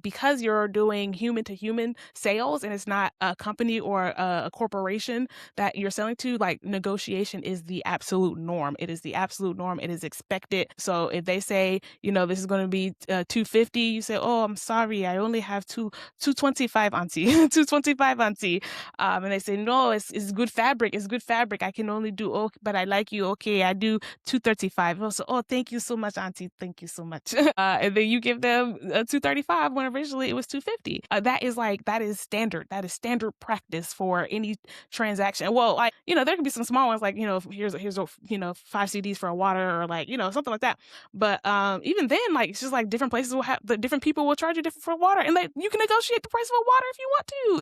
because you're doing human to human sales and it's not a company or a corporation that you're selling to, like negotiation is the absolute norm. It is the absolute norm. It is expected. So if they say, this is going to be 250, you say, oh, I'm sorry, I only have 225 auntie, 225 auntie. And they say, no, it's good fabric. It's good fabric. I can only do, oh, but I like you. Okay, I do 235. Also, oh, thank you so much, auntie. Thank you so much. And then you give them 235 when originally it was 250. That is standard. That is standard practice for any transaction. Well, there can be some small ones, like, here's 5 CDs for a water, or like, something like that. But even then, like, it's just like different places will have the different people will charge you different for water, and you can negotiate the price of a water if you want to.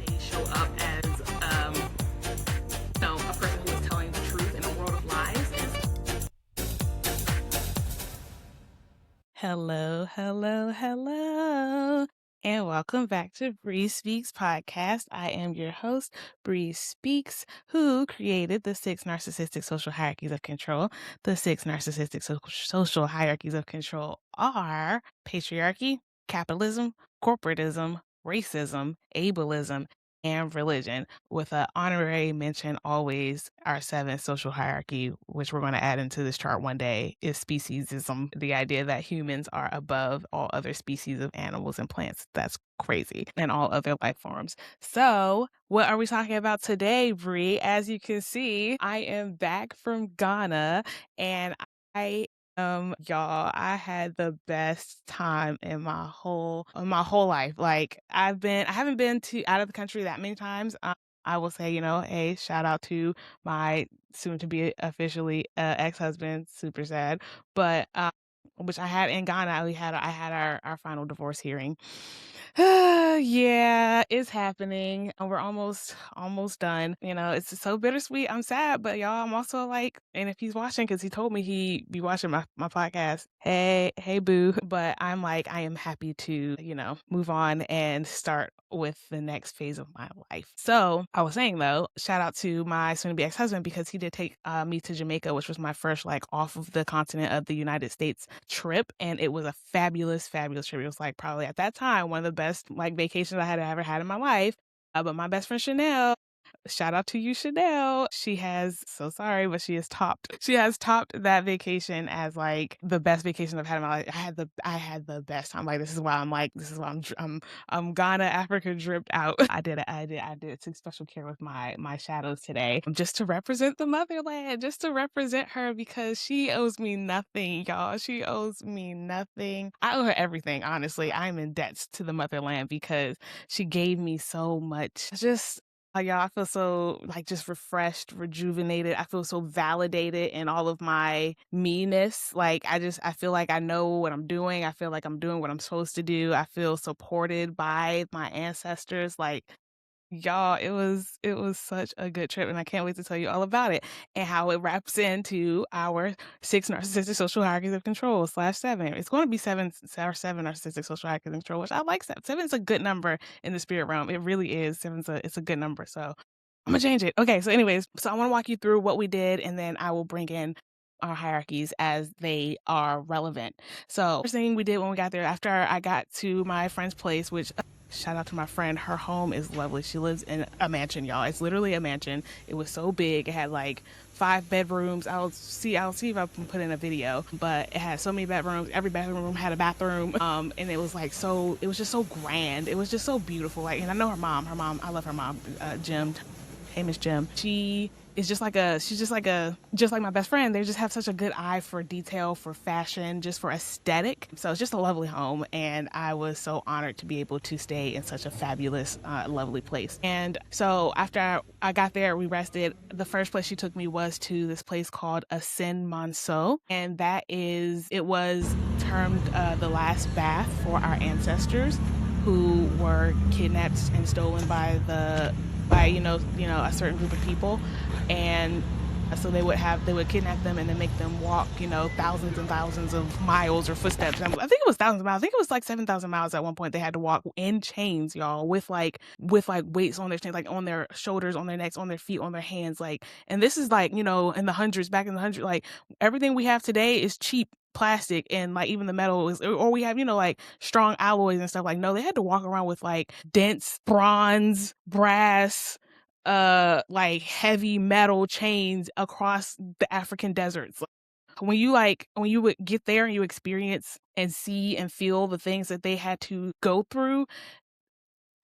They show up as a person who is telling the truth in a world of lies. Hello, hello, hello, and welcome back to Bri Speaks podcast. I am your host, Bri Speaks, who created the 6 narcissistic social hierarchies of control. The 6 narcissistic social hierarchies of control are patriarchy, capitalism, corporatism, racism, ableism, and religion, with an honorary mention always our 7th social hierarchy, which we're going to add into this chart one day, is speciesism, the idea that humans are above all other species of animals and plants. That's crazy. And all other life forms. So what are we talking about today, Bri? As you can see, I am back from Ghana, and y'all, I had the best time in my whole life. Like, I haven't been out of the country that many times. I will say, hey, shout out to my soon to be officially ex-husband. Super sad, but which I had in Ghana. I had our final divorce hearing. Yeah, it's happening. And we're almost done. It's so bittersweet. I'm sad, but y'all, I'm also like, and if he's watching, because he told me he'd be watching my podcast, hey boo. But I'm like, I am happy to, move on and start with the next phase of my life. So I was saying, though, shout out to my soon-to-be ex-husband, because he did take me to Jamaica, which was my first off of the continent of the United States trip, and it was a fabulous trip. It was probably at that time one of the best vacations I had ever had in my life. But my best friend Chanel, shout out to you, Chanel. She has topped that vacation as the best vacation I've had in my life. I had the best time. This is why I'm Ghana, Africa dripped out. I took special care with my shadows today, just to represent the motherland, just to represent her, because she owes me nothing, y'all. She owes me nothing. I owe her everything, honestly. I'm in debt to the motherland because she gave me so much. Y'all, I feel so just refreshed, rejuvenated. I feel so validated in all of my me-ness. I feel like I know what I'm doing. I feel like I'm doing what I'm supposed to do. I feel supported by my ancestors. Y'all, it was such a good trip, and I can't wait to tell you all about it and how it wraps into our 6 narcissistic social hierarchies of control /7. It's going to be 7 narcissistic social hierarchies of control, which I like. 7 is a good number in the spirit realm. It really is. It's a good number. So I'm gonna change it. Okay, so anyways, I want to walk you through what we did, and then I will bring in our hierarchies as they are relevant. So first thing we did when we got there, after I got to my friend's place, which shout out to my friend, her home is lovely. She lives in a mansion, y'all. It's literally a mansion. It was so big. It had 5 bedrooms. I'll see if I can put in a video, but it had so many bedrooms. Every bedroom had a bathroom. And it was it was just so grand. It was just so beautiful. And I know her mom, I love her mom, Jim. Hey, Miss Jim. She's just like my best friend. They just have such a good eye for detail, for fashion, just for aesthetic. So it's just a lovely home, and I was so honored to be able to stay in such a fabulous, lovely place. And so after I got there, we rested. The first place she took me was to this place called Asin Manso, and it was termed the last bath for our ancestors who were kidnapped and stolen by a certain group of people. And So they would kidnap them and then make them walk, thousands and thousands of miles or footsteps. I think it was thousands of miles. I think it was like 7,000 miles at one point. They had to walk in chains, y'all, with weights on their chains, like on their shoulders, on their necks, on their feet, on their hands, and this is in the hundreds, back in the hundreds, everything we have today is cheap plastic, and even the metal is, or we have strong alloys and stuff. No, they had to walk around with dense bronze, brass, heavy metal chains across the African deserts. When you would get there and you experience and see and feel the things that they had to go through,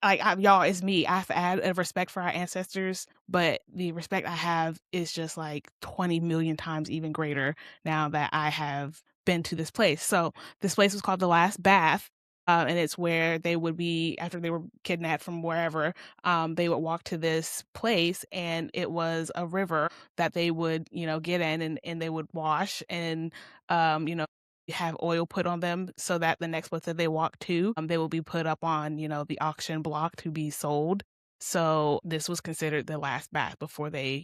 y'all, it's me. I have to add a respect for our ancestors, but the respect I have is just 20 million times even greater now that I have been to this place. So this place was called the Last Bath. And it's where they would be after they were kidnapped from wherever. They would walk to this place, and it was a river that they would, get in, and they would wash and, have oil put on them so that the next place that they walk to, they will be put up on, the auction block to be sold. So this was considered the last bath before they,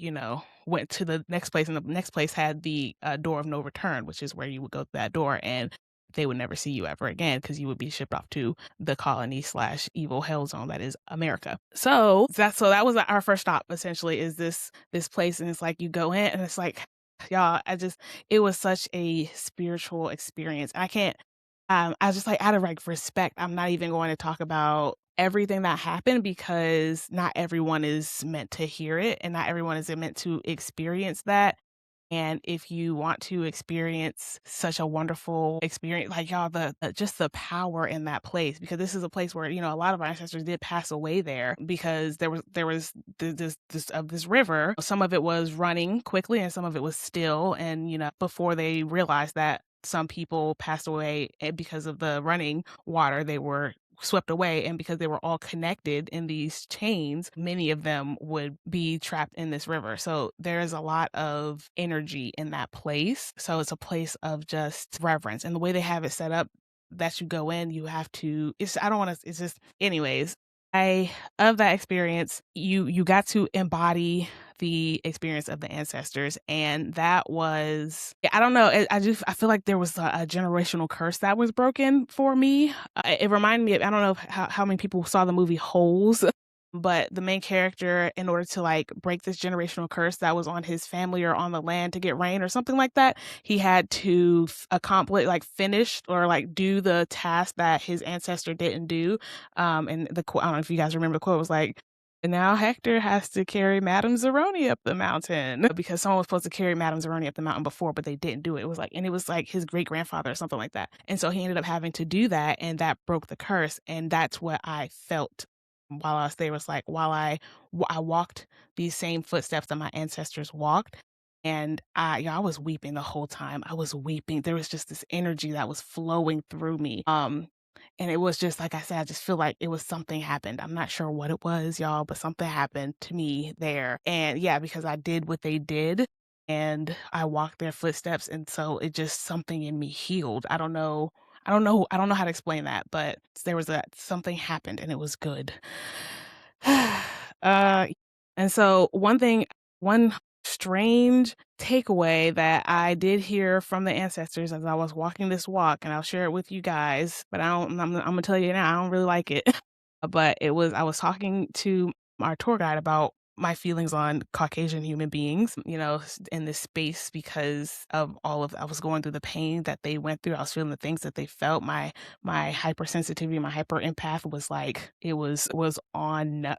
went to the next place. And the next place had the door of no return, which is where you would go to that door and they would never see you ever again because you would be shipped off to the colony / evil hell zone that is America. So that was our first stop, essentially, is this place. And it's you go in and it's y'all, it was such a spiritual experience. I can't, I was just out of respect, I'm not even going to talk about everything that happened because not everyone is meant to hear it and not everyone is meant to experience that. And if you want to experience such a wonderful experience, y'all, just the power in that place, because this is a place where, a lot of our ancestors did pass away there because there was this river. Some of it was running quickly and some of it was still. And, before they realized that some people passed away because of the running water, they were swept away, and because they were all connected in these chains, many of them would be trapped in this river. So there's a lot of energy in that place. So it's a place of just reverence, and the way they have it set up, that you go in, you have to, it's just, anyways, of that experience, you got to embody the experience of the ancestors, and that was, I don't know, I feel like there was a generational curse that was broken for me. It reminded me of, I don't know how many people saw the movie Holes, but the main character, in order to break this generational curse that was on his family or on the land to get rain or something like that, he had to accomplish, finish or do the task that his ancestor didn't do. And I don't know if you guys remember, the quote was and now Hector has to carry Madame Zeroni up the mountain because someone was supposed to carry Madame Zeroni up the mountain before, but they didn't do it. It was his great grandfather or something like that. And so he ended up having to do that, and that broke the curse. And that's what I felt while I was there. Was while I walked these same footsteps that my ancestors walked. And I was weeping the whole time. I was weeping. There was just this energy that was flowing through me. And it was just, like I said, I just feel like it was something happened. I'm not sure what it was, y'all, but something happened to me there. And yeah, because I did what they did and I walked their footsteps. And so it just, something in me healed. I don't know how to explain that, but there was something happened and it was good. And so one strange takeaway that I did hear from the ancestors as I was walking this walk, and I'll share it with you guys, but I'm gonna tell you now, I don't really like it. But I was talking to our tour guide about my feelings on Caucasian human beings, in this space, because of I was going through the pain that they went through. I was feeling the things that they felt. My hypersensitivity, my hyper empath was on.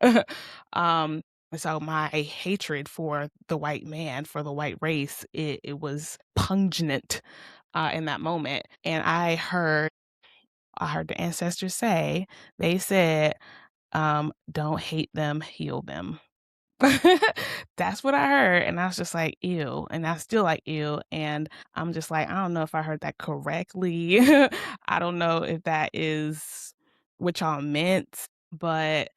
So my hatred for the white man, for the white race, it was pungent in that moment. And I heard the ancestors say, they said, don't hate them, heal them. That's what I heard. And I was just like, ew. And I still like ew. And I'm just I don't know if I heard that correctly. I don't know if that is what y'all meant, but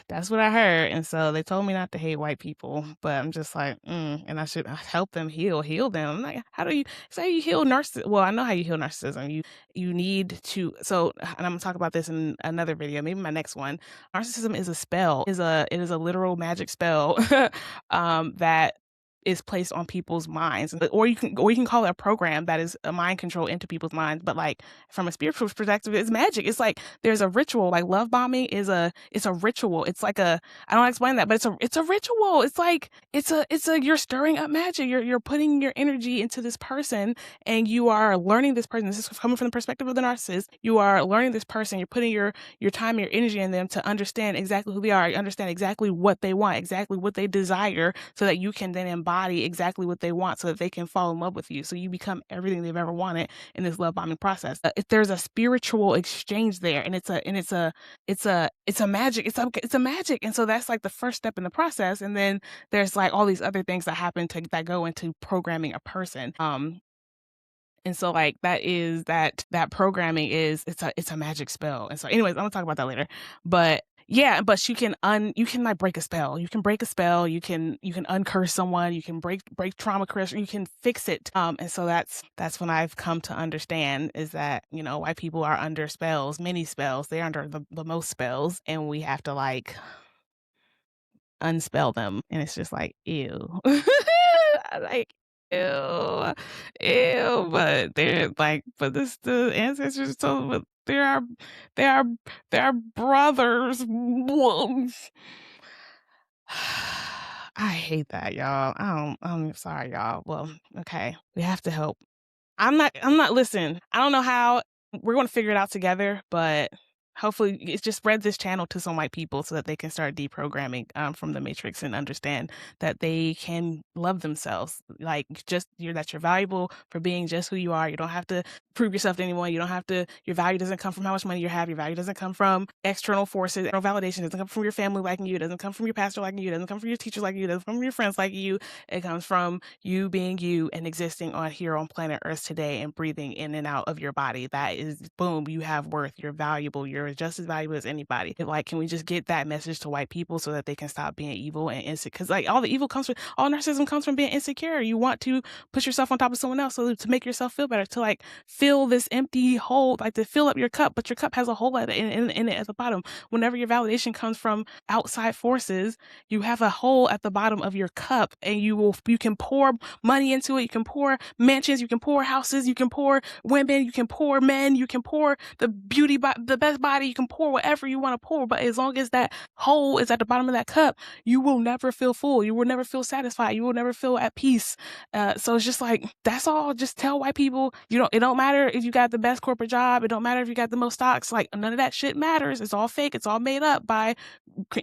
that's what I heard. And so they told me not to hate white people, but I'm just and I should help them heal them. I'm like, how do you say you heal narcissism? Well, I know how you heal narcissism. You need to, and I'm gonna talk about this in another video, maybe my next one. Narcissism is a spell, it is a literal magic spell that is placed on people's minds. Or you can call it a program that is a mind control into people's minds. But like from a spiritual perspective, it's magic. It's like there's a ritual. Like love bombing is it's a ritual. It's like I don't explain that, but it's a ritual. It's like it's a you're stirring up magic. You're putting your energy into this person, and you are learning this person. This is coming from the perspective of the narcissist. You are learning this person. You're putting your time, your energy in them to understand exactly who they are, understand exactly what they want, exactly what they desire, so that you can then embody exactly what they want, so that they can fall in love with you. So you become everything they've ever wanted in this love bombing process. If there's a spiritual exchange there, and it's a magic. It's a magic, and so that's like the first step in the process. And then there's like all these other things that happen that go into programming a person. And so like that programming it's a magic spell. And so anyways, I'm gonna talk about that later. But yeah, but you can like break a spell. You can break a spell, you can uncurse someone, you can break trauma curse, you can fix it. And so that's when I've come to understand is that, white people are under spells, many spells. They're under the most spells, and we have to like unspell them. And it's just like, ew. Like, ew, ew, but they're like, but this the ancestors told, but they are brothers. I hate that, y'all. I'm sorry, y'all. Well, okay, we have to help. I'm not. Listen, I don't know how we're going to figure it out together, but hopefully it's just spread this channel to some white people so that they can start deprogramming from the matrix and understand that they can love themselves. Like that you're valuable for being just who you are. You don't have to prove yourself to anyone. You don't have to, your value doesn't come from how much money you have. Your value doesn't come from external forces. No validation doesn't come from your family liking you. It doesn't come from your pastor liking you. It doesn't come from your teachers liking you. It doesn't come from your friends liking you. It comes from you being you and existing here on planet Earth today and breathing in and out of your body. That is, boom, you have worth. You're valuable. You're just as valuable as anybody. Like, can we just get that message to white people so that they can stop being evil and insecure? Because like all narcissism comes from being insecure. You want to push yourself on top of someone else to make yourself feel better, to like fill this empty hole, like to fill up your cup, but your cup has a hole in it at the bottom. Whenever your validation comes from outside forces, you have a hole at the bottom of your cup, and you can pour money into it. You can pour mansions, you can pour houses, you can pour women, you can pour men, you can pour the best body, you can pour whatever you want to pour. But as long as that hole is at the bottom of that cup, you will never feel full. You will never feel satisfied. You will never feel at peace. So it's just like, that's all. Just tell white people, it don't matter if you got the best corporate job. It don't matter if you got the most stocks. Like, none of that shit matters. It's all fake. It's all made up by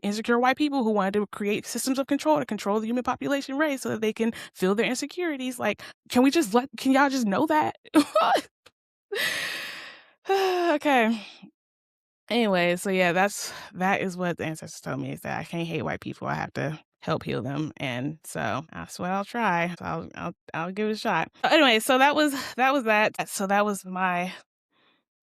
insecure white people who wanted to create systems of control to control the human population race so that they can feel their insecurities. Like, can y'all just know that? Okay. Anyway, so yeah, that is what the ancestors told me, is that I can't hate white people. I have to help heal them. And so that's what I'll try. So I'll give it a shot. Anyway, so that was that. So that was my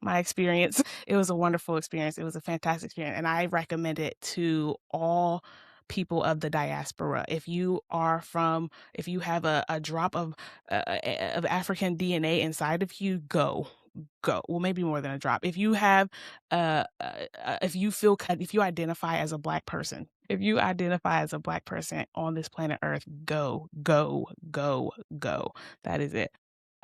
experience. It was a wonderful experience. It was a fantastic experience. And I recommend it to all people of the diaspora. If you have a drop of African DNA inside of you, go. Well, maybe more than a drop. If you have, if you identify as a Black person, on this planet Earth, go. That is it.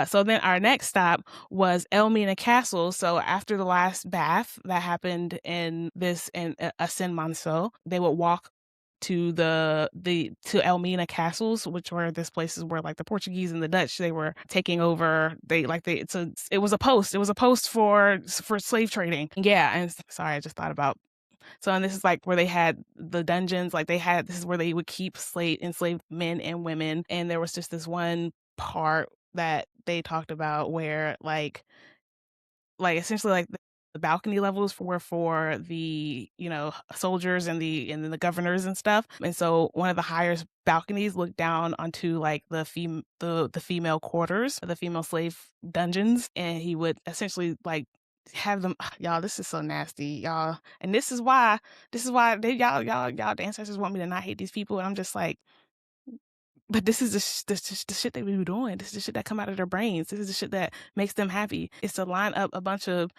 So then our next stop was Elmina Castle. So after the last bath that happened in Asin Manso, they would walk to to Elmina castles, which were these places where like the Portuguese and the Dutch, they were taking over. It was a post for slave trading. Yeah, and sorry, I just thought about. So, and this is like where they had the dungeons, this is where they would keep enslaved men and women. And there was just this one part that they talked about where like essentially like the balcony levels were for the soldiers and the governors and stuff. And so one of the highest balconies looked down onto like the female quarters, the female slave dungeons, and he would essentially like have them. Y'all, this is so nasty, y'all. And this is why the ancestors want me to not hate these people. And I'm just like, but this is the shit they be doing. This is the shit that come out of their brains. This is the shit that makes them happy. It's to line up a bunch of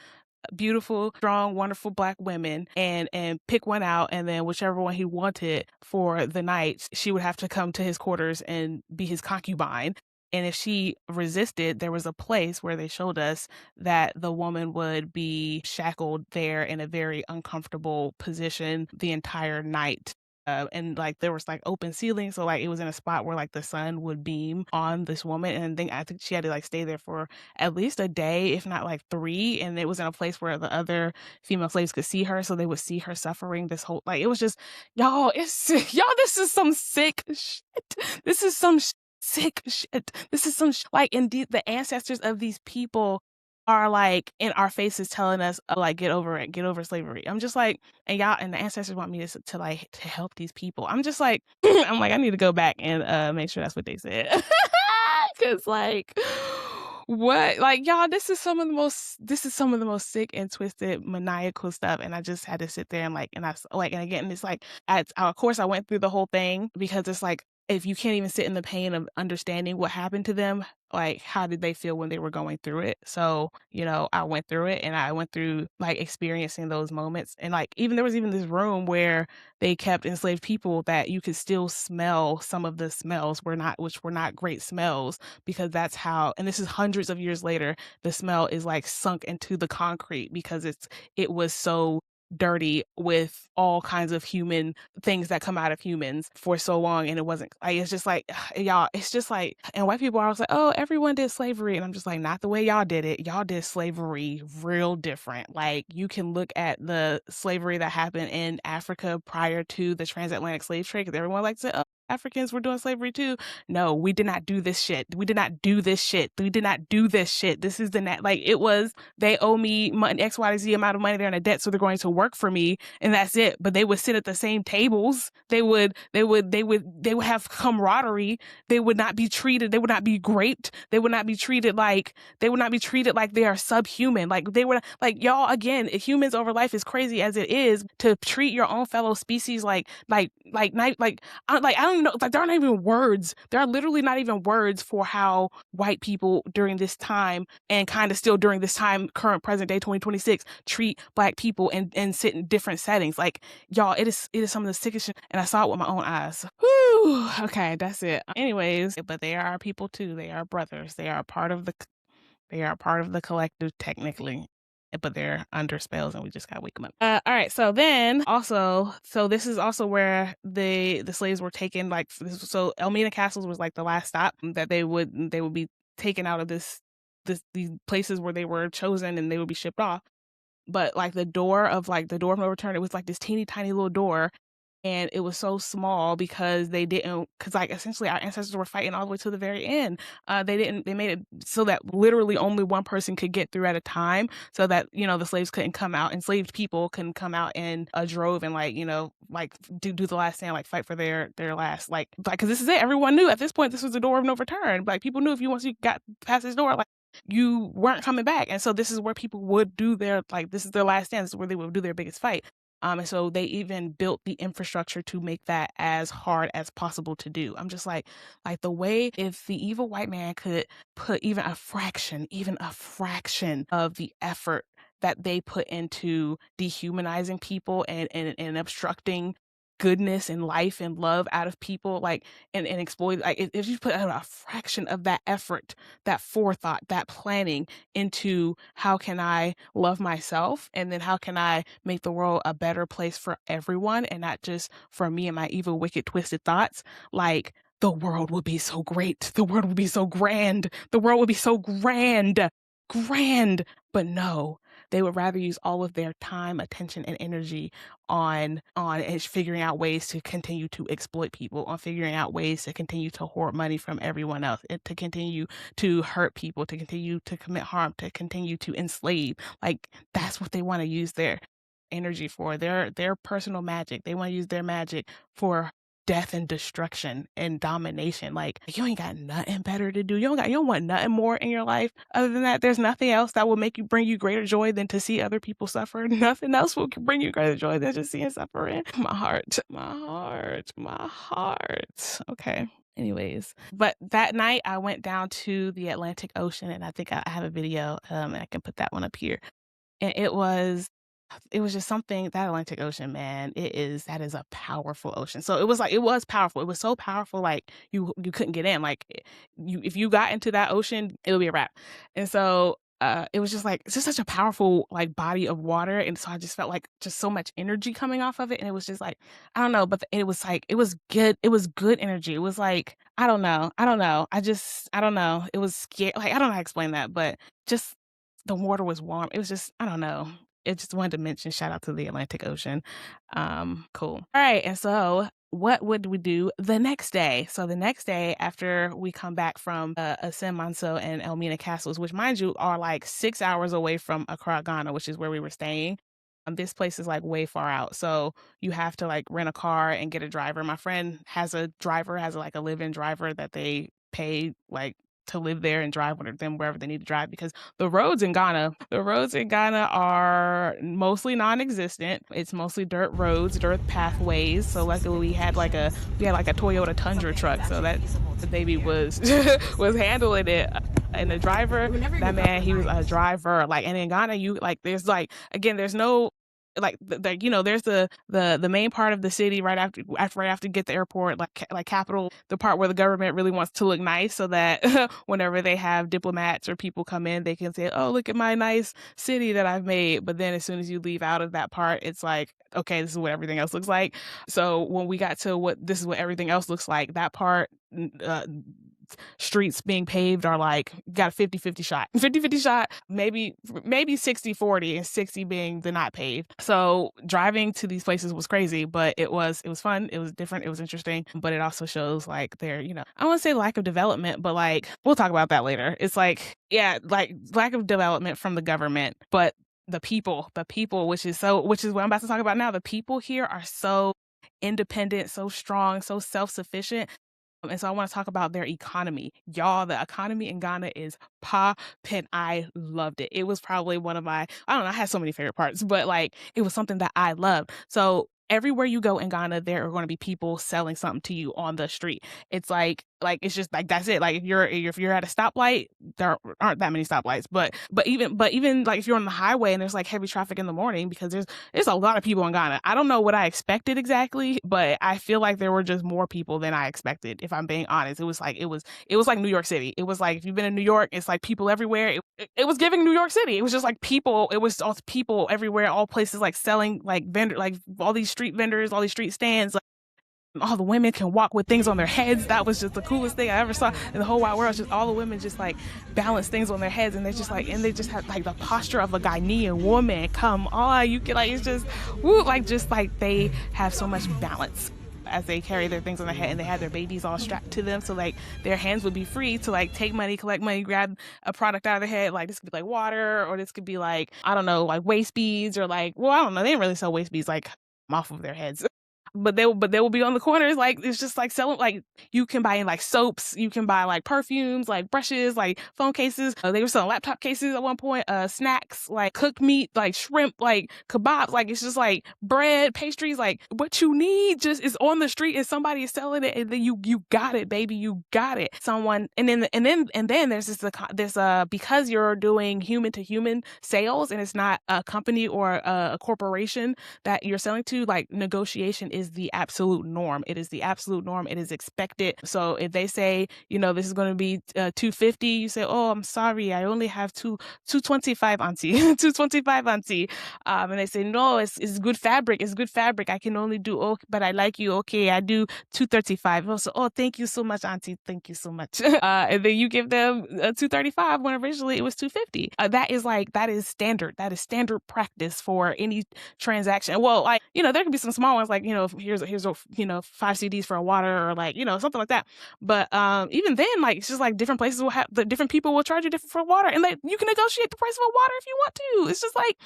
beautiful, strong, wonderful Black women and pick one out, and then whichever one he wanted for the night, she would have to come to his quarters and be his concubine. And if she resisted, there was a place where they showed us that the woman would be shackled there in a very uncomfortable position the entire night. And like there was like open ceiling, so like it was in a spot where like the sun would beam on this woman, and then I think she had to like stay there for at least a day, if not like 3. And it was in a place where the other female slaves could see her, so they would see her suffering this whole, like, it was just, y'all, it's y'all, this is some sick shit. This is some sick shit. This is some like, indeed, the ancestors of these people are like in our faces telling us, oh, like, get over it, get over slavery. I'm just like, and y'all, and the ancestors want me to like to help these people. I'm just like, I'm like, I need to go back and make sure that's what they said. Cause like, what, like, y'all, this is some of the most sick and twisted maniacal stuff. And I just had to sit there and like, and and again, it's like, of course I went through the whole thing, because it's like, if you can't even sit in the pain of understanding what happened to them, like, how did they feel when they were going through it? So, I went through it, and I went through like experiencing those moments. And like, even there was even this room where they kept enslaved people that you could still smell some of the smells which were not great smells, because that's how, and this is hundreds of years later, the smell is like sunk into the concrete because it was so dirty with all kinds of human things that come out of humans for so long. And it wasn't like, it's just like, y'all, it's just like, and white people are always like, oh, everyone did slavery. And I'm just like, not the way y'all did it. Y'all did slavery real different. Like, you can look at the slavery that happened in Africa prior to the transatlantic slave trade, because everyone likes to say, oh, Africans were doing slavery too. No, we did not do this shit. We did not do this shit. We did not do this shit. This is like, it was, they owe me money, X, Y, Z amount of money. They're in a debt, so they're going to work for me, and that's it. But they would sit at the same tables. They would have camaraderie. They would not be treated. They would not be raped. They would not be treated like they are subhuman. Like, they were like, y'all, again, humans over life, is crazy as it is, to treat your own fellow species like I don't even know, like, there aren't even words. There are literally not even words for how white people during this time, and kind of still during this time, current present day 2026, treat Black people and sit in different settings. Like, y'all, it is some of the sickest shit, and I saw it with my own eyes. Whew. Okay, that's it. Anyways, but they are our people too. They are brothers. They are part of the collective, technically, but they're under spells, and we just gotta wake them up. All right. So then also, so this is also where the slaves were taken. Like, so Elmina castles was like the last stop that they would be taken out of these places where they were chosen, and they would be shipped off. But like the door of no return, it was like this teeny tiny little door. And it was so small because like, essentially our ancestors were fighting all the way to the very end. They made it so that literally only one person could get through at a time, so that, the slaves couldn't come out, enslaved people couldn't come out in a drove and do the last stand, like fight for their last, cause this is it. Everyone knew at this point, this was the door of no return. Like, people knew once you got past this door, like, you weren't coming back. And so this is where people would do this is their last stand. This is where they would do their biggest fight. And so they even built the infrastructure to make that as hard as possible to do. I'm just like the way, if the evil white man could put even a fraction of the effort that they put into dehumanizing people and obstructing goodness and life and love out of people, like, and exploit, like, if you put out a fraction of that effort, that forethought, that planning into how can I love myself, and then how can I make the world a better place for everyone, and not just for me and my evil, wicked, twisted thoughts, like, the world would be so great. The world would be so grand. The world would be so grand. But no, they would rather use all of their time, attention, and energy on figuring out ways to continue to exploit people, on figuring out ways to continue to hoard money from everyone else, and to continue to hurt people, to continue to commit harm, to continue to enslave. Like, that's what they want to use their energy for, their personal magic. They want to use their magic for death and destruction and domination. Like, you ain't got nothing better to do. You don't want nothing more in your life other than that. There's nothing else that will bring you greater joy than to see other people suffer. Nothing else will bring you greater joy than just seeing suffering. My heart. Okay. Anyways, but that night I went down to the Atlantic Ocean, and I think I have a video, and I can put that one up here. And it was just something, that Atlantic Ocean, man, that is a powerful ocean. So it was powerful. It was so powerful, like you couldn't get in. Like if you got into that ocean, it would be a wrap. And so it was just like, it's just such a powerful like body of water. And so I just felt like just so much energy coming off of it. And it was just like, I don't know, but it was like, it was good. It was good energy. It was like, I don't know. I don't know. I don't know. It was scary. Like, I don't know how to explain that, but just the water was warm. It was just, I don't know. It just wanted to mention, shout out to the Atlantic Ocean. Cool. All right. And so what would we do the next day? So the next day, after we come back from Asim Manso and Elmina castles, which mind you are like 6 hours away from Accra, Ghana, which is where we were staying. This place is like way far out. So you have to like rent a car and get a driver. My friend has a driver, has like a live-in driver that they pay like to live there and drive them wherever they need to drive, because the roads in Ghana are mostly non-existent. It's mostly dirt roads, dirt pathways. So luckily we had like a Toyota Tundra truck, so that the baby was was handling it. And the driver, that man, he was a driver. Like, and in Ghana, you like, there's like, again, there's no like you know, there's the main part of the city right after you get the airport, like capital, the part where the government really wants to look nice, so that whenever they have diplomats or people come in, they can say, oh, look at my nice city that I've made. But then as soon as you leave out of that part, it's like, okay, this is what everything else looks like. So when we got to this is what everything else looks like, that part, streets being paved are like, got a 50-50 shot. 50-50 shot, maybe 60-40, and 60 being the not paved. So driving to these places was crazy, but it was fun. It was different. It was interesting, but it also shows like their, I don't want to say lack of development, but like, we'll talk about that later. It's like, yeah, like lack of development from the government, but the people, which is what I'm about to talk about now. The people here are so independent, so strong, so self-sufficient. And so I want to talk about their economy. Y'all, the economy in Ghana is poppin'. I loved it. It was probably one of my, I don't know, I had so many favorite parts, but like, it was something that I loved. So everywhere you go in Ghana, there are going to be people selling something to you on the street. It's like it's just like, that's it. Like if you're at a stoplight, there aren't that many stoplights, but even like if you're on the highway and there's like heavy traffic in the morning, because there's a lot of people in Ghana. I don't know what I expected exactly, but I feel like there were just more people than I expected. If I'm being honest, it was like New York City. It was like, if you've been in New York, it's like people everywhere. It was giving New York City. It was just like people. It was all people everywhere. All places like selling, like vendor, like all these street vendors, all these street stands. Like, all the women can walk with things on their heads. That was just the coolest thing I ever saw in the whole wide world. Just all the women just like balance things on their heads, and they just have like the posture of a Ghanaian woman. Come on, you can, like, it's just woo, like, just like they have so much balance as they carry their things on their head, and they have their babies all strapped to them, so like their hands would be free to like take money, collect money, grab a product out of their head. Like this could be like water, or this could be like, I don't know, like waist beads, or like, well, I don't know, they didn't really sell waist beads like off of their heads. But they will be on the corners, like, it's just like selling, like, you can buy like soaps, you can buy like perfumes, like brushes, like phone cases. They were selling laptop cases at one point, snacks, like cooked meat, like shrimp, like kebabs, like it's just like bread, pastries, like what you need just is on the street, and somebody is selling it, and then you got it, baby, you got it. Someone, and then there's this because you're doing human to human sales, and it's not a company or a corporation that you're selling to, like negotiation is the absolute norm. It is the absolute norm. It is expected. So if they say, this is going to be 250, you say, oh, I'm sorry, I only have 225, auntie. 225, auntie. And they say, no, it's good fabric. It's good fabric. I can only do, oh, but I like you. Okay, I do 235. Also, oh, thank you so much, auntie. Thank you so much. And then you give them 235 when originally it was 250. That is standard. That is standard practice for any transaction. Well, like, there can be some small ones, like, here's 5 CDs for a water, or like, something like that. But even then, like, it's just like different places will have, the different people will charge you different for water, and like you can negotiate the price of a water if you want to. It's just like,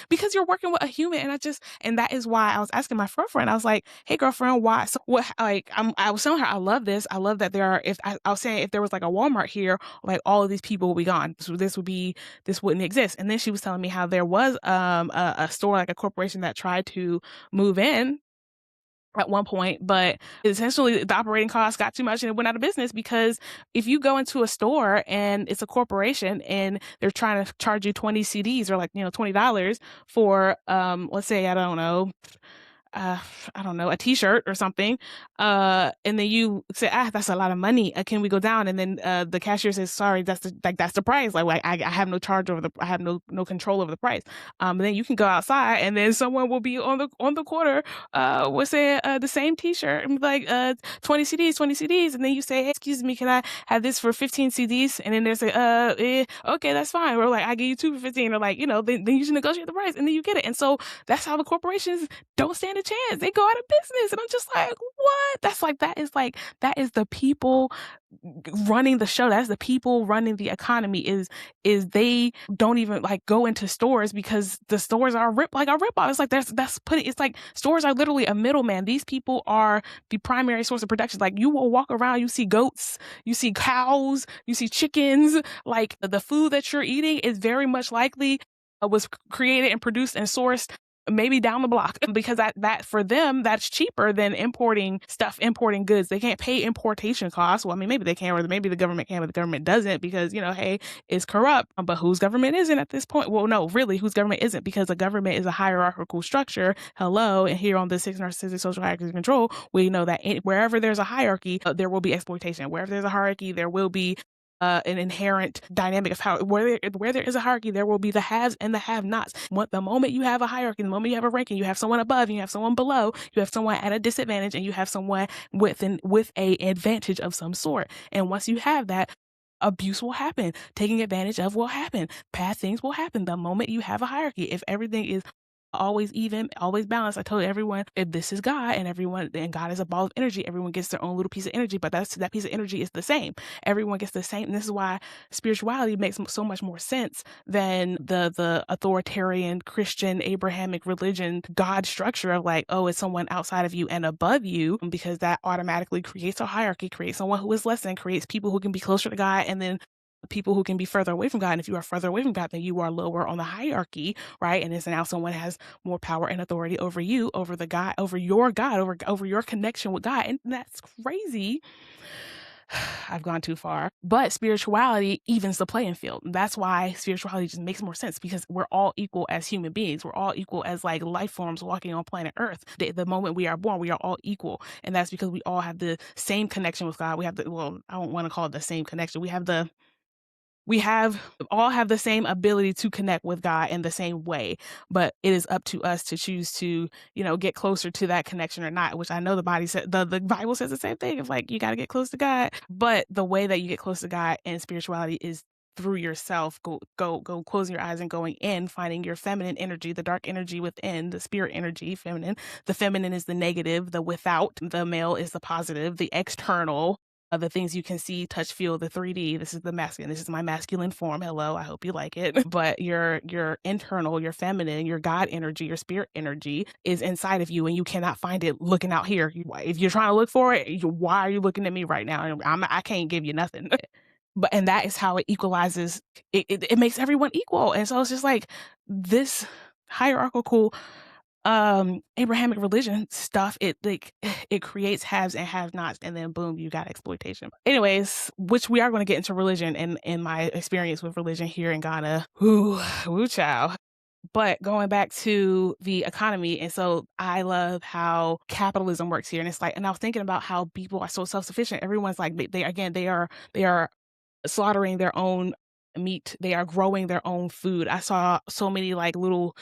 because you're working with a human. And that is why I was asking my girlfriend, I was like, hey girlfriend, why? So what, like, I was telling her, I love this. I love that there are, I was saying, if there was like a Walmart here, like all of these people will be gone. So this wouldn't exist. And then she was telling me how there was a store, like a corporation, that tried to move in, at one point, but essentially the operating costs got too much and it went out of business. Because if you go into a store and it's a corporation and they're trying to charge you 20 CDs or like, $20 for, let's say, I don't know, a t-shirt or something. And then you say, that's a lot of money. Can we go down? And then the cashier says, sorry, that's the price. Like I have no charge over I have no control over the price. And then you can go outside and then someone will be on the corner, will say the same t-shirt and be like, 20 CDs. And then you say, hey, excuse me, can I have this for 15 CDs? And then they say, okay, that's fine. Or like, I give you 2 for 15. Or like, then you should negotiate the price and then you get it. And so that's how the corporations don't stand a chance. They go out of business. And I'm just like, what? That is the people running the show. That's the people running the economy. Is they don't even like go into stores because the stores are a rip off. It's like it's like stores are literally a middleman. These people are the primary source of production. Like you will walk around, you see goats, you see cows, you see chickens. Like the food that you're eating is very much likely was created and produced and sourced maybe down the block, because that for them, that's cheaper than importing goods. They can't pay importation costs. Well, I mean, maybe they can, or maybe the government can, but the government doesn't because, hey, it's corrupt. But whose government isn't at this point? Well, no, really, whose government isn't? Because the government is a hierarchical structure. Hello. And here on the 6 narcissistic social hierarchies of control, we know that wherever there's a hierarchy, there will be exploitation. Wherever there's a hierarchy, there will be an inherent dynamic of how where there is a hierarchy, there will be the haves and the have-nots. The moment you have a hierarchy, the moment you have a ranking, you have someone above, you have someone below, you have someone at a disadvantage, and you have someone with a advantage of some sort. And once you have that, abuse will happen. Taking advantage of will happen. Bad things will happen. The moment you have a hierarchy, if everything is always even, always balanced. I told everyone, if this is God and God is a ball of energy, everyone gets their own little piece of energy, but that piece of energy is the same. Everyone gets the same. And this is why spirituality makes so much more sense than the authoritarian Christian Abrahamic religion God structure of like, oh, it's someone outside of you and above you, because that automatically creates a hierarchy, creates someone who is less than, creates people who can be closer to God, and then people who can be further away from God. And if you are further away from God, then you are lower on the hierarchy, right? And it's now someone has more power and authority over you, over the God, over your connection with God. And that's crazy. I've gone too far. But spirituality evens the playing field. That's why spirituality just makes more sense, because we're all equal as human beings. We're all equal as like life forms walking on planet Earth. The moment we are born, we are all equal. And that's because we all have the same connection with God. I don't want to call it the same connection. We all have the same ability to connect with God in the same way, but it is up to us to choose to, get closer to that connection or not, which I know the Bible says the same thing of like, you got to get close to God, but the way that you get close to God in spirituality is through yourself. Go closing your eyes and going in, finding your feminine energy, the dark energy within, the spirit energy, feminine. The feminine is the negative, the without, the male is the positive, the external, the things you can see, touch, feel, the 3D. This is the masculine. This is my masculine form. Hello, I hope you like it. But your internal, your feminine, your God energy, your spirit energy is inside of you, and you cannot find it looking out here. If you're trying to look for it, why are you looking at me right now? I can't give you nothing. And that is how it equalizes. It makes everyone equal. And so it's just like this hierarchical Abrahamic religion stuff, it creates haves and have-nots, and then boom, you got exploitation. Anyways, which we are going to get into religion and in my experience with religion here in Ghana. Woo child. But going back to the economy, and so I love how capitalism works here. And it's like, and I was thinking about how people are so self-sufficient. Everyone's like, they are slaughtering their own meat. They are growing their own food. I saw so many little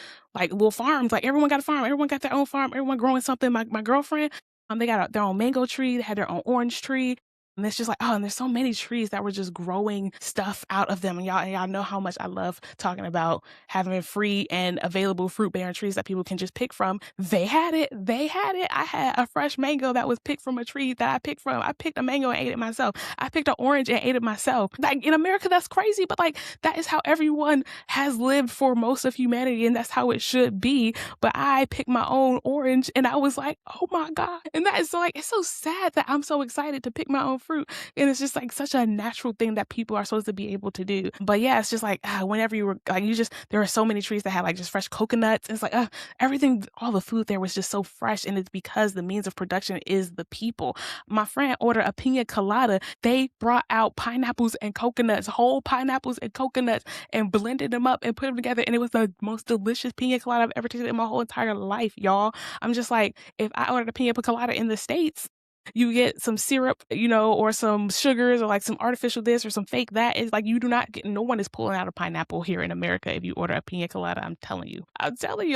farms. Like everyone got a farm. Everyone got their own farm. Everyone growing something. My girlfriend, they got their own mango tree. They had their own orange tree. And it's just like, and there's so many trees that were just growing stuff out of them. And y'all know how much I love talking about having free and available fruit-bearing trees that people can just pick from. They had it. I had a fresh mango that was picked from a tree that I picked from. I picked a mango and ate it myself. I picked an orange and ate it myself. Like in America, that's crazy. But like, that is how everyone has lived for most of humanity. And that's how it should be. But I picked my own orange and I was like, oh my God. And that is so like, it's so sad that I'm so excited to pick my own fruit. And it's just like such a natural thing that people are supposed to be able to do. But yeah, it's just like whenever you were like, there are so many trees that had like just fresh coconuts. It's like everything, all the food there was just so fresh. And it's because the means of production is the people. My friend ordered a pina colada. They brought out pineapples and coconuts, whole pineapples and coconuts, and blended them up and put them together. And it was the most delicious pina colada I've ever tasted in my whole entire life, y'all. I'm just like, if I ordered a pina colada in the States, you get some syrup, or some sugars or like some artificial this or some fake that. Is like, you do not get, no one is pulling out a pineapple here in America if you order a pina colada. I'm telling you,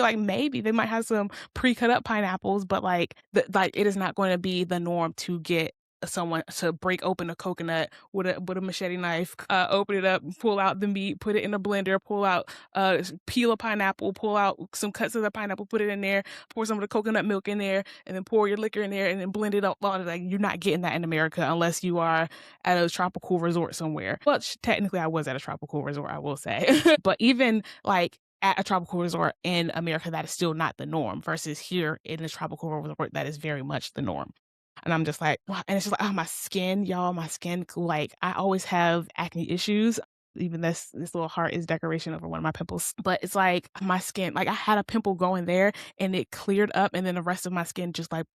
like maybe they might have some pre-cut up pineapples, but like it is not going to be the norm to get someone to break open a coconut with a machete knife, open it up, pull out the meat, put it in a blender, pull out peel a pineapple, pull out some cuts of the pineapple, put it in there, pour some of the coconut milk in there, and then pour your liquor in there, and then blend it up. Like, you're not getting that in America unless you are at a tropical resort somewhere. Well, technically I was at a tropical resort, I will say. But even like at a tropical resort in America, that is still not the norm, versus here in a tropical resort, that is very much the norm. And I'm just like, wow. And it's just like, my skin, y'all, like, I always have acne issues. Even this little heart is decoration over one of my pimples. But it's like my skin, like I had a pimple going there and it cleared up, and then the rest of my skin just like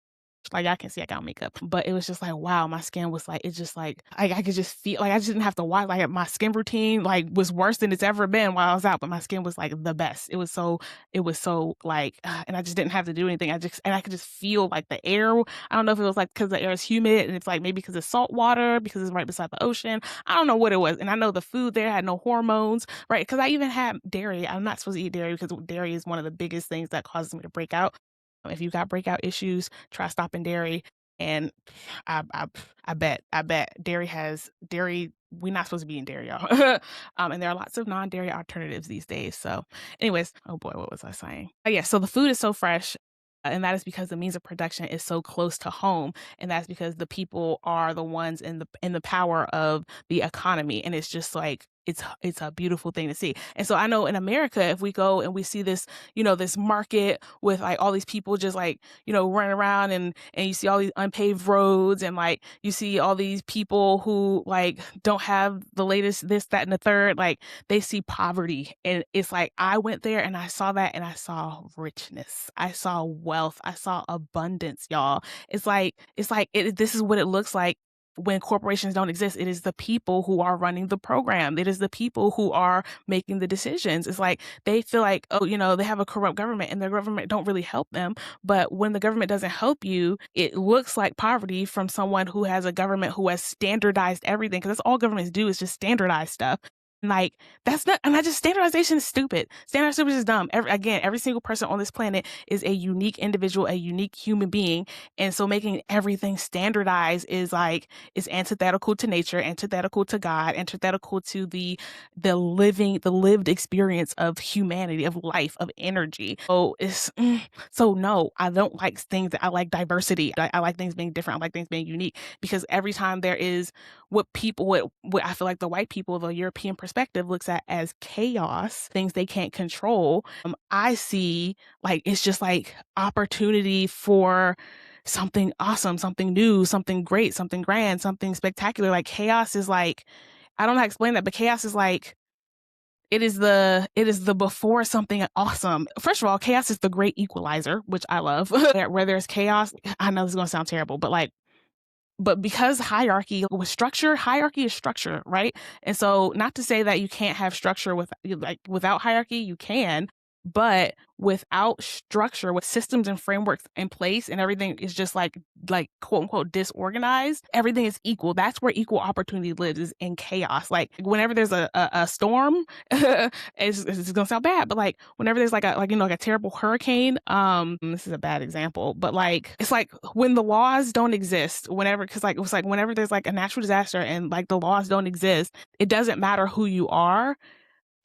y'all can see I got makeup, but it was just like, wow, my skin was like, it's just like, I could just feel like I just didn't have to watch, like my skin routine like was worse than it's ever been while I was out, but my skin was like the best. It was so like, and I just didn't have to do anything. I could just feel like the air. I don't know if it was like because the air is humid and it's like maybe because it's salt water, because it's right beside the ocean. I don't know what it was. And I know the food there had no hormones, right? Because I even had dairy. I'm not supposed to eat dairy because dairy is one of the biggest things that causes me to break out. If you got breakout issues, try stopping dairy. And I bet dairy. We're not supposed to be in dairy, y'all. And there are lots of non-dairy alternatives these days. So anyways, oh boy, what was I saying? Yeah, so the food is so fresh. And that is because the means of production is so close to home. And that's because the people are the ones in the power of the economy. And it's just like, it's a beautiful thing to see. And so I know in America, if we go and we see this, this market with like all these people just like, running around, and you see all these unpaved roads, and like you see all these people who like don't have the latest this, that, and the third, like they see poverty. And it's like, I went there and I saw that, and I saw richness. I saw wealth. I saw abundance, y'all. This is what it looks like when corporations don't exist. It is the people who are running the program. It is the people who are making the decisions. It's like they feel like, they have a corrupt government and their government don't really help them. But when the government doesn't help you, it looks like poverty from someone who has a government who has standardized everything, because that's all governments do, is just standardize stuff. Like, that's not, and standardization is stupid. Standardization is dumb. Every single person on this planet is a unique individual, a unique human being. And so making everything standardized is antithetical to nature, antithetical to God, antithetical to the lived experience of humanity, of life, of energy. So no, I don't like things I like diversity. I like things being different. I like things being unique, because every time there is what I feel like the white people, the European perspective, looks at as chaos, things they can't control. I see like it's just like opportunity for something awesome, something new, something great, something grand, something spectacular. Like chaos is like, I don't know how to explain that, but chaos is like, it is the before something awesome. First of all, chaos is the great equalizer, which I love. Where there's chaos, I know this is gonna sound terrible, but because hierarchy is structure, right? And so not to say that you can't have structure without hierarchy, you can, but without structure, with systems and frameworks in place, and everything is just like quote unquote disorganized, everything is equal. That's where equal opportunity lives, is in chaos. Like whenever there's a storm, it's gonna sound bad, but like whenever there's like a terrible hurricane, this is a bad example, but like it's like when the laws don't exist, whenever there's like a natural disaster and like the laws don't exist, it doesn't matter who you are.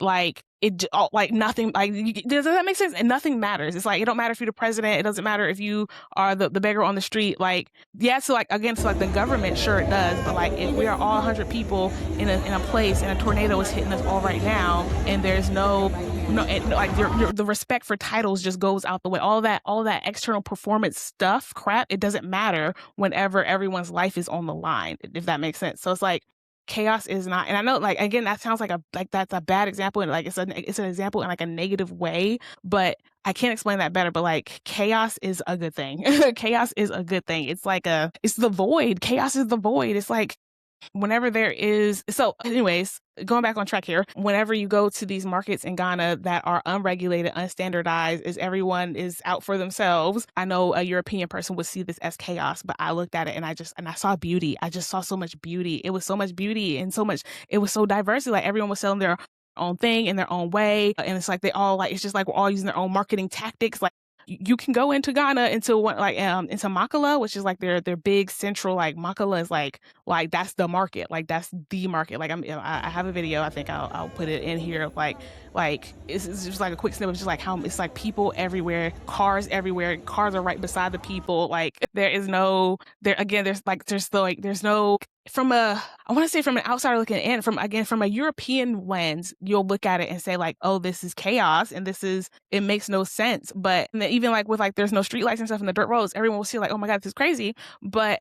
Like nothing, does that make sense? And nothing matters. It's like, it don't matter if you're the president. It doesn't matter if you are the beggar on the street. Like, yeah, so like, again, so like the government, sure it does. But like, if we are all 100 people in a place and a tornado is hitting us all right now, and there's no no, and like the respect for titles just goes out the way. All that external performance stuff, crap, it doesn't matter whenever everyone's life is on the line, if that makes sense. So it's like chaos is not, and I know, like, again, that sounds like that's a bad example, and like it's an example in like a negative way, but I can't explain that better. But like chaos is a good thing. Chaos is a good thing. It's like it's the void. Chaos is the void. It's like whenever there is, so anyways, going back on track here, whenever you go to these markets in Ghana that are unregulated, unstandardized, is everyone is out for themselves. I know a European person would see this as chaos, but I looked at it and I saw beauty. I just saw so much beauty. It was so much beauty and so much, it was so diverse. Like everyone was selling their own thing in their own way. And it's like they all like, it's just like we're all using their own marketing tactics. Like you can go into Ghana into what like into Makala, which is like their big central, like Makala is like that's the market, like that's the market. Like I have a video, I think I'll put it in here of like it's just like a quick snippet of just like how it's like people everywhere, cars everywhere, cars are right beside the people. Like there is no there again there's no from a, I want to say from an outsider looking in, from a European lens, you'll look at it and say like, oh, this is chaos and it makes no sense. But even like with like, there's no streetlights and stuff in the dirt roads, everyone will see like, oh my God, this is crazy. But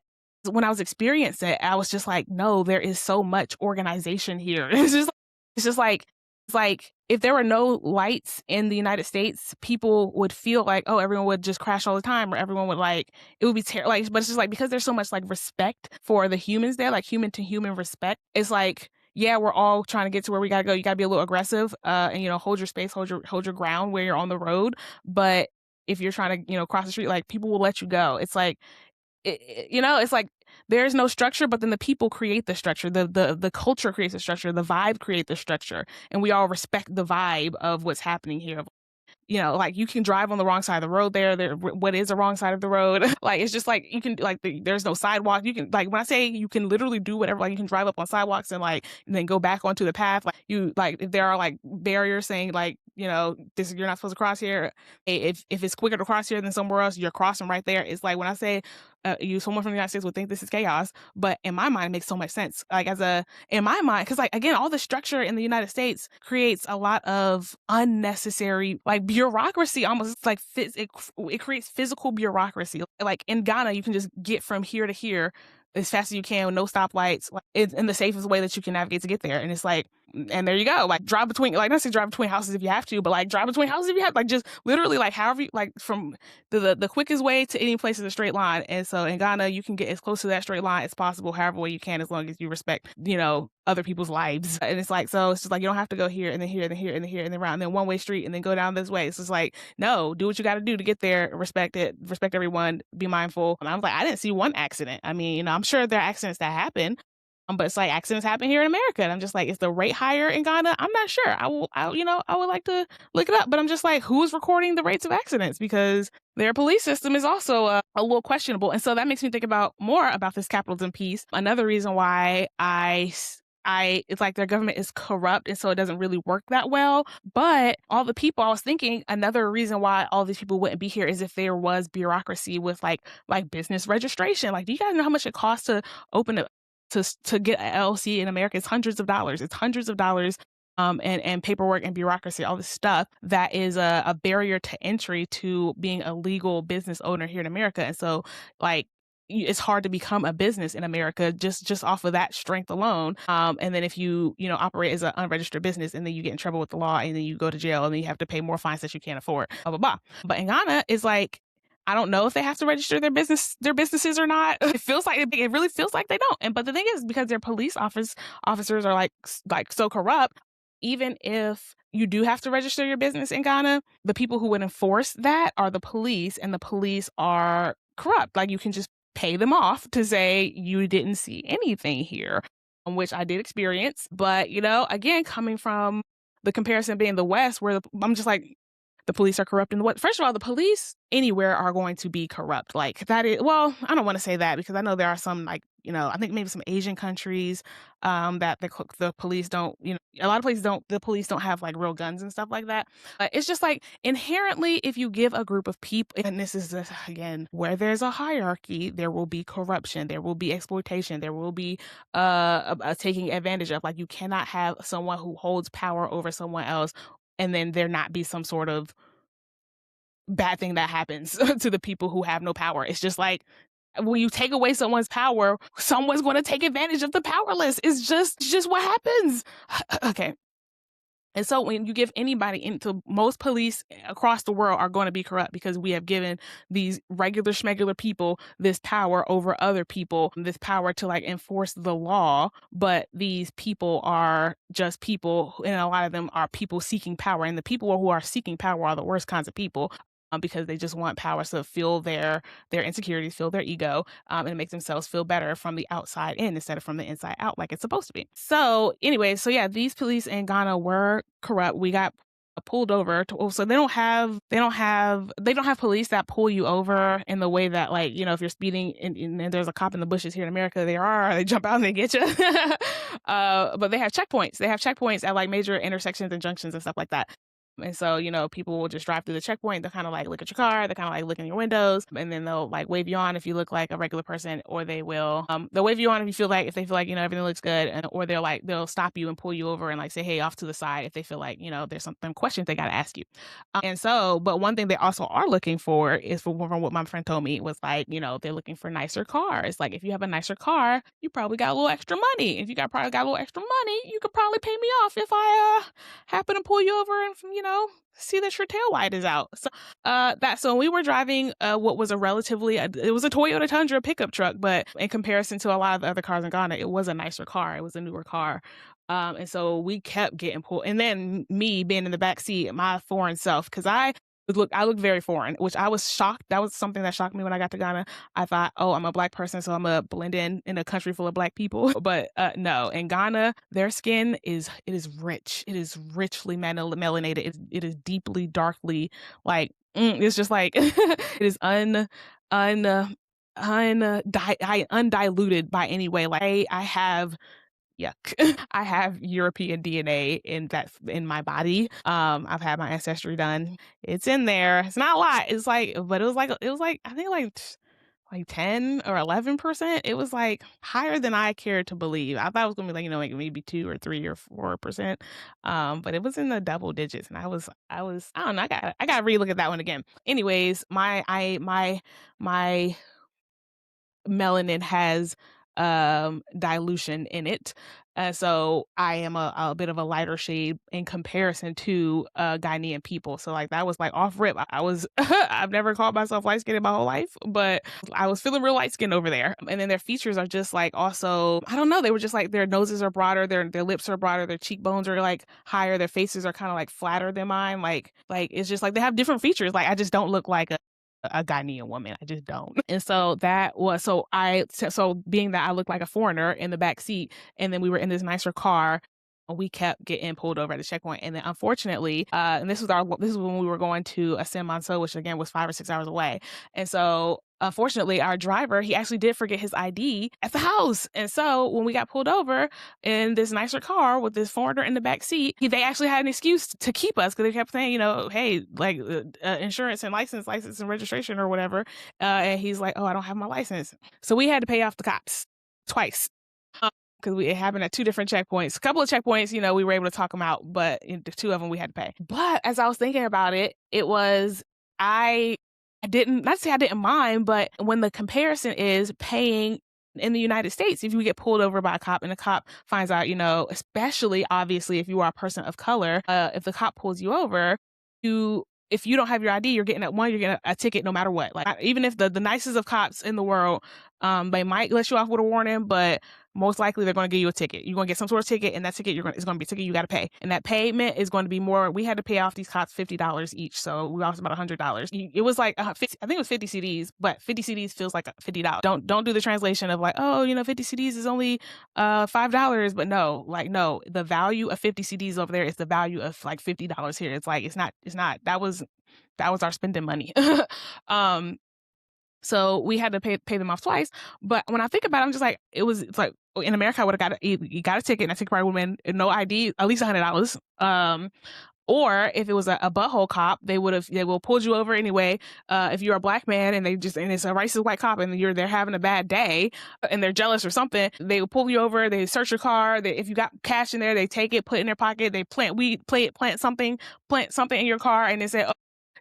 when I was experiencing it, I was just like, no, there is so much organization here. It's like if there were no lights in the United States, people would feel like, oh, everyone would just crash all the time, or everyone would like, it would be terrible. Like, but it's just like, because there's so much like respect for the humans there, like human to human respect, it's like, yeah, we're all trying to get to where we gotta go. You gotta be a little aggressive, and hold your space, hold your ground where you're on the road. But if you're trying to, cross the street, like people will let you go. It's like, it's like there's no structure, but then the people create the structure. The culture creates the structure. The vibe creates the structure, and we all respect the vibe of what's happening here. Like you can drive on the wrong side of the road there. What is the wrong side of the road? Like, it's just like, you can, like, there's no sidewalk. You can, like, when I say you can literally do whatever, like, you can drive up on sidewalks and, like, and then go back onto the path. Like, if there are, like, barriers saying, like, this, you're not supposed to cross here. If it's quicker to cross here than somewhere else, you're crossing right there. It's like, when I say, someone from the United States would think this is chaos, but in my mind, it makes so much sense. Like, in my mind, because, like, again, all the structure in the United States creates a lot of unnecessary, like, bureaucracy. Almost like it creates physical bureaucracy. Like in Ghana, you can just get from here to here as fast as you can with no stoplights, like, it's in the safest way that you can navigate to get there. And it's like, and there you go. Like drive between, like, not say drive between houses if you have to, but like drive between houses if you have, like, just literally, like, however you, like, from the quickest way to any place is a straight line. And so in Ghana, you can get as close to that straight line as possible, however way you can, as long as you respect, other people's lives. And it's like, so it's just like, you don't have to go here and then here and then here and then here and then around and then one way street and then go down this way. It's just like, no, do what you got to do to get there. Respect it. Respect everyone. Be mindful. And I was like, I didn't see one accident. I mean, I'm sure there are accidents that happen. But it's like accidents happen here in America. And I'm just like, is the rate higher in Ghana? I'm not sure. I would like to look it up, but I'm just like, who's recording the rates of accidents? Because their police system is also a little questionable. And so that makes me think more about this capitalism piece. Another reason why it's like their government is corrupt, and so it doesn't really work that well. But all the people, I was thinking, another reason why all these people wouldn't be here is if there was bureaucracy with like business registration. Like, do you guys know how much it costs to open to get an LLC in America? It's hundreds of dollars. And paperwork and bureaucracy, all this stuff that is a barrier to entry to being a legal business owner here in America. And so, like, it's hard to become a business in America just off of that strength alone. And then if you operate as an unregistered business, and then you get in trouble with the law, and then you go to jail, and then you have to pay more fines that you can't afford, blah blah blah. But in Ghana, it's like, I don't know if they have to register their businesses or not. It feels like it really feels like they don't. But the thing is, because their police officers are like so corrupt, even if you do have to register your business in Ghana, the people who would enforce that are the police, and the police are corrupt. Like, you can just pay them off to say you didn't see anything here, which I did experience. But, again, coming from the comparison being the West, where I'm just like, the police are corrupt in the West. First of all, the police anywhere are going to be corrupt. Like, that is, well, I don't want to say that, because I know there are some, like, I think maybe some Asian countries that the police don't, a lot of places the police don't have like real guns and stuff like that. It's just like, inherently, if you give a group of people, and this is, again, where there's a hierarchy, there will be corruption, there will be exploitation, there will be a taking advantage of. Like, you cannot have someone who holds power over someone else and then there not be some sort of bad thing that happens to the people who have no power. It's just like, when you take away someone's power, someone's going to take advantage of the powerless. It's just what happens. Okay. And so when you give anybody into, most police across the world are going to be corrupt because we have given these regular schmegular people this power over other people, this power to like enforce the law. But these people are just people, and a lot of them are people seeking power. And the people who are seeking power are the worst kinds of people. Because they just want power to feel their insecurities, feel their ego, and make themselves feel better from the outside in instead of from the inside out, like it's supposed to be. So anyway, so yeah, these police in Ghana were corrupt. We got pulled over. So they don't have police that pull you over in the way that, like, if you're speeding and there's a cop in the bushes here in America, they jump out and they get you. But they have checkpoints. They have checkpoints at like major intersections and junctions and stuff like that. And so, people will just drive through the checkpoint. They'll kind of like look at your car. They'll kind of like look in your windows, and then they'll like wave you on if you look like a regular person, or they'll wave you on if they feel like everything looks good, or they'll stop you and pull you over and like say, hey, off to the side, if they feel like there's some questions they got to ask you. And so, but one thing they also are looking for is, from what my friend told me, was like, they're looking for nicer cars. Like, if you have a nicer car, you probably got a little extra money. If you probably got a little extra money, you could probably pay me off if I happen to pull you over and see that your tail light is out. So when we were driving what was it was a Toyota Tundra pickup truck, but in comparison to a lot of the other cars in Ghana, it was a nicer car. It was a newer car. And so we kept getting pulled. And then me being in the back seat, my foreign self, because I looked very foreign, which I was shocked. That was something that shocked me when I got to Ghana. I thought, oh, I'm a Black person, so I'm going to blend in a country full of Black people. But no, in Ghana, their skin is rich. It is richly melanated. It is deeply, darkly, like, it's just like, it is undiluted by any way. Like, I have yuck. I have European DNA in my body. I've had my ancestry done. It's in there. It's not a lot. It's like, but it was like I think like 10 or 11%. It was like higher than I cared to believe. I thought it was gonna be like maybe 2 or 3 or 4%. But it was in the double digits, and I don't know. I gotta relook at that one again. Anyways, my melanin has dilution in it. So I am a bit of a lighter shade in comparison to Ghanaian people. So like that was like off rip. I was I've never called myself light skinned in my whole life, but I was feeling real light skinned over there. And then their features are just like, also, I don't know, they were just like, their noses are broader, their lips are broader, their cheekbones are like higher, their faces are kind of like flatter than mine. Like it's just like they have different features. Like I just don't look like a Ghanaian woman. I just don't. And so that was, so being that I looked like a foreigner in the back seat, and then we were in this nicer car, we kept getting pulled over at the checkpoint. And then unfortunately, and this is when we were going to Ascend Monceau, which again was 5 or 6 hours away. And so unfortunately, our driver, he actually did forget his ID at the house. And so when we got pulled over in this nicer car with this foreigner in the back seat, they actually had an excuse to keep us, because they kept saying, hey, like insurance and license and registration or whatever. And he's like, oh, I don't have my license. So we had to pay off the cops twice. Because it happened at 2 different checkpoints. A couple of checkpoints, we were able to talk them out, but in the 2 of them we had to pay. But as I was thinking about it, it was, I didn't, not to say I didn't mind, but when the comparison is paying in the United States, if you get pulled over by a cop and the cop finds out, especially obviously if you are a person of color, if the cop pulls you over, if you don't have your ID, you're getting a ticket no matter what. Like, even if the nicest of cops in the world, they might let you off with a warning, but most likely they're going to give you a ticket. You're going to get some sort of ticket, and that ticket is going to be a ticket you got to pay. And that payment is going to be more. We had to pay off these cops $50 each, so we lost about $100. It was like 50, I think it was 50 CDs, but 50 CDs feels like $50. Don't do the translation of like, 50 CDs is only $5, but no, the value of 50 CDs over there is the value of like $50 here. It's like it's not. That was our spending money. So we had to pay them off twice. But when I think about it, I'm just like, it's like in America, I would have you got a ticket, and that ticket probably would have been no ID, at least $100. Or if it was a butthole cop, they will pulled you over anyway. If you're a black man and and it's a racist white cop and they're having a bad day and they're jealous or something, they will pull you over. They search your car. If you got cash in there, they take it, put it in their pocket. They plant weed, plant something in your car, and they say,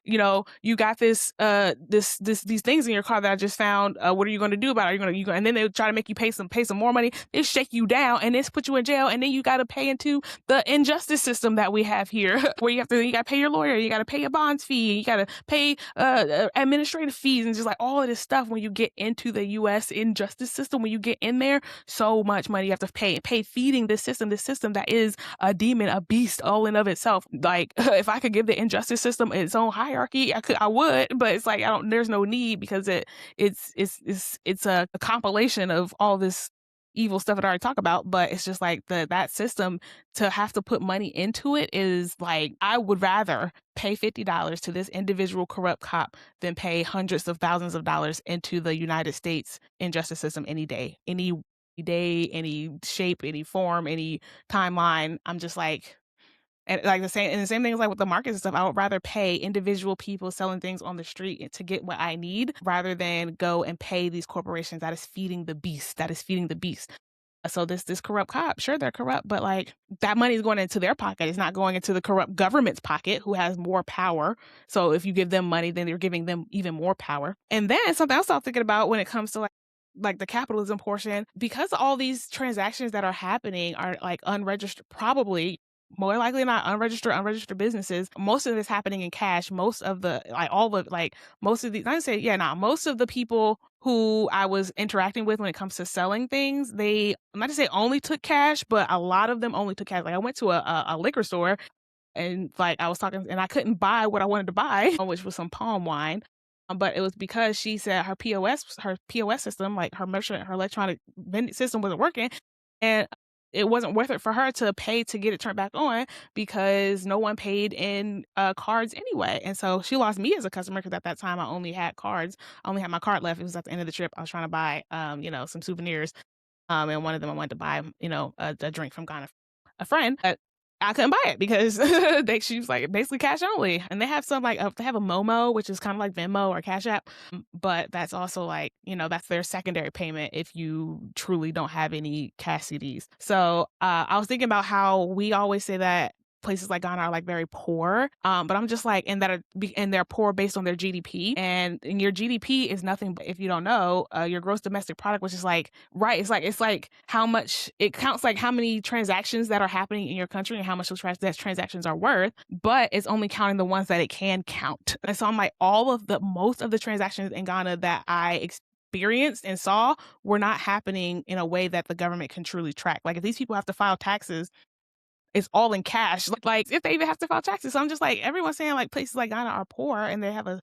you got these things in your car that I just found. What are you going to do about it? And then they try to make you pay some more money. They shake you down and then put you in jail. And then you got to pay into the injustice system that we have here, where you got to pay your lawyer, you got to pay your bonds fee, you got to pay administrative fees, and just like all of this stuff. When you get into the U.S. injustice system, when you get in there, so much money you have to pay feeding this system that is a demon, a beast all in of itself. Like if I could give the injustice system its own hierarchy, I would, but it's like there's no need, because it's a compilation of all this evil stuff that I already talked about. But it's just like that system, to have to put money into it, is like, I would rather pay $50 to this individual corrupt cop than pay hundreds of thousands of dollars into the United States injustice system any day, any shape, any form, any timeline. I'm just like, and like the same thing is like with the markets and stuff. I would rather pay individual people selling things on the street to get what I need, rather than go and pay these corporations that is feeding the beast. So this corrupt cop, sure, they're corrupt, but like that money is going into their pocket. It's not going into the corrupt government's pocket, who has more power. So if you give them money, then you're giving them even more power. And then something else I'm thinking about when it comes to like the capitalism portion, because all these transactions that are happening are like unregistered, probably more likely not unregistered businesses. Most of it's happening in cash. Most of the most of the people who I was interacting with when it comes to selling things, I'm not to say only took cash, but a lot of them only took cash. Like I went to a liquor store, and like I was talking, and I couldn't buy what I wanted to buy, which was some palm wine. But it was because she said her POS system, like her electronic vending system, wasn't working, and it wasn't worth it for her to pay to get it turned back on, because no one paid in cards anyway. And so she lost me as a customer, because at that time I only had cards. I only had my card left. It was at the end of the trip. I was trying to buy some souvenirs. And one of them I wanted to buy, a drink from Ghana, a friend. But I couldn't buy it because she was like basically cash only. And they have they have a Momo, which is kind of like Venmo or Cash App. But that's also like, that's their secondary payment if you truly don't have any cash CDs. So I was thinking about how we always say that places like Ghana are like very poor, but I'm just like, and they're poor based on their GDP, and your GDP is nothing but, if you don't know, your gross domestic product, which is like, right, it's like how much it counts, like how many transactions that are happening in your country and how much those transactions are worth, but it's only counting the ones that it can count. And so I'm like, most of the transactions in Ghana that I experienced and saw were not happening in a way that the government can truly track. Like if these people have to file taxes, it's all in cash. Like if they even have to file taxes. So I'm just like, everyone's saying like places like Ghana are poor and they have a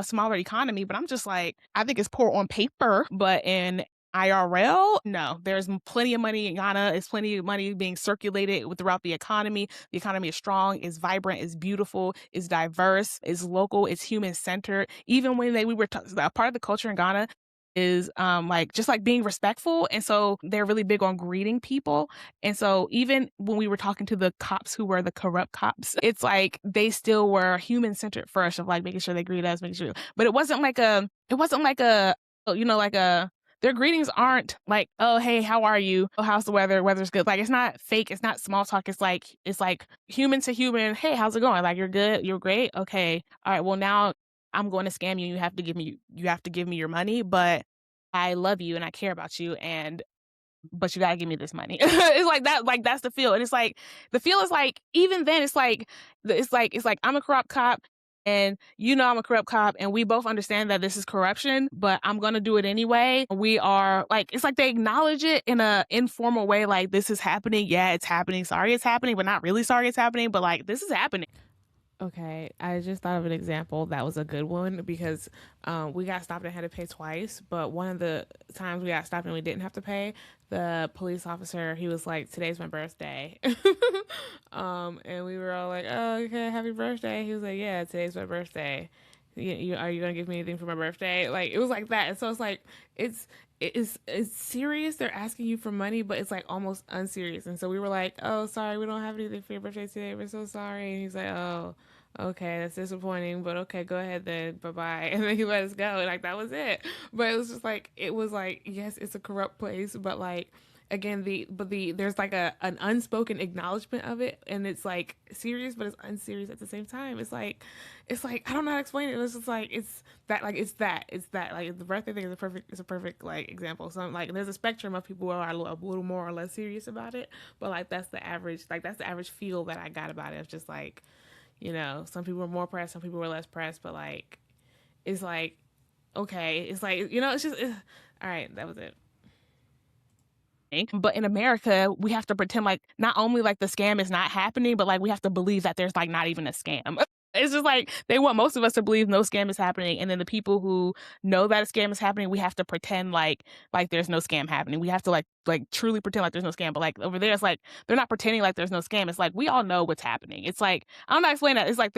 smaller economy, but I'm just like, I think it's poor on paper, but in IRL, no, there's plenty of money in Ghana. It's plenty of money being circulated throughout the economy. The economy is strong, is vibrant, is beautiful, is diverse, is local, it's human centered. Even when part of the culture in Ghana is like just like being respectful, and so they're really big on greeting people. And so even when we were talking to the cops who were the corrupt cops, it's like they still were human centered first, of like making sure they greet us, making sure. But it wasn't like a their greetings aren't like, oh hey, how are you, oh how's the weather, weather's good. Like it's not fake, it's not small talk, it's like human to human. Hey, how's it going? Like you're good, you're great, okay, all right, well now I'm going to scam you. You have to give me your money, but I love you and I care about you, but you gotta give me this money. It's like that, like that's the feel. And it's like the feel is like, even then it's like I'm a corrupt cop, and I'm a corrupt cop, and we both understand that this is corruption, but I'm gonna do it anyway. We are like, it's like they acknowledge it in a informal way, like this is happening. Yeah, it's happening. Sorry it's happening, but not really sorry it's happening, but like this is happening. Okay, I just thought of an example that was a good one, because we got stopped and had to pay twice. But one of the times we got stopped and we didn't have to pay, the police officer, he was like, today's my birthday. And we were all like, oh, okay, happy birthday. He was like, yeah, today's my birthday. Are you gonna give me anything for my birthday? Like it was like that. And so it's like it's serious. They're asking you for money, but it's like almost unserious. And so we were like, oh, sorry, we don't have anything for your birthday today. We're so sorry. And he's like, oh, okay, that's disappointing, but okay, go ahead then. Bye bye. And then he let us go. And like that was it. But it was just like it was like yes, it's a corrupt place, but like again the there's like an unspoken acknowledgement of it, and it's like serious but it's unserious at the same time. It's like I don't know how to explain it. It's just like it's that like the birthday thing is a perfect like example. So like there's a spectrum of people who are a little more or less serious about it, but like that's the average feel that I got about it. It's just like, some people were more pressed, some people were less pressed, but like it's like okay, it's like all right, that was it. But in America, we have to pretend like not only like the scam is not happening, but like we have to believe that there's like not even a scam. It's just like they want most of us to believe no scam is happening, and then the people who know that a scam is happening, we have to pretend like there's no scam happening. We have to like truly pretend like there's no scam. But like over there, it's like they're not pretending like there's no scam. It's like we all know what's happening. It's like I don't know how to explain that. It's like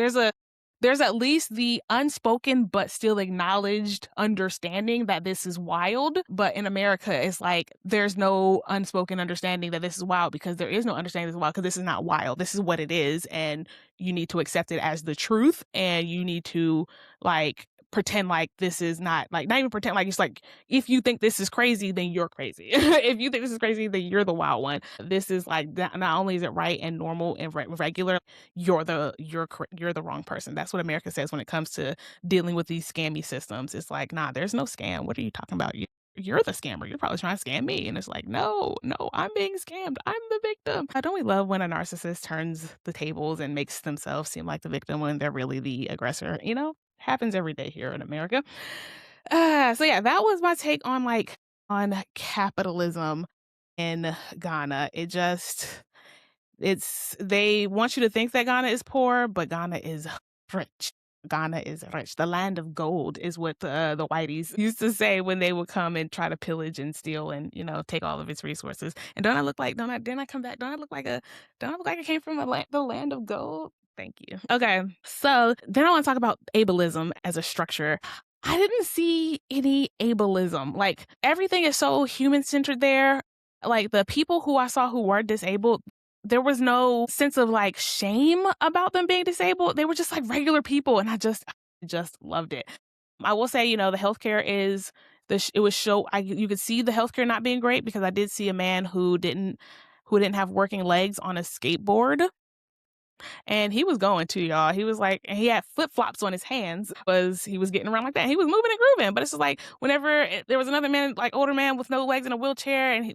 there's at least the unspoken but still acknowledged understanding that this is wild. But in America, it's like there's no unspoken understanding that this is wild, because there is no understanding this is wild, because this is not wild. This is what it is, and you need to accept it as the truth, and you need to like pretend like this is not even pretend, like it's like if you think this is crazy, then you're crazy. If you think this is crazy, then you're the wild one. This is like not only is it right and normal and regular, you're the wrong person. That's what America says when it comes to dealing with these scammy systems. It's like, nah, there's no scam. What are you talking about? You're the scammer. You're probably trying to scam me. And it's like, no, I'm being scammed. I'm the victim. Don't we love when a narcissist turns the tables and makes themselves seem like the victim when they're really the aggressor? Happens every day here in America. So yeah, that was my take on capitalism in Ghana. They want you to think that Ghana is poor, but Ghana is rich. Ghana is rich. The land of gold is what the whiteys used to say when they would come and try to pillage and steal and take all of its resources. And don't I look like? Didn't I come back? Don't I look like I came from the land of gold? Thank you. Okay, so then I want to talk about ableism as a structure. I didn't see any ableism. Like everything is so human centered there. Like the people who I saw who were disabled, there was no sense of like shame about them being disabled. They were just like regular people, and I just loved it. I will say, the healthcare is it was you could see the healthcare not being great, because I did see a man who didn't have working legs on a skateboard. And he was going to, y'all. He was like, and he had flip flops on his hands, he was getting around like that. He was moving and grooving. But it's just like whenever there was another man, like older man with no legs in a wheelchair, and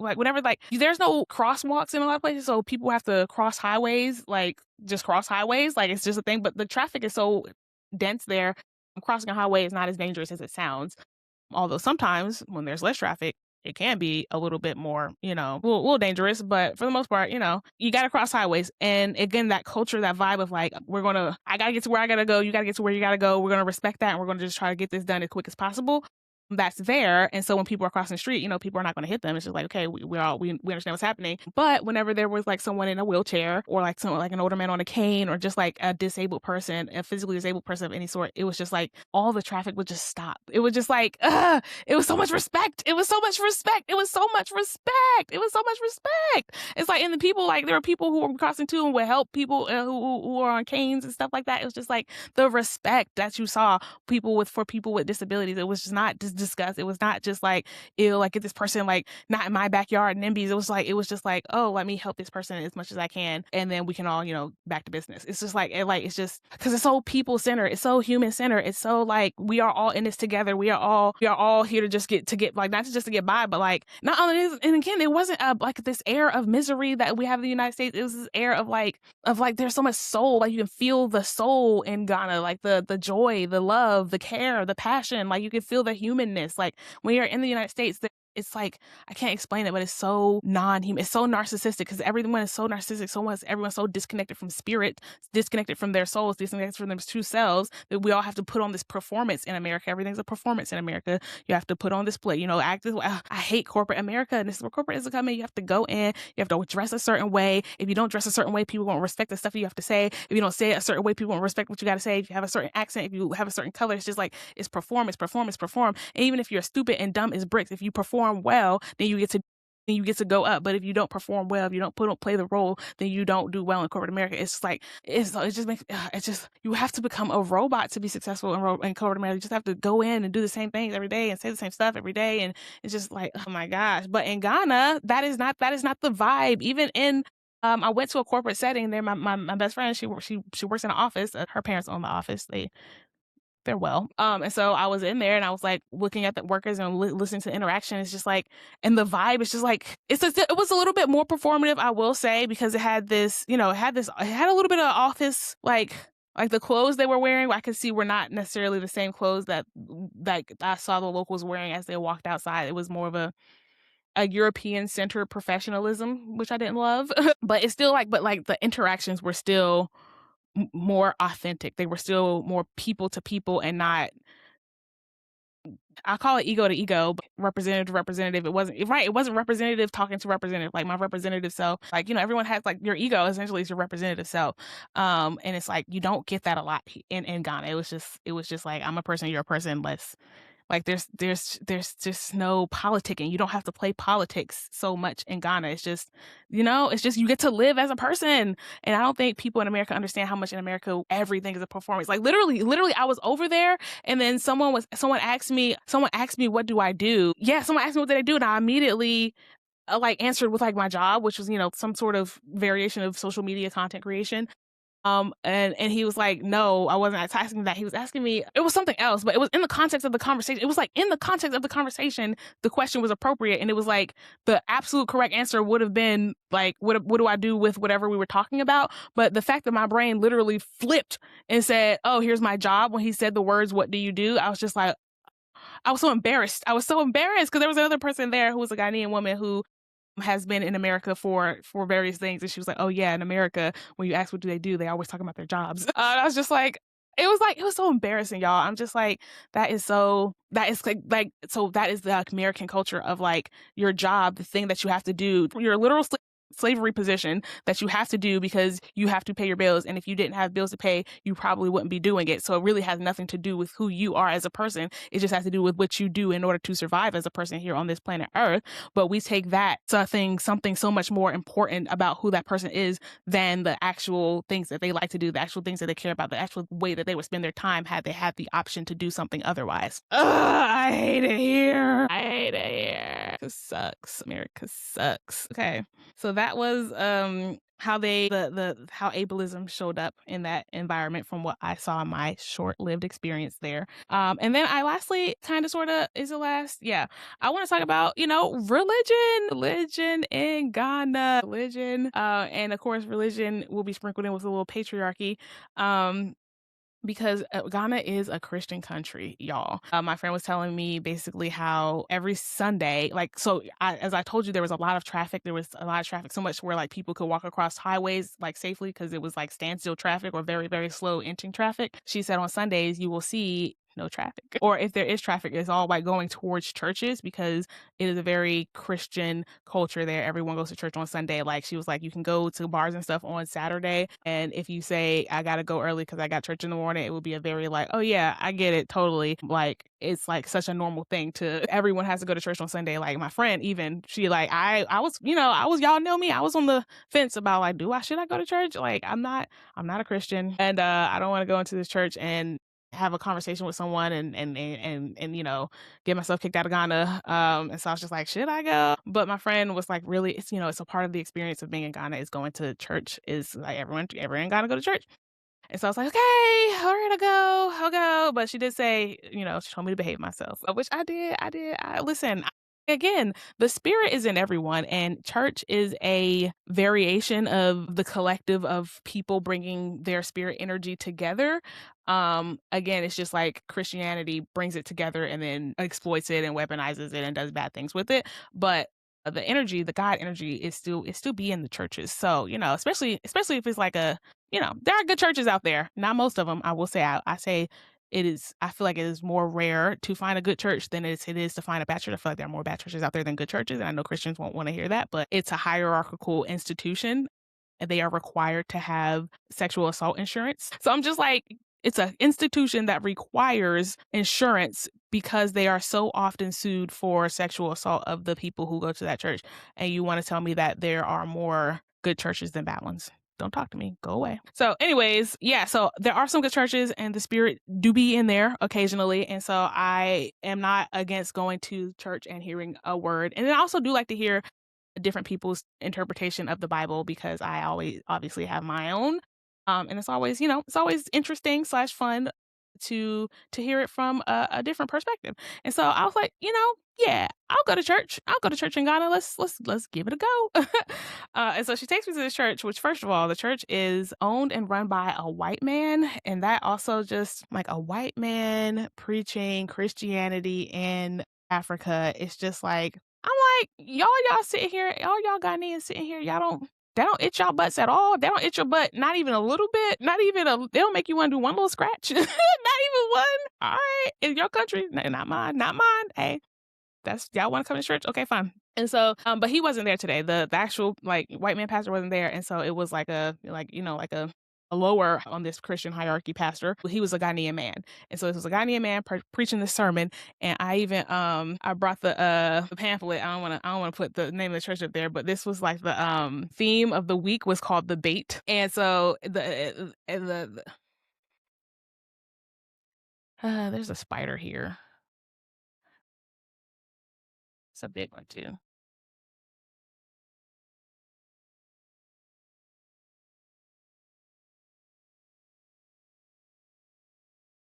there's no crosswalks in a lot of places, so people have to cross highways, like just cross highways, like it's just a thing. But the traffic is so dense there. Crossing a highway is not as dangerous as it sounds. Although sometimes when there's less traffic, it can be a little bit more, a little dangerous. But for the most part, you got to cross highways. And again, that culture, that vibe of like, I got to get to where I got to go. You got to get to where you got to go. We're going to respect that. And we're going to just try to get this done as quick as possible. That's there. And so when people are crossing the street, people are not going to hit them. It's just like, okay, we understand what's happening. But whenever there was like someone in a wheelchair, or like someone like an older man on a cane, or just like a disabled person, a physically disabled person of any sort, it was just like all the traffic would just stop. It was just like, it was so much respect. It was so much respect. It was so much respect. It was so much respect. It's like, and the people, like there were people who were crossing too and would help people who were on canes and stuff like that. It was just like the respect that you saw for people with disabilities. It was just not just discussed. It was not just like, ew, like get this person like not in my backyard NIMBYs. It was just like, oh, let me help this person as much as I can, and then we can all back to business. It's just like it's just because it's so people centered, it's so human centered, it's so like we are all in this together. We are all here to just get like not just to get by, but like not only this. And again, it wasn't like this air of misery that we have in the United States. It was this air of like there's so much soul. Like you can feel the soul in Ghana, like the joy, the love, the care, the passion. Like you can feel the humanness. Like when you're in the United States, it's like, I can't explain it, but it's so non-human. It's so narcissistic because everyone is so narcissistic. Everyone's so disconnected from spirit, disconnected from their souls, disconnected from their true selves, that we all have to put on this performance in America. Everything's a performance in America. You have to put on this play, act this way. I hate corporate America, and this is where corporate is coming. You have to go in, you have to dress a certain way. If you don't dress a certain way, people won't respect the stuff you have to say. If you don't say it a certain way, people won't respect what you got to say. If you have a certain accent, if you have a certain color, it's just like, it's perform. And even if you're stupid and dumb as bricks, if you perform well, then you get to go up. But if you don't perform well, if you don't play the role, then you don't do well in corporate America. It's just like, it just makes, it's just, you have to become a robot to be successful in corporate America. You just have to go in and do the same things every day and say the same stuff every day. And it's just like, oh my gosh. But in Ghana, that is not the vibe. Even in, I went to a corporate setting there. My best friend, she works in an office. Her parents own the office. They're well. And so I was in there and I was like looking at the workers and listening to interaction. It's just like, and the vibe is just like, it was a little bit more performative, I will say, because it had this, it had a little bit of office, like the clothes they were wearing, I could see were not necessarily the same clothes that like I saw the locals wearing as they walked outside. It was more of a European centered professionalism, which I didn't love. But it's still but the interactions were still more authentic. They were still more people to people and not, I call it ego to ego, but representative to representative. It wasn't right. It wasn't representative talking to representative, like my representative self. Like, everyone has your ego essentially is your representative self. And it's like, you don't get that a lot in Ghana. It was just like, I'm a person, you're a person. There's just no politicking. You don't have to play politics so much in Ghana. It's just, you get to live as a person. And I don't think people in America understand how much in America everything is a performance. Like literally, I was over there and then someone asked me, what do I do? Yeah, someone asked me what did I do, and I immediately answered with my job, which was, some sort of variation of social media content creation. And he was like, no, I wasn't asking that. He was asking me, it was something else, but it was in the context of the conversation. It was in the context of the conversation, the question was appropriate. And it was the absolute correct answer would have been what do I do with whatever we were talking about? But the fact that my brain literally flipped and said, oh, here's my job. When he said the words, what do you do? I was just like, I was so embarrassed. Because there was another person there who was a Ghanaian woman who has been in America for various things. And she was like, oh yeah, in America, when you ask what do, they always talking about their jobs. I was just like, it was so embarrassing, y'all. I'm just like, that is the American culture of your job, the thing that you have to do, your literal slavery position that you have to do because you have to pay your bills. And if you didn't have bills to pay, you probably wouldn't be doing it. So it really has nothing to do with who you are as a person. It just has to do with what you do in order to survive as a person here on this planet Earth. But we take that something so much more important about who that person is than the actual things that they like to do, the actual things that they care about, the actual way that they would spend their time had they had the option to do something otherwise. I hate it here. It sucks. America sucks. Okay. So that was how how ableism showed up in that environment from what I saw in my short-lived experience there. And then I lastly I want to talk about, religion in Ghana, and of course religion will be sprinkled in with a little patriarchy. Because Ghana is a Christian country, y'all. My friend was telling me basically how every Sunday, as I told you, there was a lot of traffic. There was a lot of traffic, so much where people could walk across highways safely because it was standstill traffic or very, very slow inching traffic. She said on Sundays you will see no traffic. Or if there is traffic, it's all going towards churches because it is a very Christian culture there. Everyone goes to church on Sunday. She was like, you can go to bars and stuff on Saturday. And if you say, I got to go early because I got church in the morning, it would be a very oh yeah, I get it totally. It's such a normal thing to everyone has to go to church on Sunday. My friend, even she I was, y'all know me. I was on the fence about should I go to church? I'm not a Christian and I don't want to go into this church and have a conversation with someone and get myself kicked out of Ghana. And so I was just like, should I go? But my friend was like, really, it's, it's a part of the experience of being in Ghana is going to church is everyone gotta go to church. And so I was like, okay, all right, I'll go. But she did say, she told me to behave myself, which I did. Listen, Again, the spirit is in everyone, and church is a variation of the collective of people bringing their spirit energy together. Again, it's just like Christianity brings it together and then exploits it and weaponizes it and does bad things with it. But the energy, the God energy, is still be in the churches. So especially if it's like there are good churches out there. Not most of them, I will say. I say it is. I feel like it is more rare to find a good church than it is to find a bad church. I feel like there are more bad churches out there than good churches, and I know Christians won't want to hear that, but it's a hierarchical institution, and they are required to have sexual assault insurance. So I'm just like, it's an institution that requires insurance because they are so often sued for sexual assault of the people who go to that church. And you want to tell me that there are more good churches than bad ones? Don't talk to me. Go away. So, anyways, yeah. So there are some good churches, and the spirit do be in there occasionally. And so I am not against going to church and hearing a word. And then I also do like to hear different people's interpretation of the Bible because I always obviously have my own. And it's always interesting slash fun to hear it from a different perspective. And so I was like, yeah, I'll go to church. I'll go to church in Ghana. Let's give it a go. And so she takes me to this church, which first of all, the church is owned and run by a white man, and that also just like a white man preaching Christianity in Africa. It's just like I'm like, y'all sitting here, all y'all Ghanaians sitting here, they don't itch y'all butts at all. They don't itch your butt, not even a little bit, they don't make you want to do one little scratch, not even one. All right, in your country, not mine, not mine. Hey, that's y'all want to come to church? Okay, fine. And so, but he wasn't there today. The actual like white man pastor wasn't there, and so it was like a lower on this Christian hierarchy pastor. He was a Ghanaian man, and so this was a Ghanaian man preaching this sermon. And I even I brought the pamphlet. I don't want to put the name of the church up there, but this was like the theme of the week was called the bait. And so there's a spider here. It's a big one too.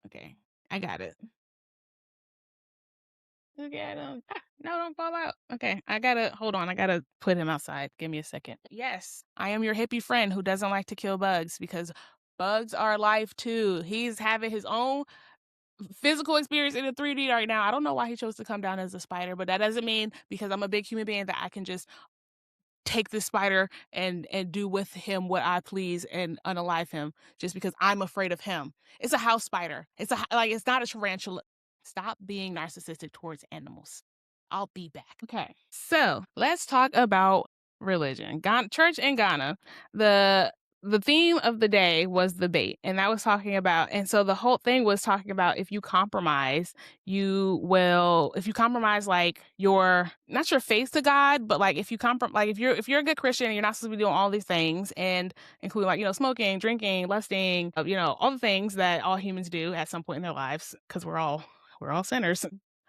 Okay, I got it. Okay, no, don't fall out. Okay, hold on. I gotta put him outside. Give me a second. Yes, I am your hippie friend who doesn't like to kill bugs because bugs are life too. He's having his own physical experience in a 3D right now. I don't know why he chose to come down as a spider, but that doesn't mean because I'm a big human being that I can just take this spider and do with him what I please and unalive him just because I'm afraid of him. It's a house spider. It's not a tarantula. Stop being narcissistic towards animals. I'll be back. Okay. So let's talk about religion. Church in Ghana. The theme of the day was the bait, and that was talking about, and so the whole thing was talking about if you compromise, if you compromise like your not your faith to God, but like if you like if you're a good Christian, you're not supposed to be doing all these things, and including like smoking, drinking, lusting, all the things that all humans do at some point in their lives, because we're all sinners.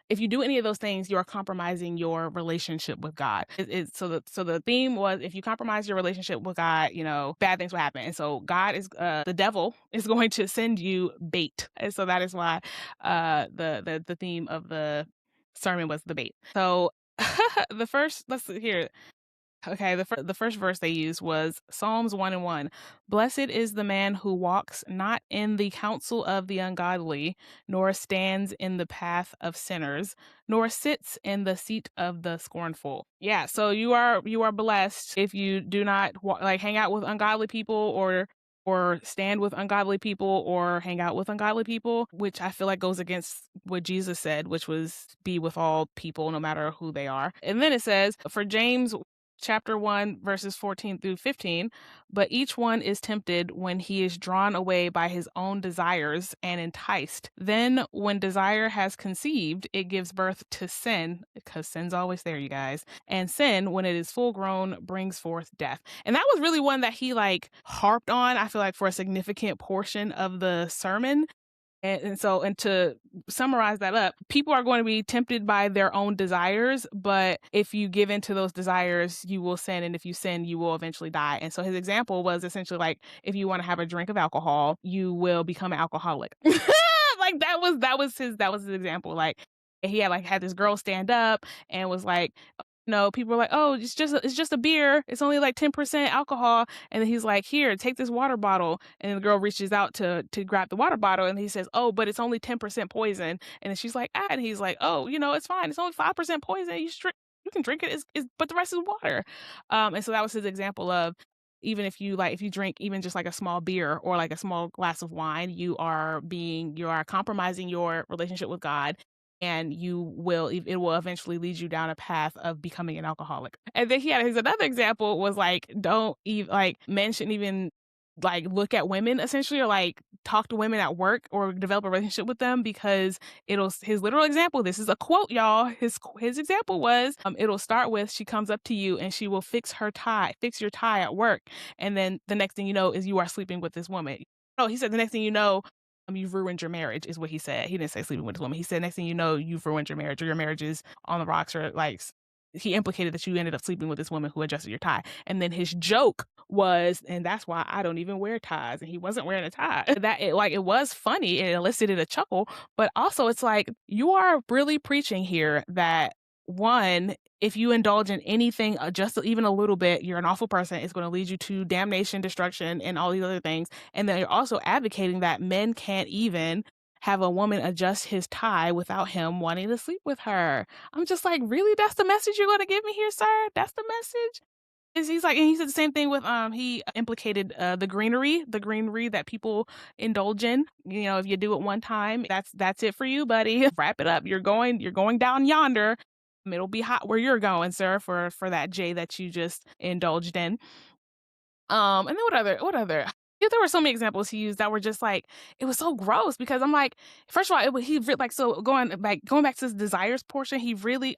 If you do any of those things, you are compromising your relationship with God. So the theme was if you compromise your relationship with God, bad things will happen. And so God is the devil is going to send you bait. And so that is why the theme of the sermon was the bait. So the first, let's hear it. Okay, the first verse they used was Psalms 1:1. Blessed is the man who walks not in the counsel of the ungodly, nor stands in the path of sinners, nor sits in the seat of the scornful. Yeah, so you are blessed if you do not hang out with ungodly people or stand with ungodly people or hang out with ungodly people, which I feel like goes against what Jesus said, which was be with all people no matter who they are. And then it says for James chapter 1 verses 14 through 15, but each one is tempted when he is drawn away by his own desires and enticed. Then when desire has conceived, it gives birth to sin, because sin's always there, you guys. And sin, when it is full grown, brings forth death. And that was really one that he harped on, I feel like, for a significant portion of the sermon. And to summarize that up, people are going to be tempted by their own desires, but if you give into those desires, you will sin. And if you sin, you will eventually die. And so his example was essentially like, if you want to have a drink of alcohol, you will become an alcoholic. That was his example. Like, he had this girl stand up and was like, people were like, "Oh, it's just a beer. It's only like 10% alcohol." And then he's like, "Here, take this water bottle." And then the girl reaches out to grab the water bottle, and he says, "Oh, but it's only 10% poison." And then she's like, "Ah," and he's like, "Oh, it's fine. It's only 5% poison. You can drink it. But the rest is water." And so that was his example of, even if you drink even just like a small beer or like a small glass of wine, you are compromising your relationship with God, and it will eventually lead you down a path of becoming an alcoholic. And then his another example was like, don't even like men shouldn't even like look at women essentially, or like talk to women at work or develop a relationship with them, because his literal example, this is a quote, y'all. His example was, it'll start with, she comes up to you and she will fix your tie at work, and then the next thing you know is you are sleeping with this woman. Oh, he said the next thing you know, you've ruined your marriage, is what he said. He didn't say sleeping with this woman. He said next thing you know, you've ruined your marriage, or your marriage is on the rocks, or like he implicated that you ended up sleeping with this woman who adjusted your tie. And then his joke was, and that's why I don't even wear ties. And he wasn't wearing a tie. It was funny. It elicited a chuckle, but also it's like, you are really preaching here that, one, if you indulge in anything just even a little bit, you're an awful person. It's going to lead you to damnation, destruction, and all these other things. And then you're also advocating that men can't even have a woman adjust his tie without him wanting to sleep with her. I'm just like, really? That's the message you're going to give me here, sir? That's the message? He's like, and he said the same thing with, he implicated the greenery that people indulge in. If you do it one time, that's it for you, buddy. Wrap it up. You're going down yonder. It'll be hot where you're going, sir, for that J that you just indulged in. And then what other? Yeah, there were so many examples he used that were just like, it was so gross, because I'm like, first of all, going back to this desires portion, he really,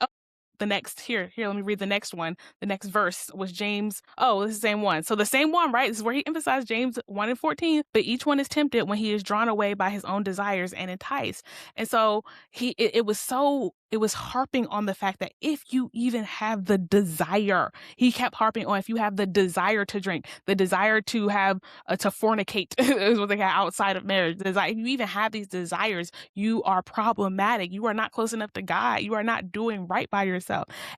the next, here, let me read the next one. The next verse was James. Oh, this is the same one. So the same one, right? This is where he emphasized James 1:14. But each one is tempted when he is drawn away by his own desires and enticed. And so it was harping on the fact that if you even have the desire, he kept harping on, if you have the desire to drink, the desire to have, to fornicate is what they got outside of marriage. If you even have these desires, you are problematic. You are not close enough to God. You are not doing right by yourself.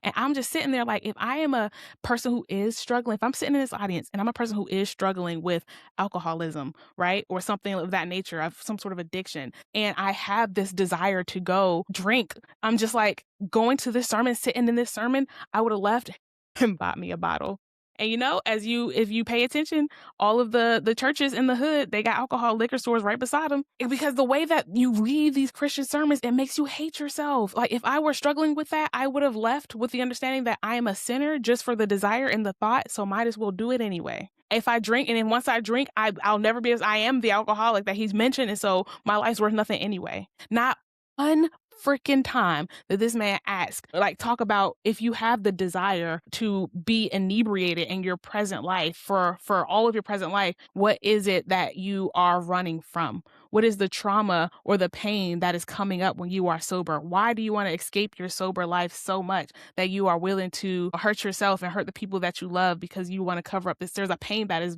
And I'm just sitting there like, if I am a person who is struggling, if I'm sitting in this audience and I'm a person who is struggling with alcoholism, right, or something of that nature, of some sort of addiction, and I have this desire to go drink, I'm just like, going to this sermon, sitting in this sermon, I would have left and bought me a bottle. And if you pay attention, all of the churches in the hood, they got alcohol liquor stores right beside them. Because the way that you read these Christian sermons, it makes you hate yourself. Like, if I were struggling with that, I would have left with the understanding that I am a sinner just for the desire and the thought, so might as well do it anyway. If I drink, and then once I drink, I'll never be, as I am the alcoholic that he's mentioned, and so my life's worth nothing anyway. Not one freaking time that this man asked, like, talk about, if you have the desire to be inebriated in your present life, for all of your present life, what is it that you are running from? What is the trauma or the pain that is coming up when you are sober? Why do you want to escape your sober life so much that you are willing to hurt yourself and hurt the people that you love, because you want to cover up this? There's a pain that is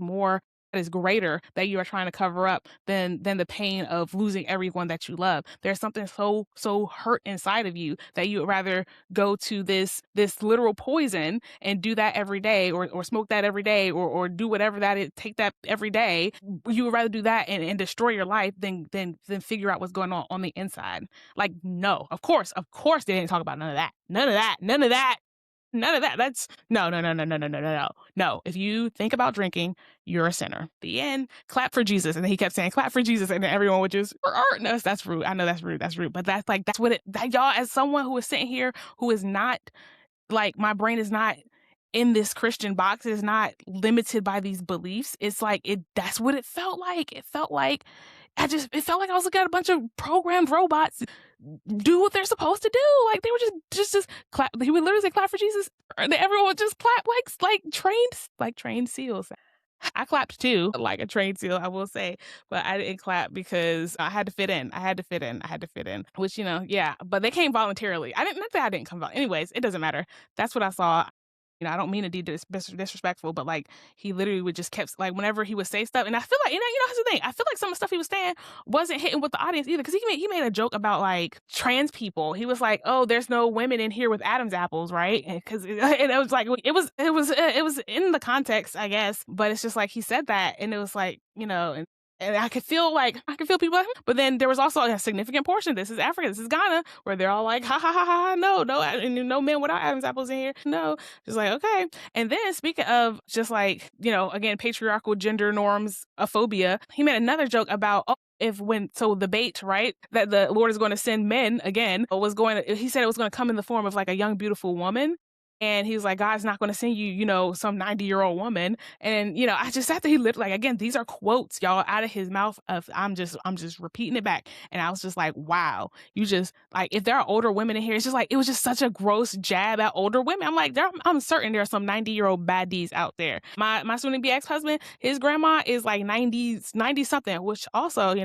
greater that you are trying to cover up than the pain of losing everyone that you love. There's something so hurt inside of you that you would rather go to this literal poison and do that every day, or smoke that every day, or do whatever that is, take that every day. You would rather do that and destroy your life than figure out what's going on the inside. Like, no, of course they didn't talk about none of that. That's no. If you think about drinking, you're a sinner. The end. Clap for Jesus. And then he kept saying, clap for Jesus. And then everyone would just, no, that's rude. I know that's rude. But that's what y'all, as someone who is sitting here, who is not, like, my brain is not in this Christian box, is not limited by these beliefs. It's like, that's what it felt like. It felt like it felt like I was looking at a bunch of programmed robots do what they're supposed to do. Like, they were just clap. He would literally say, clap for Jesus. And everyone would just clap like trained seals. I clapped too, like a trained seal, I will say, but I didn't clap because I had to fit in. Which, yeah, but they came voluntarily. Not that I didn't come out. Anyways, it doesn't matter. That's what I saw. I don't mean to be disrespectful, but like he literally would just kept like whenever he would say stuff, and I feel like that's the thing. I feel like some of the stuff he was saying wasn't hitting with the audience either, because he made a joke about like trans people. He was like, "Oh, there's no women in here with Adam's apples, right?" Because and it was like it was in the context, I guess, but it's just like he said that, and it was like and I could feel people like, but then there was also a significant portion. This is Africa, this is Ghana, where they're all like, ha ha ha ha, no, and no men without Adam's apples in here, no. Just like, okay. And then speaking of just like, again, patriarchal gender norms, a phobia, he made another joke about, the bait, right, that the Lord is going to send men again, he said it was going to come in the form of like a young, beautiful woman. And he was like, God's not going to send you, some 90-year-old woman. And, I just sat there, he lived like, again, these are quotes, y'all, out of his mouth of, I'm just repeating it back. And I was just like, wow, you just like, if there are older women in here, it's just like, it was just such a gross jab at older women. I'm like, I'm certain there are some 90-year-old baddies out there. My soon-to-be ex-husband, his grandma is like 90 something, which also,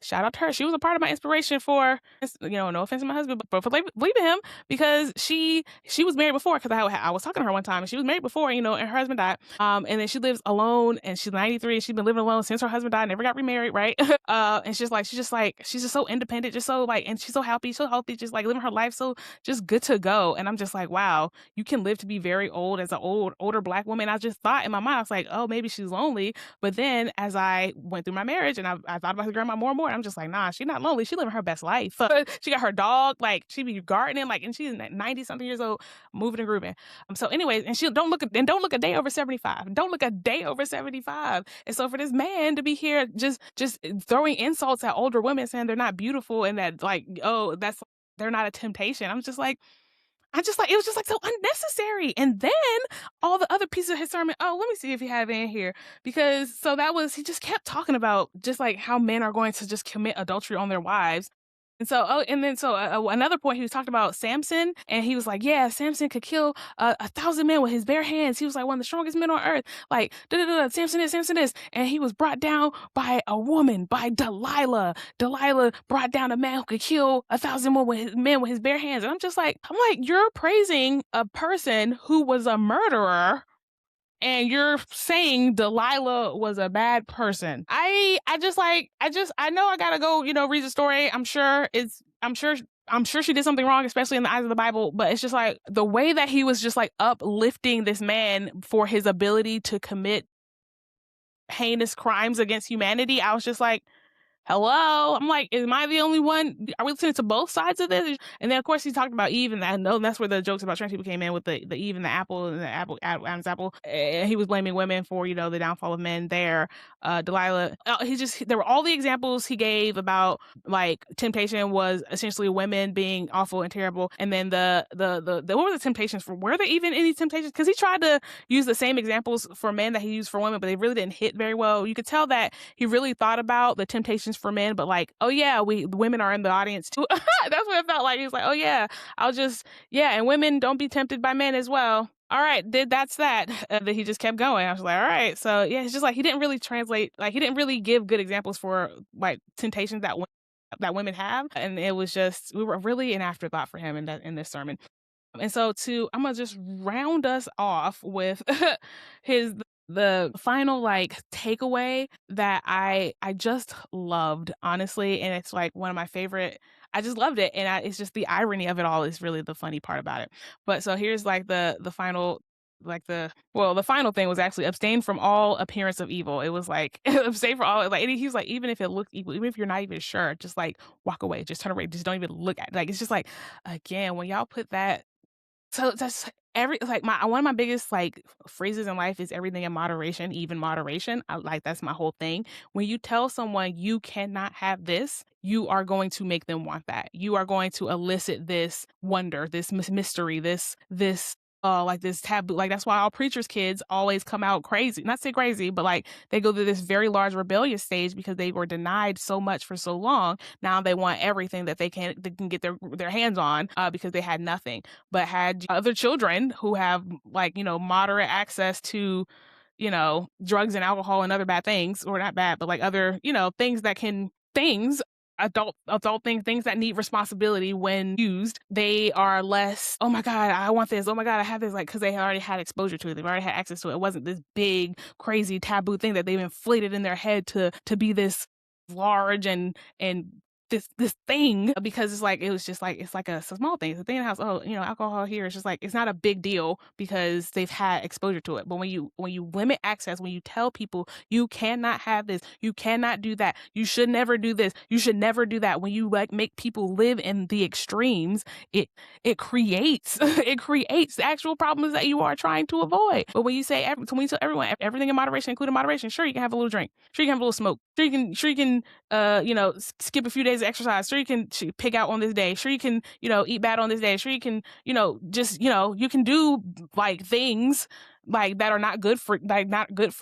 shout out to her. She was a part of my inspiration for, no offense to my husband, but for leaving him, because she was married before, because I was talking to her one time, and she was married before, and her husband died. And then she lives alone, and she's 93, and she's been living alone since her husband died, never got remarried, right? And she's just so independent, just so like, and she's so happy, so healthy, just like living her life so just good to go. And I'm just like, wow, you can live to be very old as an older Black woman. I just thought in my mind, I was like, oh, maybe she's lonely. But then as I went through my marriage and I thought about her grandma more and more, I'm just like, nah, she's not lonely. She's living her best life. She got her dog, like she be gardening, like, and she's 90 something years old, moving and grooving. So anyways, and she don't look a day over 75. Don't look a day over 75. And so for this man to be here just throwing insults at older women, saying they're not beautiful, and that like, oh, they're not a temptation. It was just like so unnecessary. And then all the other pieces of his sermon, let me see if he had it in here. Because so he just kept talking about just like how men are going to just commit adultery on their wives. And so, another point, he was talking about Samson, and he was like, yeah, Samson could kill 1,000 men with his bare hands. He was like one of the strongest men on earth. Like, Samson is. And he was brought down by a woman, by Delilah. Delilah brought down a man who could kill 1,000 men with his bare hands. And I'm like, you're praising a person who was a murderer, and you're saying Delilah was a bad person. I know I gotta go, read the story. I'm sure she did something wrong, especially in the eyes of the Bible, but it's just like the way that he was just like uplifting this man for his ability to commit heinous crimes against humanity. I was just like, hello? I'm like, am I the only one? Are we listening to both sides of this? And then, of course, he talked about Eve, and that's where the jokes about trans people came in, with the Eve and the apple, and the Adam's apple. And he was blaming women for, the downfall of men there. Delilah, there were all the examples he gave about, like, temptation was essentially women being awful and terrible. And then what were the temptations for? Were there even any temptations? Because he tried to use the same examples for men that he used for women, but they really didn't hit very well. You could tell that he really thought about the temptations for men, but like, oh yeah, women are in the audience too. That's what it felt like. He was like, oh yeah, and women don't be tempted by men as well. All right, that's that. That he just kept going. I was like, all right. So yeah, it's just like he didn't really translate, like he didn't really give good examples for like temptations that women have, and it was just, we were really an afterthought for him in this sermon. And so I'm gonna just round us off with the final like takeaway that I just loved, honestly, and it's like one of my favorite. I just loved it, and it's just the irony of it all is really the funny part about it. But so here's like the final. The final thing was actually abstain from all appearance of evil. It was like abstain from all, like, he was like, even if it looks evil, even if you're not even sure, just like walk away, just turn away, just don't even look at it. Like, it's just like, again, when y'all put that, so that's one of my biggest like phrases in life is everything in moderation, even moderation. That's my whole thing. When you tell someone you cannot have this, you are going to make them want that. You are going to elicit this wonder, this mystery, this like this taboo. Like, that's why all preachers' kids always come out crazy. Not say crazy, but like they go through this very large rebellious stage because they were denied so much for so long. Now they want everything that they can get their hands on, because they had nothing. But had other children who have like, moderate access to, drugs and alcohol and other bad things, or not bad, but like other, things adult things that need responsibility when used, they are less, oh my God, I want this, oh my God, I have this, like, because they already had exposure to it, they've already had access to it. It wasn't this big crazy taboo thing that they've inflated in their head to be this large and this thing, because it's like, it was just like, it's like a small thing. It's a thing in the house. Oh, alcohol here. It's just like, it's not a big deal because they've had exposure to it. But when you limit access, when you tell people you cannot have this, you cannot do that, you should never do this, you should never do that, when you like make people live in the extremes, it creates it creates the actual problems that you are trying to avoid. But when you say when you tell everyone everything in moderation, including moderation, sure, you can have a little drink, sure, you can have a little smoke, sure, you can skip a few days of exercise, sure, you can pig out on this day, sure, you can eat bad on this day, sure, you can just you can do like things like that are not good for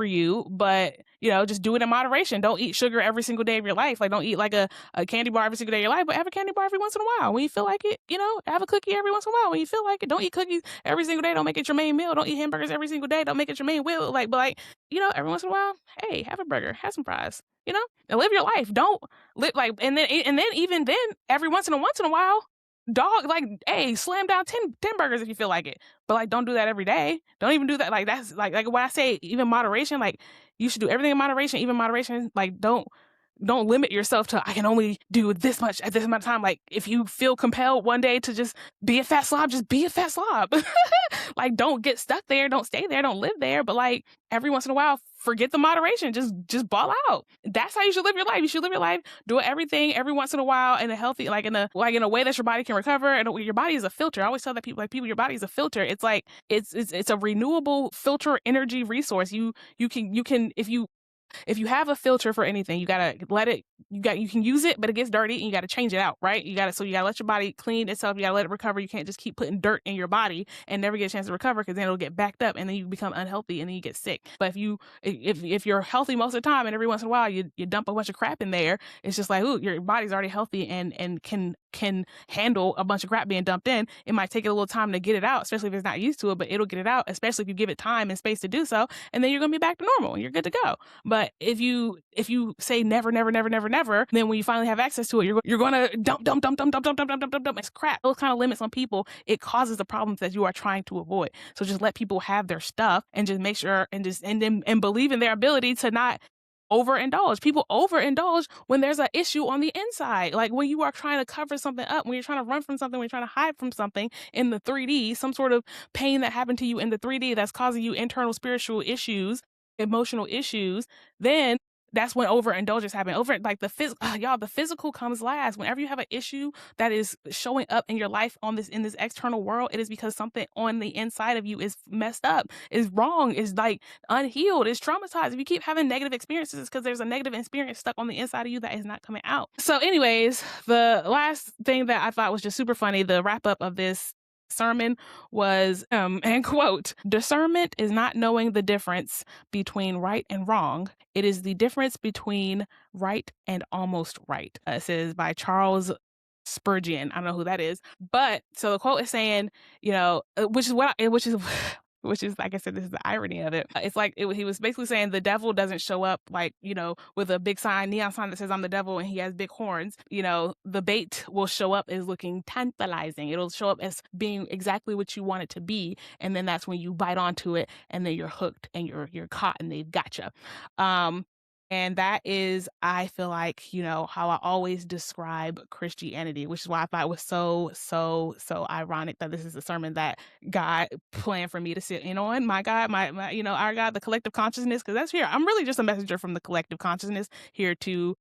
you, but just do it in moderation. Don't eat sugar every single day of your life. Like, don't eat like a candy bar every single day of your life, but have a candy bar every once in a while when you feel like it. Have a cookie every once in a while when you feel like it. Don't eat cookies every single day. Don't make it your main meal. Don't eat hamburgers every single day. Don't make it your main meal. Every once in a while, hey, have a burger, have some fries, and live your life. Don't live like, and then even then, every once in a while, dog, like, hey, slam down 10 burgers if you feel like it, but like, don't do that every day. Don't even do that. Like, that's like when I say even moderation, like, you should do everything in moderation. Even moderation, like, don't limit yourself to, I can only do this much at this amount of time. Like, if you feel compelled one day to just be a fat slob, just be a fat slob. Like, don't get stuck there, don't stay there, don't live there, but like, every once in a while, forget the moderation, just ball out. That's how you should live your life. You should live your life doing everything every once in a while in a healthy, like in a way that your body can recover. And your body is a filter. I always tell that people, your body is a filter. It's like, it's a renewable filter energy resource. You can if you have a filter for anything, you gotta let it, you can use it, but it gets dirty and you gotta change it out, right? You gotta let your body clean itself. You gotta let it recover. You can't just keep putting dirt in your body and never get a chance to recover, because then it'll get backed up and then you become unhealthy and then you get sick. But if you're healthy most of the time and every once in a while you dump a bunch of crap in there, it's just like, ooh, your body's already healthy and can handle a bunch of crap being dumped in. It might take it a little time to get it out, especially if it's not used to it, but it'll get it out, especially if you give it time and space to do so, and then you're gonna be back to normal and you're good to go. But if you say never, then when you finally have access to it, you're going to dump. It's crap. Those kind of limits on people, it causes the problems that you are trying to avoid. So just let people have their stuff and just make sure and believe in their ability to not overindulge. People overindulge when there's an issue on the inside. Like, when you are trying to cover something up, when you're trying to run from something, when you're trying to hide from something in the 3D, some sort of pain that happened to you in the 3D that's causing you internal spiritual issues, emotional issues, then that's when overindulgence happen. The physical comes last. Whenever you have an issue that is showing up in your life in this external world, it is because something on the inside of you is messed up, is wrong, is like unhealed, is traumatized. If you keep having negative experiences, it's because there's a negative experience stuck on the inside of you that is not coming out. So anyways, the last thing that I thought was just super funny, the wrap up of this sermon was, and quote, "Discernment is not knowing the difference between right and wrong. It is the difference between right and almost right." It says by Charles Spurgeon. I don't know who that is, but so the quote is saying, which is, like I said, this is the irony of it. It's like he was basically saying the devil doesn't show up like, with a big neon sign that says I'm the devil and he has big horns. The bait will show up as looking tantalizing. It'll show up as being exactly what you want it to be. And then that's when you bite onto it and then you're hooked and you're caught and they've got you. And that is, I feel like, how I always describe Christianity, which is why I thought it was so ironic that this is a sermon that God planned for me to sit in on. My God, my our God, the collective consciousness, because that's here. I'm really just a messenger from the collective consciousness here to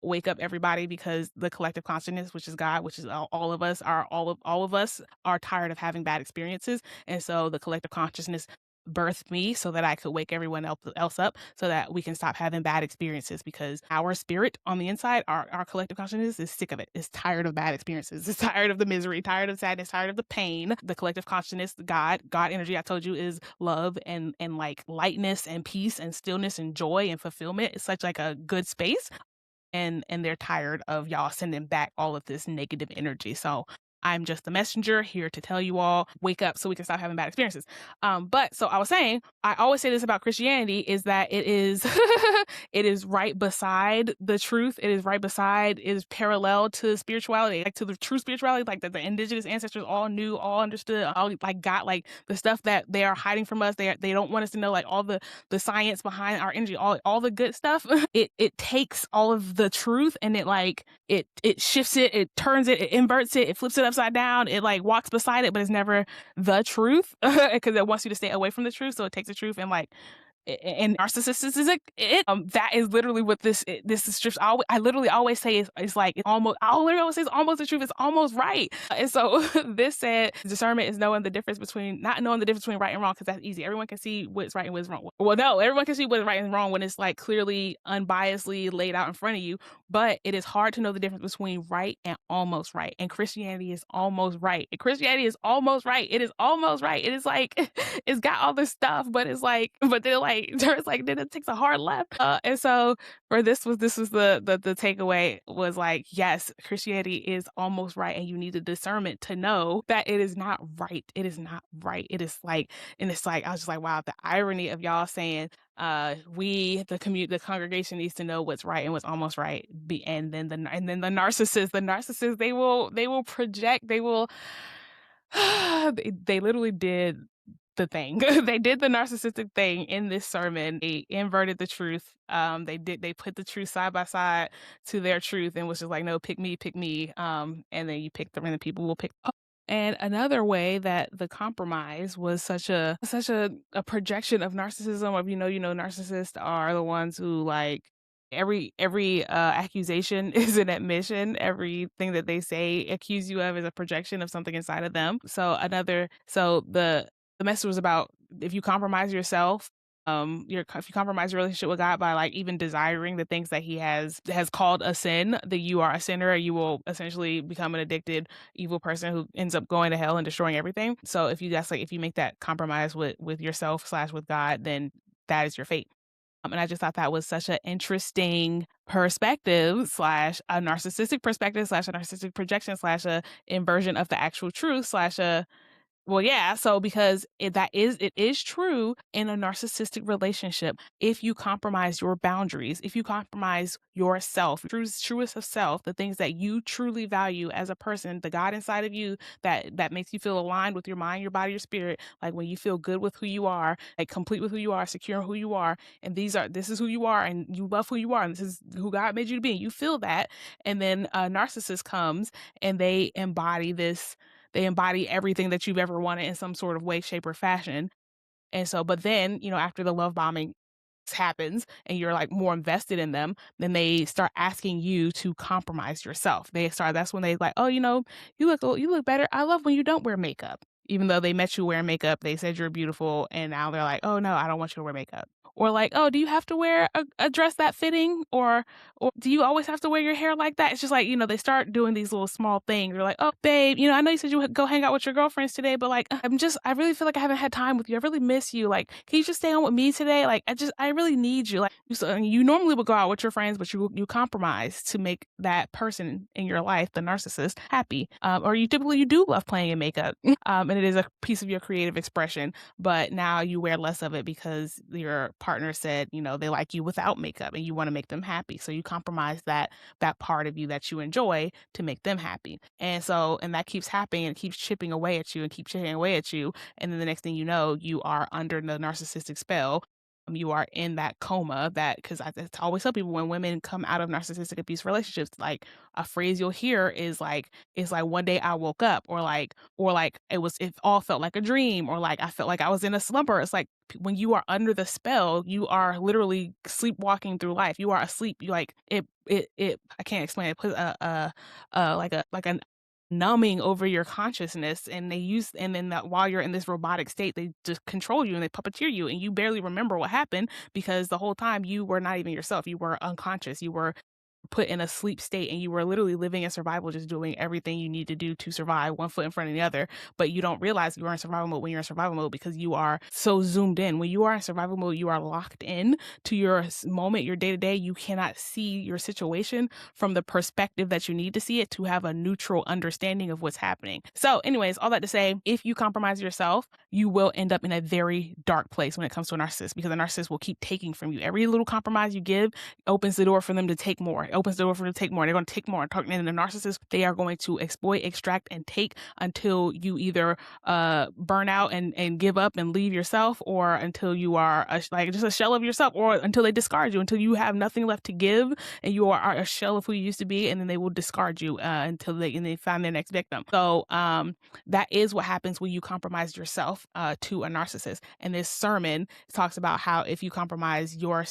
wake up everybody, because the collective consciousness, which is God, which is all of us, all of us are tired of having bad experiences. And so the collective consciousness birthed me so that I could wake everyone else up so that we can stop having bad experiences, because our spirit on the inside, our collective consciousness is sick of it. It's tired of bad experiences. It's tired of the misery, tired of sadness, tired of the pain. The collective consciousness, God energy, I told you, is love and like lightness and peace and stillness and joy and fulfillment. It's such like a good space. And they're tired of y'all sending back all of this negative energy. So I'm just the messenger here to tell you all, wake up so we can stop having bad experiences. But so I was saying, I always say this about Christianity is that it is it is right beside the truth. It is right beside, it is parallel to spirituality, like to the true spirituality, like that the indigenous ancestors all knew, all understood, all like got like the stuff that they are hiding from us. They don't want us to know, like all the science behind our energy, all the good stuff. It takes all of the truth and it like it shifts it, it turns it, it inverts it, it flips it upside down, it like walks beside it, but it's never the truth because it wants you to stay away from the truth. So it takes the truth and like and narcissistic that is literally what this is just I literally always say it's like it's almost I literally always say it's almost the truth, it's almost right. And so this said discernment is knowing the difference between not knowing the difference between right and wrong, because that's easy. Everyone can see what's right and what's wrong. Well, no, everyone can see what's right and wrong when it's like clearly unbiasedly laid out in front of you, but it is hard to know the difference between right and almost right. And Christianity is almost right. And Christianity is almost right. It is almost right. It is like it's got all this stuff, but it's like but then like there's like then it takes a hard left. And so for this was the takeaway was like, yes, Christianity is almost right, and you need the discernment to know that it is not right. It is not right. It is like, and it's like I was just like, wow, the irony of y'all saying the congregation needs to know what's right and what's almost right. And then the narcissists, they will project, they will they literally did the thing. They did the narcissistic thing in this sermon. They inverted the truth. They put the truth side by side to their truth and was just like, no, pick me, pick me. And then you pick them and the people will pick up. And another way that the compromise was such a projection of narcissism of, narcissists are the ones who like every accusation is an admission. Everything that they say accuse you of is a projection of something inside of them. So the message was about if you compromise yourself, if you compromise your relationship with God by like even desiring the things that He has called a sin, that you are a sinner. You will essentially become an addicted, evil person who ends up going to hell and destroying everything. So if you make that compromise with yourself / with God, then that is your fate. And I just thought that was such an interesting perspective / a narcissistic perspective / a narcissistic projection / a inversion of the actual truth / a well, yeah. So because it is true in a narcissistic relationship. If you compromise your boundaries, if you compromise yourself, truest of self, the things that you truly value as a person, the God inside of you that makes you feel aligned with your mind, your body, your spirit, like when you feel good with who you are, like complete with who you are, secure in who you are, and this is who you are, and you love who you are, and this is who God made you to be. And you feel that, and then a narcissist comes and they embody this. They embody everything that you've ever wanted in some sort of way, shape, or fashion. And so, but then, after the love bombing happens and you're like more invested in them, then they start asking you to compromise yourself. That's when they like, oh, you look better. I love when you don't wear makeup. Even though they met you wearing makeup, they said you're beautiful. And now they're like, oh no, I don't want you to wear makeup. Or like, oh, do you have to wear a dress that fitting? Or do you always have to wear your hair like that? It's just like, they start doing these little small things. They're like, oh, babe, I know you said you would go hang out with your girlfriends today, but like, I really feel like I haven't had time with you. I really miss you. Like, can you just stay on with me today? Like, I really need you. Like, you normally would go out with your friends, but you compromise to make that person in your life, the narcissist, happy. Or you do love playing in makeup. And it is a piece of your creative expression, but now you wear less of it because your partner said, they like you without makeup and you want to make them happy. So you compromise that part of you that you enjoy to make them happy. And that keeps happening and keeps chipping away at you and keeps chipping away at you. And then the next thing you know, you are under the narcissistic spell. You are in that coma because I always tell people when women come out of narcissistic abuse relationships, like a phrase you'll hear is like, it's like one day I woke up or like it all felt like a dream, or like I felt like I was in a slumber. It's like when you are under the spell, you are literally sleepwalking through life. You are asleep. You like it I can't explain it. Put like a numbing over your consciousness, and then that while you're in this robotic state, they just control you and they puppeteer you, and you barely remember what happened because the whole time you were not even yourself. You were unconscious. You were put in a sleep state and you were literally living in survival, just doing everything you need to do to survive, one foot in front of the other, but you don't realize you are in survival mode when you're in survival mode because you are so zoomed in. When you are in survival mode, you are locked in to your moment, your day to day. You cannot see your situation from the perspective that you need to see it to have a neutral understanding of what's happening. So anyways, all that to say, if you compromise yourself, you will end up in a very dark place when it comes to a narcissist, because a narcissist will keep taking from you. Every little compromise you give opens the door for them to take more. It opens the door for them to take more. They're going to take more. And the narcissist, they are going to exploit, extract, and take until you either burn out and give up and leave yourself, or until you are just a shell of yourself, or until they discard you, until you have nothing left to give and you are a shell of who you used to be, and then they will discard you until they find their next victim. So that is what happens when you compromise yourself to a narcissist. And this sermon talks about how if you compromise your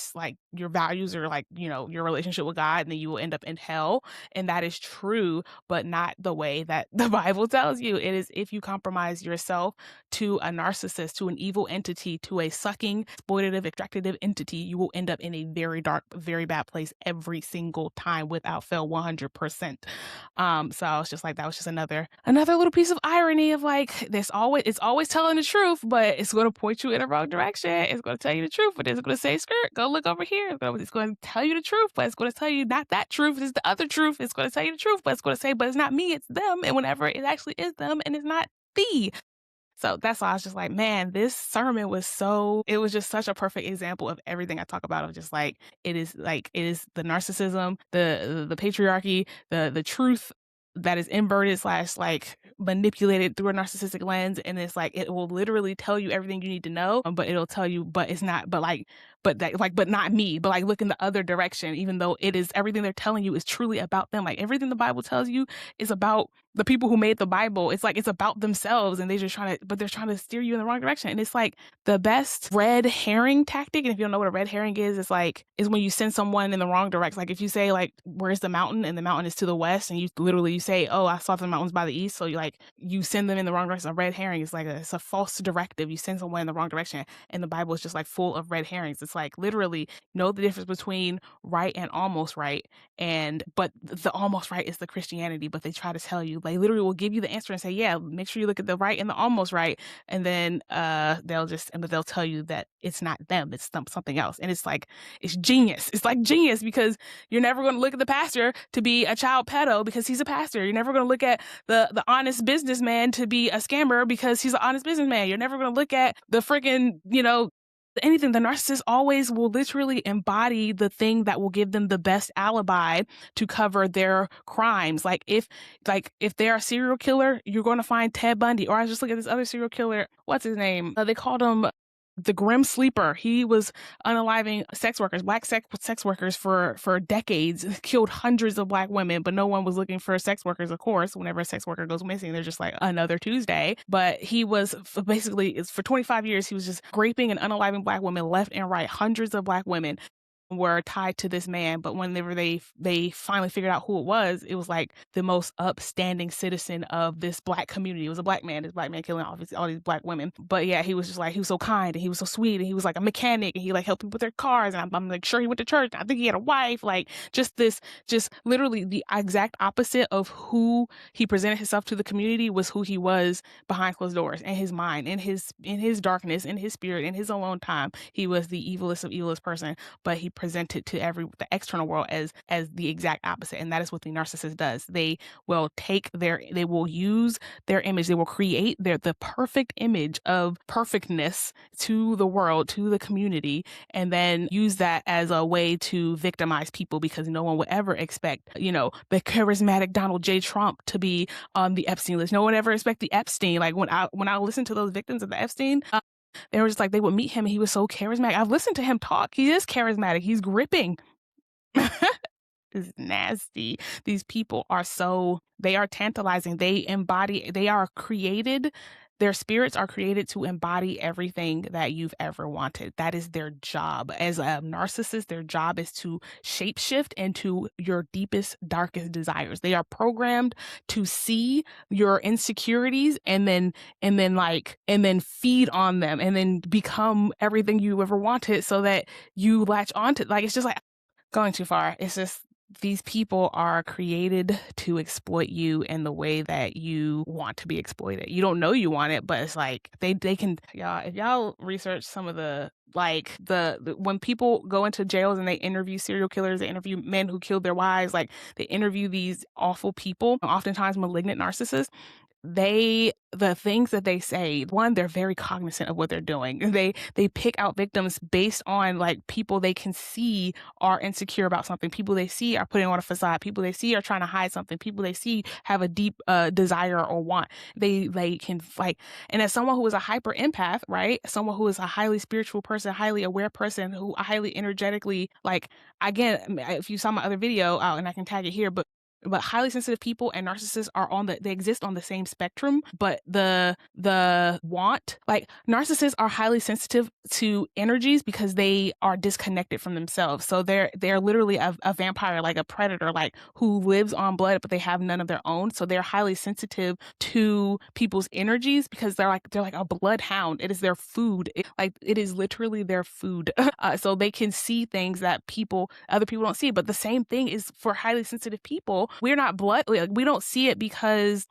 values, or your relationship with God, then you will end up in hell. And that is true, but not the way that the Bible tells you. It is if you compromise yourself to a narcissist, to an evil entity, to a sucking, exploitative, extractive entity, you will end up in a very dark, very bad place every single time without fail, 100%. So I was just like, that was just another little piece of irony of it's always telling the truth, but it's going to point you in the wrong direction. It's going to tell you the truth, but it's going to say, skirt, go look over here. It's going to tell you the truth, but it's going to tell you not that truth. It's the other truth. It's going to tell you the truth, but it's going to say, but it's not me, it's them. And whenever it actually is them and it's not thee. So that's why I was just like, man, this sermon it was just such a perfect example of everything I talk about, of just it is the narcissism, the patriarchy, the truth that is inverted / manipulated through a narcissistic lens. And it's it will literally tell you everything you need to know, but it'll tell you, but it's not, but not me, but look in the other direction, even though it is everything they're telling you is truly about them. Everything the Bible tells you is about the people who made the Bible. It's it's about themselves, and they're trying to steer you in the wrong direction. And it's the best red herring tactic. And if you don't know what a red herring is is when you send someone in the wrong direction. If you say where's the mountain, and the mountain is to the west, and you literally say, oh, I saw the mountains by the east. So you send them in the wrong direction. A red herring is it's a false directive. You send someone in the wrong direction, and the Bible is just full of red herrings. It's literally know the difference between right and almost right. But the almost right is the Christianity, but they try to tell you, they literally will give you the answer and say, yeah, make sure you look at the right and the almost right. And then they'll tell you that it's not them, it's something else. And it's it's genius. It's genius, because you're never going to look at the pastor to be a child pedo because he's a pastor. You're never going to look at the honest businessman to be a scammer because he's an honest businessman. You're never going to look at the freaking, anything. The narcissist always will literally embody the thing that will give them the best alibi to cover their crimes. If they're a serial killer, you're going to find Ted Bundy. Or I just look at this other serial killer. What's his name? They called him the Grim Sleeper. He was unaliving sex workers, black sex workers for decades, killed hundreds of black women, but no one was looking for sex workers, of course. Whenever a sex worker goes missing, they're just another Tuesday. But he was basically, for 25 years, he was just raping and unaliving black women left and right. Hundreds of black women were tied to this man, but whenever they finally figured out who it was the most upstanding citizen of this black community. It was a black man. This black man killing all these black women. But yeah, he was just he was so kind, and he was so sweet, and he was a mechanic, and he helped people with their cars, and I'm sure he went to church. I think he had a wife. Just literally the exact opposite of who he presented himself to the community was who he was behind closed doors, in his mind, in his darkness, in his spirit, in his alone time. He was the evilest of evilest person, but he presented to the external world as the exact opposite. And that is what the narcissist does. They will they will use their image, they will create the perfect image of perfectness to the world, to the community, and then use that as a way to victimize people, because no one would ever expect, the charismatic Donald J. Trump to be on the Epstein list. No one ever expect the Epstein. When I listened to those victims of the Epstein, they were just they would meet him, and he was so charismatic. I've listened to him talk. He is charismatic. He's gripping. It's nasty. These people they are tantalizing. Their spirits are created to embody everything that you've ever wanted. That is their job. As a narcissist, their job is to shapeshift into your deepest, darkest desires. They are programmed to see your insecurities and then feed on them, and then become everything you ever wanted, so that you latch onto. It's just going too far. It's just these people are created to exploit you in the way that you want to be exploited. You don't know you want it, but it's like they can, y'all, if y'all research some of the when people go into jails and they interview serial killers, they interview men who killed their wives, like they interview these awful people, oftentimes malignant narcissists. The things that they say, one, they're very cognizant of what they're doing. They pick out victims based on like people they can see are insecure about something, people they see are putting on a facade, people they see are trying to hide something, people they see have a deep desire or want. They can like, and as someone who is a hyper empath, right, someone who is a highly spiritual person, highly aware person, who highly energetically, like, again, if you saw my other video, and I can tag it here, but highly sensitive people and narcissists are they exist on the same spectrum, but the want, like, narcissists are highly sensitive to energies because they are disconnected from themselves. So they're literally a vampire, like a predator, like who lives on blood, but they have none of their own. So they're highly sensitive to people's energies because they're like a bloodhound. It is their food. It is literally their food. So they can see things that other people don't see. But the same thing is for highly sensitive people. We're not we don't see it because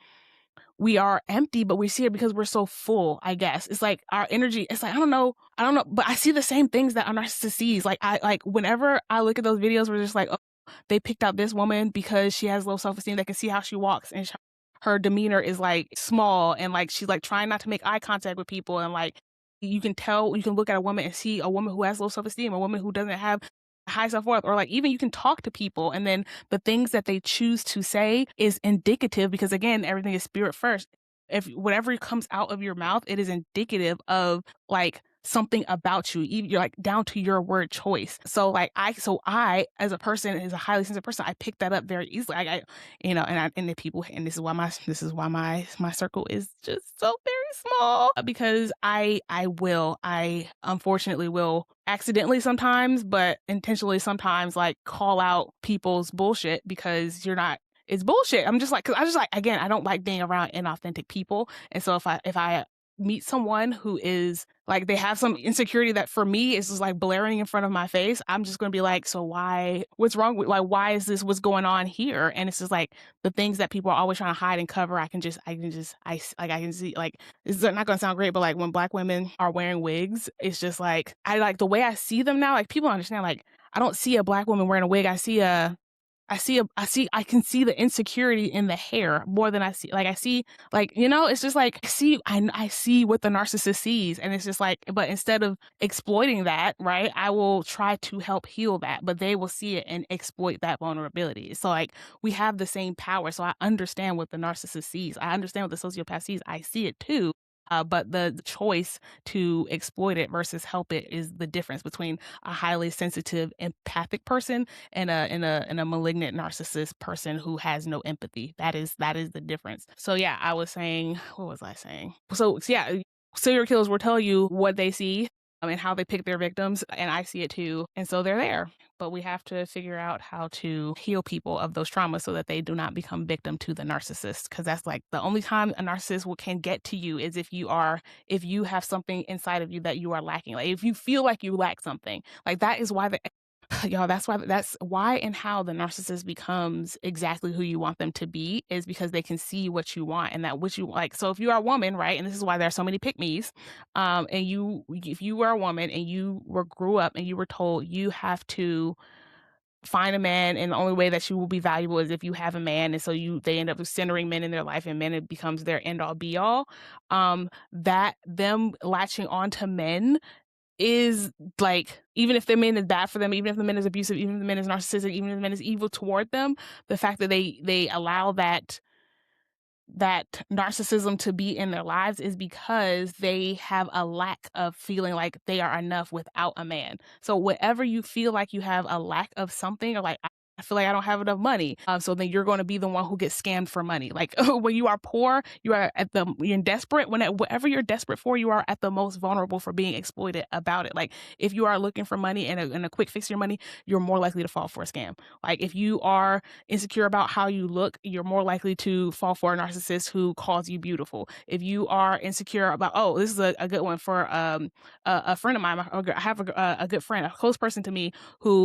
we are empty, but we see it because we're so full, I guess. It's like our energy, it's like, I don't know, but I see the same things that a narcissist sees. Like, whenever I look at those videos, we're just like, oh, they picked out this woman because she has low self-esteem. They can see how she walks and her demeanor is like small, and like she's like trying not to make eye contact with people, and like you can look at a woman and see a woman who has low self-esteem, a woman who doesn't have high self-worth, or like even you can talk to people and then the things that they choose to say is indicative, because again, everything is spirit first. If whatever comes out of your mouth, it is indicative of like something about you, even you're like down to your word choice. So like I as a person, as a highly sensitive person, I picked that up very easily. And the people, and this is why my circle is just so very small, because I unfortunately will accidentally sometimes, but intentionally sometimes, like call out people's bullshit because it's bullshit. I'm just like, cause I just like, again, I don't like being around inauthentic people. And so if I meet someone who is like, they have some insecurity that for me is just like blaring in front of my face, I'm just going to be like, so what's wrong with, like, why is this, what's going on here? And it's just like the things that people are always trying to hide and cover. I can see, like, it's not going to sound great, but like when Black women are wearing wigs, it's just like, I like the way I see them now, like people understand, like, I don't see a Black woman wearing a wig. I can see the insecurity in the hair more than I see, like, it's just like, I see what the narcissist sees. And it's just like, but instead of exploiting that, right, I will try to help heal that, but they will see it and exploit that vulnerability. So like, we have the same power. So I understand what the narcissist sees. I understand what the sociopath sees. I see it too. But the choice to exploit it versus help it is the difference between a highly sensitive, empathic person and a malignant narcissist person who has no empathy. That is the difference. So yeah, what was I saying? So yeah, serial killers will tell you what they see, and how they pick their victims, and I see it too. And so they're there. But we have to figure out how to heal people of those traumas so that they do not become victim to the narcissist. Because that's like the only time a narcissist can get to you is if you have something inside of you that you are lacking. Like if you feel like you lack something, like that is why y'all, that's why and how the narcissist becomes exactly who you want them to be, is because they can see what you want and that what you like. So if you are a woman, right, and this is why there are so many pick-me's, and if you were a woman and grew up and you were told you have to find a man, and the only way that you will be valuable is if you have a man, and so they end up centering men in their life, and men, it becomes their end all be all. That them latching on to men is like, even if the man is bad for them, even if the man is abusive, even if the man is narcissistic, even if the man is evil toward them, the fact that they allow that narcissism to be in their lives is because they have a lack of feeling like they are enough without a man. So whenever you feel like you have a lack of something, or like, I feel like I don't have enough money, so then you're going to be the one who gets scammed for money. Like when you are poor, you're desperate. Whatever you're desperate for, you are at the most vulnerable for being exploited about it. Like if you are looking for money and a quick fix to your money, you're more likely to fall for a scam. Like if you are insecure about how you look, you're more likely to fall for a narcissist who calls you beautiful. If you are insecure about, this is a good one for a friend of mine. I have a good friend, a close person to me, who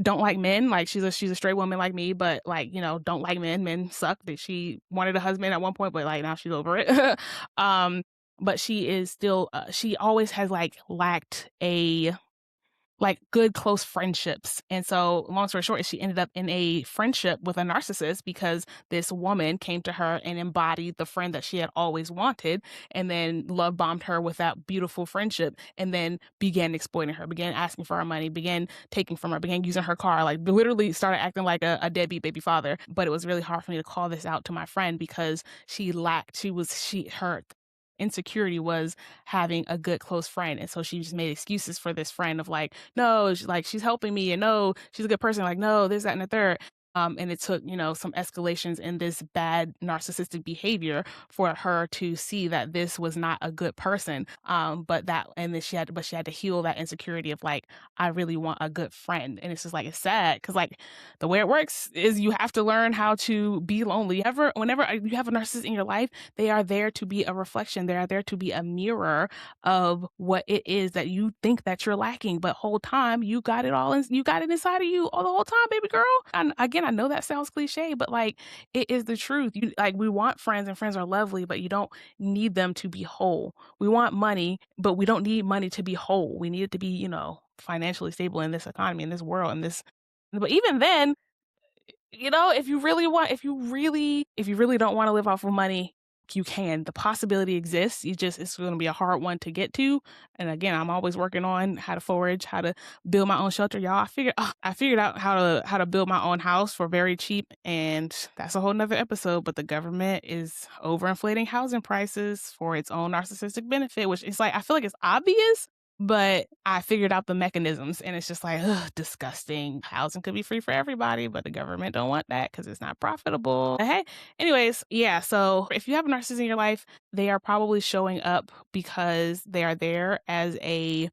don't like men. Like she's a straight woman like me, but like, you know, don't like men. Men suck. That she wanted a husband at one point, but like now she's over it. But she is still she always has like lacked a like good close friendships. And so long story short, she ended up in a friendship with a narcissist because this woman came to her and embodied the friend that she had always wanted, and then love bombed her with that beautiful friendship, and then began exploiting her, began asking for her money, began taking from her, began using her car, like literally started acting like a deadbeat baby father. But it was really hard for me to call this out to my friend because her insecurity was having a good close friend. And so she just made excuses for this friend of like, no, she's helping me, and no, she's a good person, like, no, this, that, and the third. And it took, you know, some escalations in this bad narcissistic behavior for her to see that this was not a good person. And then she had to heal that insecurity of like, I really want a good friend. And it's just like, it's sad because like the way it works is you have to learn how to be lonely. Whenever you have a narcissist in your life, they are there to be a reflection. They are there to be a mirror of what it is that you think that you're lacking, but whole time you got it all, you got it inside of you all the whole time, baby girl. And again, I know that sounds cliche, but like it is the truth. You like we want friends, and friends are lovely, but you don't need them to be whole. We want money, but we don't need money to be whole. We need it to be, you know, financially stable in this economy, in this world, in this. But even then, you know, if you really don't want to live off of money, you can. The possibility exists. It's going to be a hard one to get to. And again, I'm always working on how to forage, how to build my own shelter. Y'all, I figured out how to build my own house for very cheap, and that's a whole nother episode. But the government is overinflating housing prices for its own narcissistic benefit, which is like, I feel like it's obvious, but I figured out the mechanisms, and it's just like, ugh, disgusting. Housing could be free for everybody, but the government don't want that because it's not profitable. But hey, anyways, yeah. So if you have a narcissist in your life, they are probably showing up because they are there as a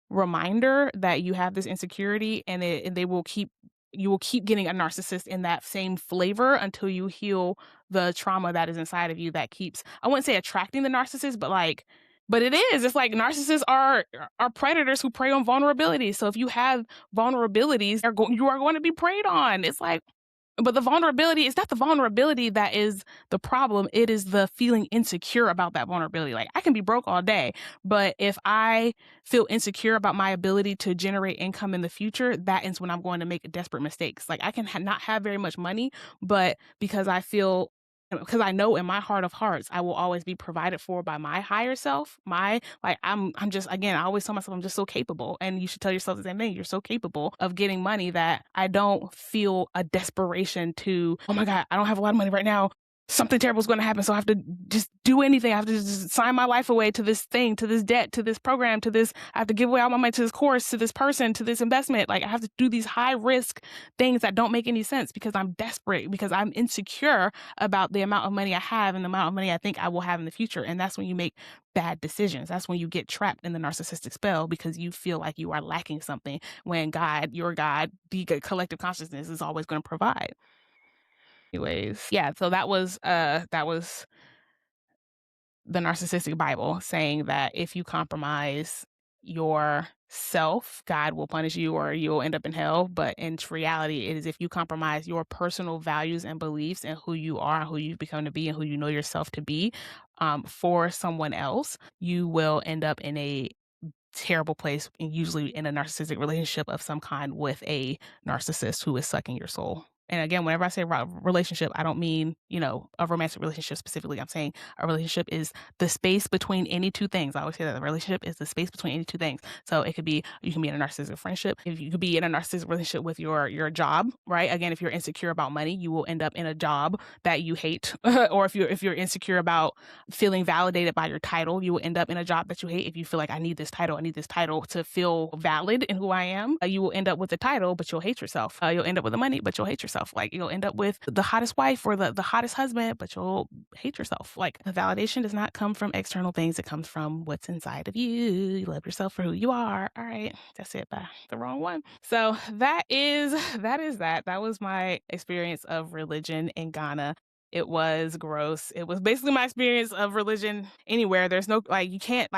reminder that you have this insecurity, and you will keep getting a narcissist in that same flavor until you heal the trauma that is inside of you that keeps, I wouldn't say attracting the narcissist, but it is. It's like narcissists are predators who prey on vulnerabilities. So if you have vulnerabilities, you are going to be preyed on. It's like, but the vulnerability is not the vulnerability that is the problem. It is the feeling insecure about that vulnerability. Like I can be broke all day, but if I feel insecure about my ability to generate income in the future, that is when I'm going to make desperate mistakes. Like I can not have very much money, but because I know in my heart of hearts, I will always be provided for by my higher self. I'm just, again, I always tell myself I'm just so capable. And you should tell yourself the same thing. You're so capable of getting money that I don't feel a desperation to, oh my God, I don't have a lot of money right now. Something terrible is going to happen. So I have to just do anything. I have to just sign my life away to this thing, to this debt, to this program, to this. I have to give away all my money to this course, to this person, to this investment. Like I have to do these high risk things that don't make any sense because I'm desperate, because I'm insecure about the amount of money I have and the amount of money I think I will have in the future. And that's when you make bad decisions. That's when you get trapped in the narcissistic spell because you feel like you are lacking something when God, your God, the collective consciousness is always going to provide. Anyways, yeah, so that was the narcissistic Bible saying that if you compromise yourself, God will punish you or you'll end up in hell. But in reality, it is if you compromise your personal values and beliefs and who you are and who you've become to be and who you know yourself to be, for someone else, you will end up in a terrible place, and usually in a narcissistic relationship of some kind with a narcissist who is sucking your soul. And again, whenever I say relationship, I don't mean, you know, a romantic relationship specifically. I'm saying a relationship is the space between any two things. I always say that the relationship is the space between any two things. So it could be, you can be in a narcissistic friendship. If you could be in a narcissistic relationship with your job, right? Again, if you're insecure about money, you will end up in a job that you hate. Or if you're insecure about feeling validated by your title, you will end up in a job that you hate. If you feel like I need this title to feel valid in who I am, you will end up with the title, but you'll hate yourself. You'll end up with the money, but you'll hate yourself. Like you'll end up with the hottest wife or the hottest husband, but you'll hate yourself. Like the validation does not come from external things. It comes from what's inside of you. You love yourself for who you are. All right. That's it. By the wrong one. So that is that. That was my experience of religion in Ghana. It was gross. It was basically my experience of religion anywhere. There's no, like, you can't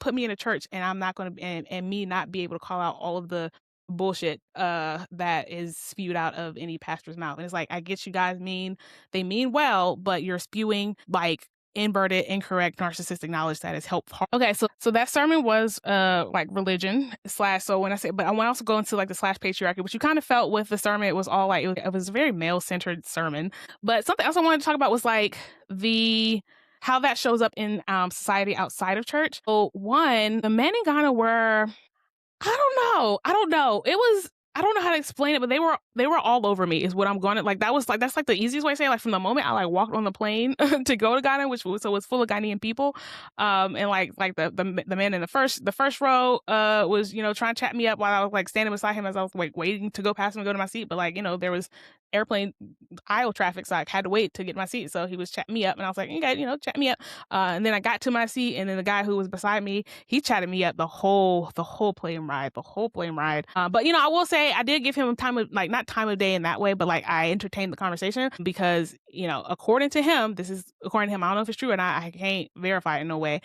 put me in a church and I'm not going to, and me not be able to call out all of the bullshit that is spewed out of any pastor's mouth. And it's like, I get you guys they mean well, but you're spewing like inverted, incorrect, narcissistic knowledge that is helpful. Okay, so that sermon was like religion slash. So when I say, but I want to also go into like the slash patriarchy, which you kind of felt with the sermon. It was all like it was a very male centered sermon. But something else I wanted to talk about was like how that shows up in society outside of church. So one, the men in Ghana were, I don't know. I don't know how to explain it, but they were all over me is what I'm going to like. That's like the easiest way to say it. Like from the moment I like walked on the plane to go to Ghana, which was full of Ghanaian people. And like the man in the first row was, trying to chat me up while I was like standing beside him as I was like waiting to go past him and go to my seat. But like, there was airplane aisle traffic, so I had to wait to get my seat. So he was chatting me up and I was like, okay, chat me up. And then I got to my seat and then the guy who was beside me, he chatted me up the whole plane ride. But I will say I did give him time of like not time of day in that way, but like I entertained the conversation because, according to him, I don't know if it's true or not. I can't verify it in no way.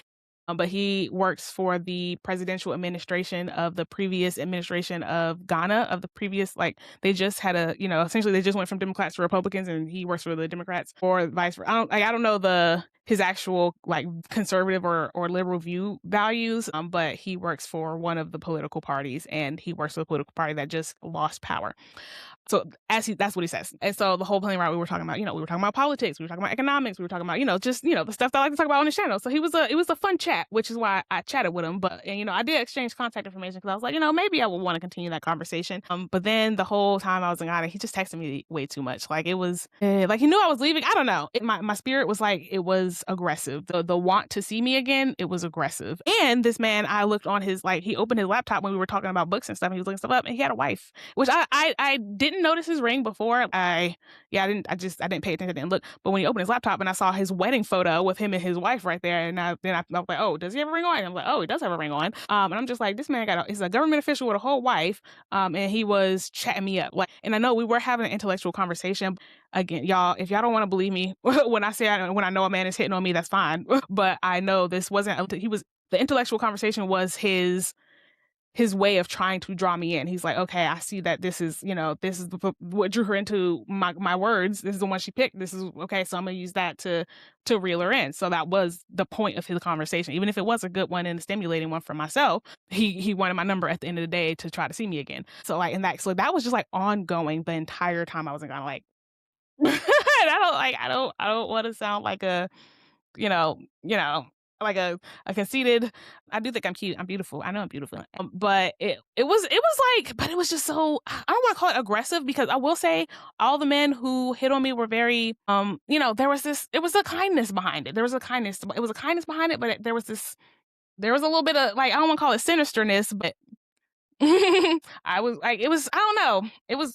But he works for the presidential administration of the previous administration of Ghana, of the previous, like, they just had essentially they just went from Democrats to Republicans and he works for the Democrats or vice versa. I don't know his actual like conservative or liberal values, but he works for one of the political parties and he works for the political party that just lost power. So that's what he says. And so the whole plane ride we were talking about, we were talking about politics, we were talking about economics, we were talking about, just, the stuff that I like to talk about on the channel. So it was a fun chat, which is why I chatted with him. But, I did exchange contact information because I was like, maybe I would want to continue that conversation. But then the whole time I was in Ghana, he just texted me way too much. Like it was like he knew I was leaving. I don't know. My spirit was like, it was aggressive. The want to see me again, it was aggressive. And this man, I looked on he opened his laptop when we were talking about books and stuff. And he was looking stuff up and he had a wife, which I didn't notice his ring before. I didn't pay attention, I didn't look. But when he opened his laptop and I saw his wedding photo with him and his wife right there, and I was like, oh, does he have a ring on? And I'm like, oh, he does have a ring on. And I'm just like, this man he's a government official with a whole wife. And he was chatting me up. Like, and I know we were having an intellectual conversation. Again, y'all, if y'all don't want to believe me when I know a man is hitting on me, that's fine. But I know this wasn't. The intellectual conversation was his way of trying to draw me in. He's like, okay, I see that this is what drew her into my words. This is the one she picked. This is okay. So I'm going to use that to reel her in. So that was the point of his conversation. Even if it was a good one and a stimulating one for myself, he wanted my number at the end of the day to try to see me again. So like, so that was just like ongoing the entire time I was in Ghana. Like, I don't want to sound like a, like a conceited. I do think I'm cute. I'm beautiful. I know I'm beautiful. But it was like, but it was just so, I don't want to call it aggressive because I will say all the men who hit on me were very, there was a kindness behind it. It was a kindness behind it, but there was a little bit of like, I don't want to call it sinisterness, but I was like, I don't know.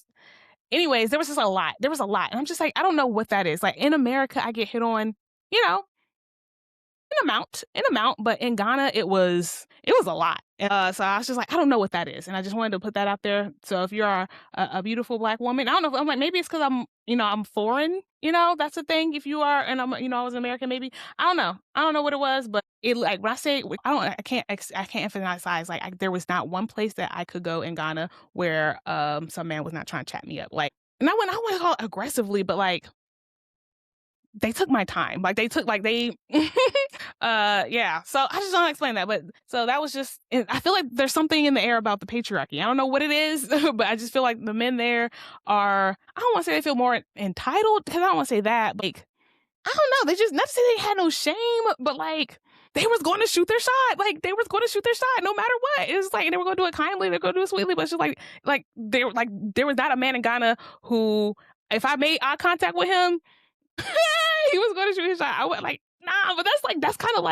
Anyways, there was just a lot. There was a lot. And I'm just like, I don't know what that is. Like in America, I get hit on, in amount, but in Ghana, it was a lot. So I was just like, I don't know what that is. And I just wanted to put that out there. So if you're a beautiful Black woman, I don't know. I'm like, maybe it's because I'm foreign, that's the thing. If you are, and I was American, maybe, I don't know what it was, but it like when I say, I can't emphasize, like there was not one place that I could go in Ghana where some man was not trying to chat me up. Like, and I want to call it aggressively, but like, they took my time. Like they took, yeah. So I just don't explain that. But so that was just, I feel like there's something in the air about the patriarchy. I don't know what it is, but I just feel like the men there I don't want to say they feel more entitled because I don't want to say that. But like, I don't know. They just, not to say they had no shame, but like, they was going to shoot their shot. Like they was going to shoot their shot no matter what. It was like, they were going to do it kindly. They were going to do it sweetly. But it's just like there was not a man in Ghana who, if I made eye contact with him, he was going to shoot his shot. I went like, nah, but that's kind of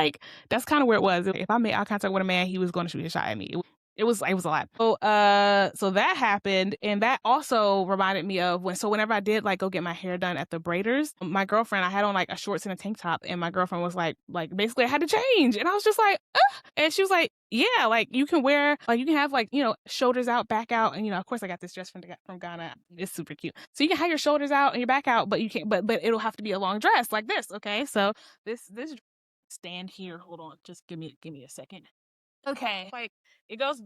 where it was. If I made eye contact with a man, he was going to shoot his shot at me. It was a lot. So that happened, and that also reminded me of whenever I did like go get my hair done at the braiders, my girlfriend, I had on like a shorts and a tank top, and my girlfriend was like basically I had to change, and I was just like, and she was like, yeah, like you can wear, like you can have like shoulders out, back out, and of course I got this dress from Ghana. It's super cute, so you can have your shoulders out and your back out, but you can't, but it'll have to be a long dress like this, okay? So this stand here, hold on, just give me a second. Okay, like it goes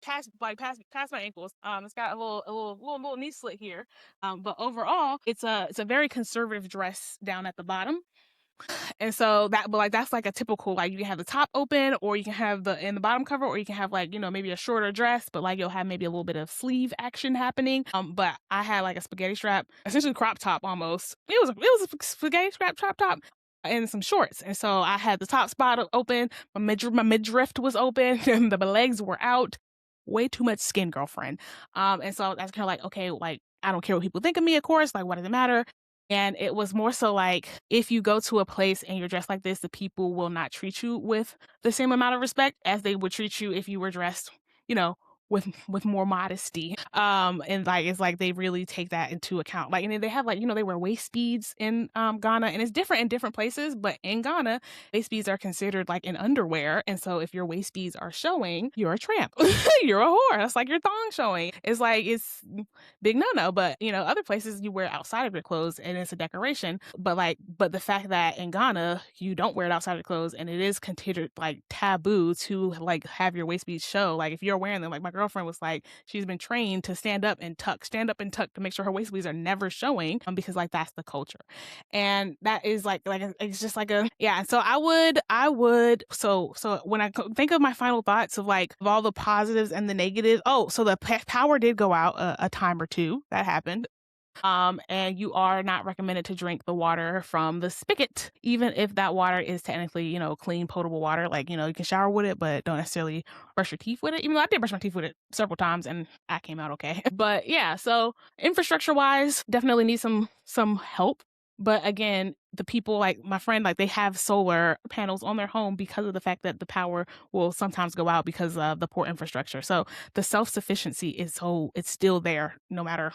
past past my ankles. It's got a little knee slit here. But overall, it's a very conservative dress down at the bottom. And so that's like a typical, like you can have the top open, or you can have the in the bottom cover, or you can have like, maybe a shorter dress, but like you'll have maybe a little bit of sleeve action happening. But I had like a spaghetti strap, essentially crop top almost. It was a spaghetti strap crop top and some shorts. And so I had the top spot open, my midriff was open, and my legs were out. Way too much skin, girlfriend. And so that's kind of like, okay, like I don't care what people think of me, of course, like what does it matter? And it was more so like, if you go to a place and you're dressed like this, the people will not treat you with the same amount of respect as they would treat you if you were dressed, with more modesty. And like it's like they really take that into account. Like, and then they have like, they wear waist beads in Ghana, and it's different in different places, but in Ghana, waist beads are considered like in underwear. And so if your waist beads are showing, you're a tramp. You're a whore. That's like your thong showing. It's big no-no. But other places you wear it outside of your clothes and it's a decoration. But the fact that in Ghana you don't wear it outside of your clothes, and it is considered like taboo to like have your waist beads show. Like if you're wearing them, like my girlfriend was like, she's been trained to stand up and tuck to make sure her waist beads are never showing, because like that's the culture. And that is like it's just like a, yeah. So I would so when I think of my final thoughts of like of all the positives and the negatives, so the power did go out a time or two. That happened. And you are not recommended to drink the water from the spigot, even if that water is technically, clean, potable water. Like, you can shower with it, but don't necessarily brush your teeth with it. Even though I did brush my teeth with it several times and I came out okay. But yeah, so infrastructure wise, definitely need some help. But again, the people like my friend, like they have solar panels on their home because of the fact that the power will sometimes go out because of the poor infrastructure. So the self-sufficiency it's still there no matter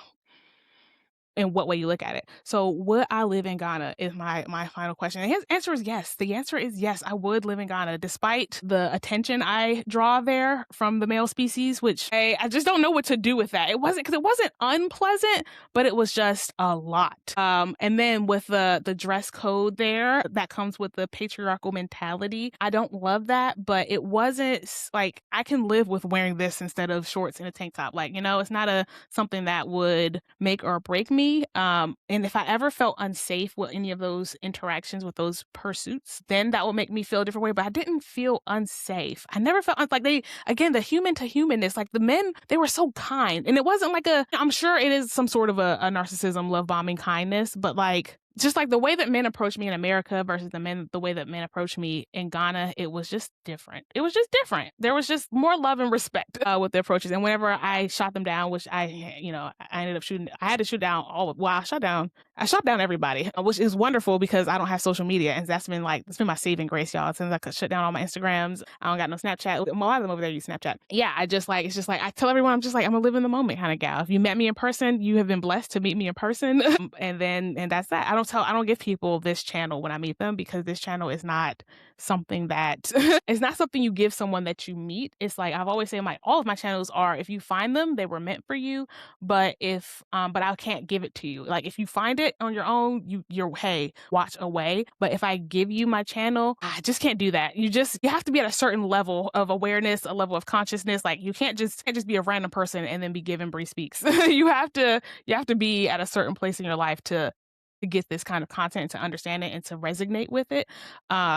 in what way you look at it. So would I live in Ghana is my final question. And his answer is yes. The answer is yes, I would live in Ghana, despite the attention I draw there from the male species, which I just don't know what to do with that. It wasn't unpleasant, but it was just a lot. And then with the dress code there, that comes with the patriarchal mentality. I don't love that, but it wasn't like I can live with wearing this instead of shorts and a tank top. Like, it's not something that would make or break me. And if I ever felt unsafe with any of those interactions with those pursuits, then that will make me feel a different way. But I didn't feel unsafe. I never felt like the human to humanness, like the men, they were so kind. And it wasn't like I'm sure it is some sort of a narcissism, love bombing kindness, but like, just like the way that men approach me in America versus the way that men approach me in Ghana, it was just different. It was just different. There was just more love and respect with the approaches. And whenever I shot them down, which I ended up shooting, I had to shoot down I shot down everybody, which is wonderful because I don't have social media. And that's been my saving grace, y'all. Since I could shut down all my Instagrams, I don't got no Snapchat. A lot of them over there use Snapchat. Yeah, it's just like, I tell everyone, I'm just like, I'm a live in the moment kind of gal. If you met me in person, you have been blessed to meet me in person. and that's that. I don't give people this channel when I meet them, because this channel is not something that it's not something you give someone that you meet. It's like I've always said, all of my channels are, if you find them, they were meant for you. But but I can't give it to you. Like if you find it on your own, you're hey, watch away. But if I give you my channel, I just can't do that. You have to be at a certain level of awareness, a level of consciousness. Like you can't just be a random person and then be given Bri Speaks. you have to be at a certain place in your life to get this kind of content, to understand it and to resonate with it.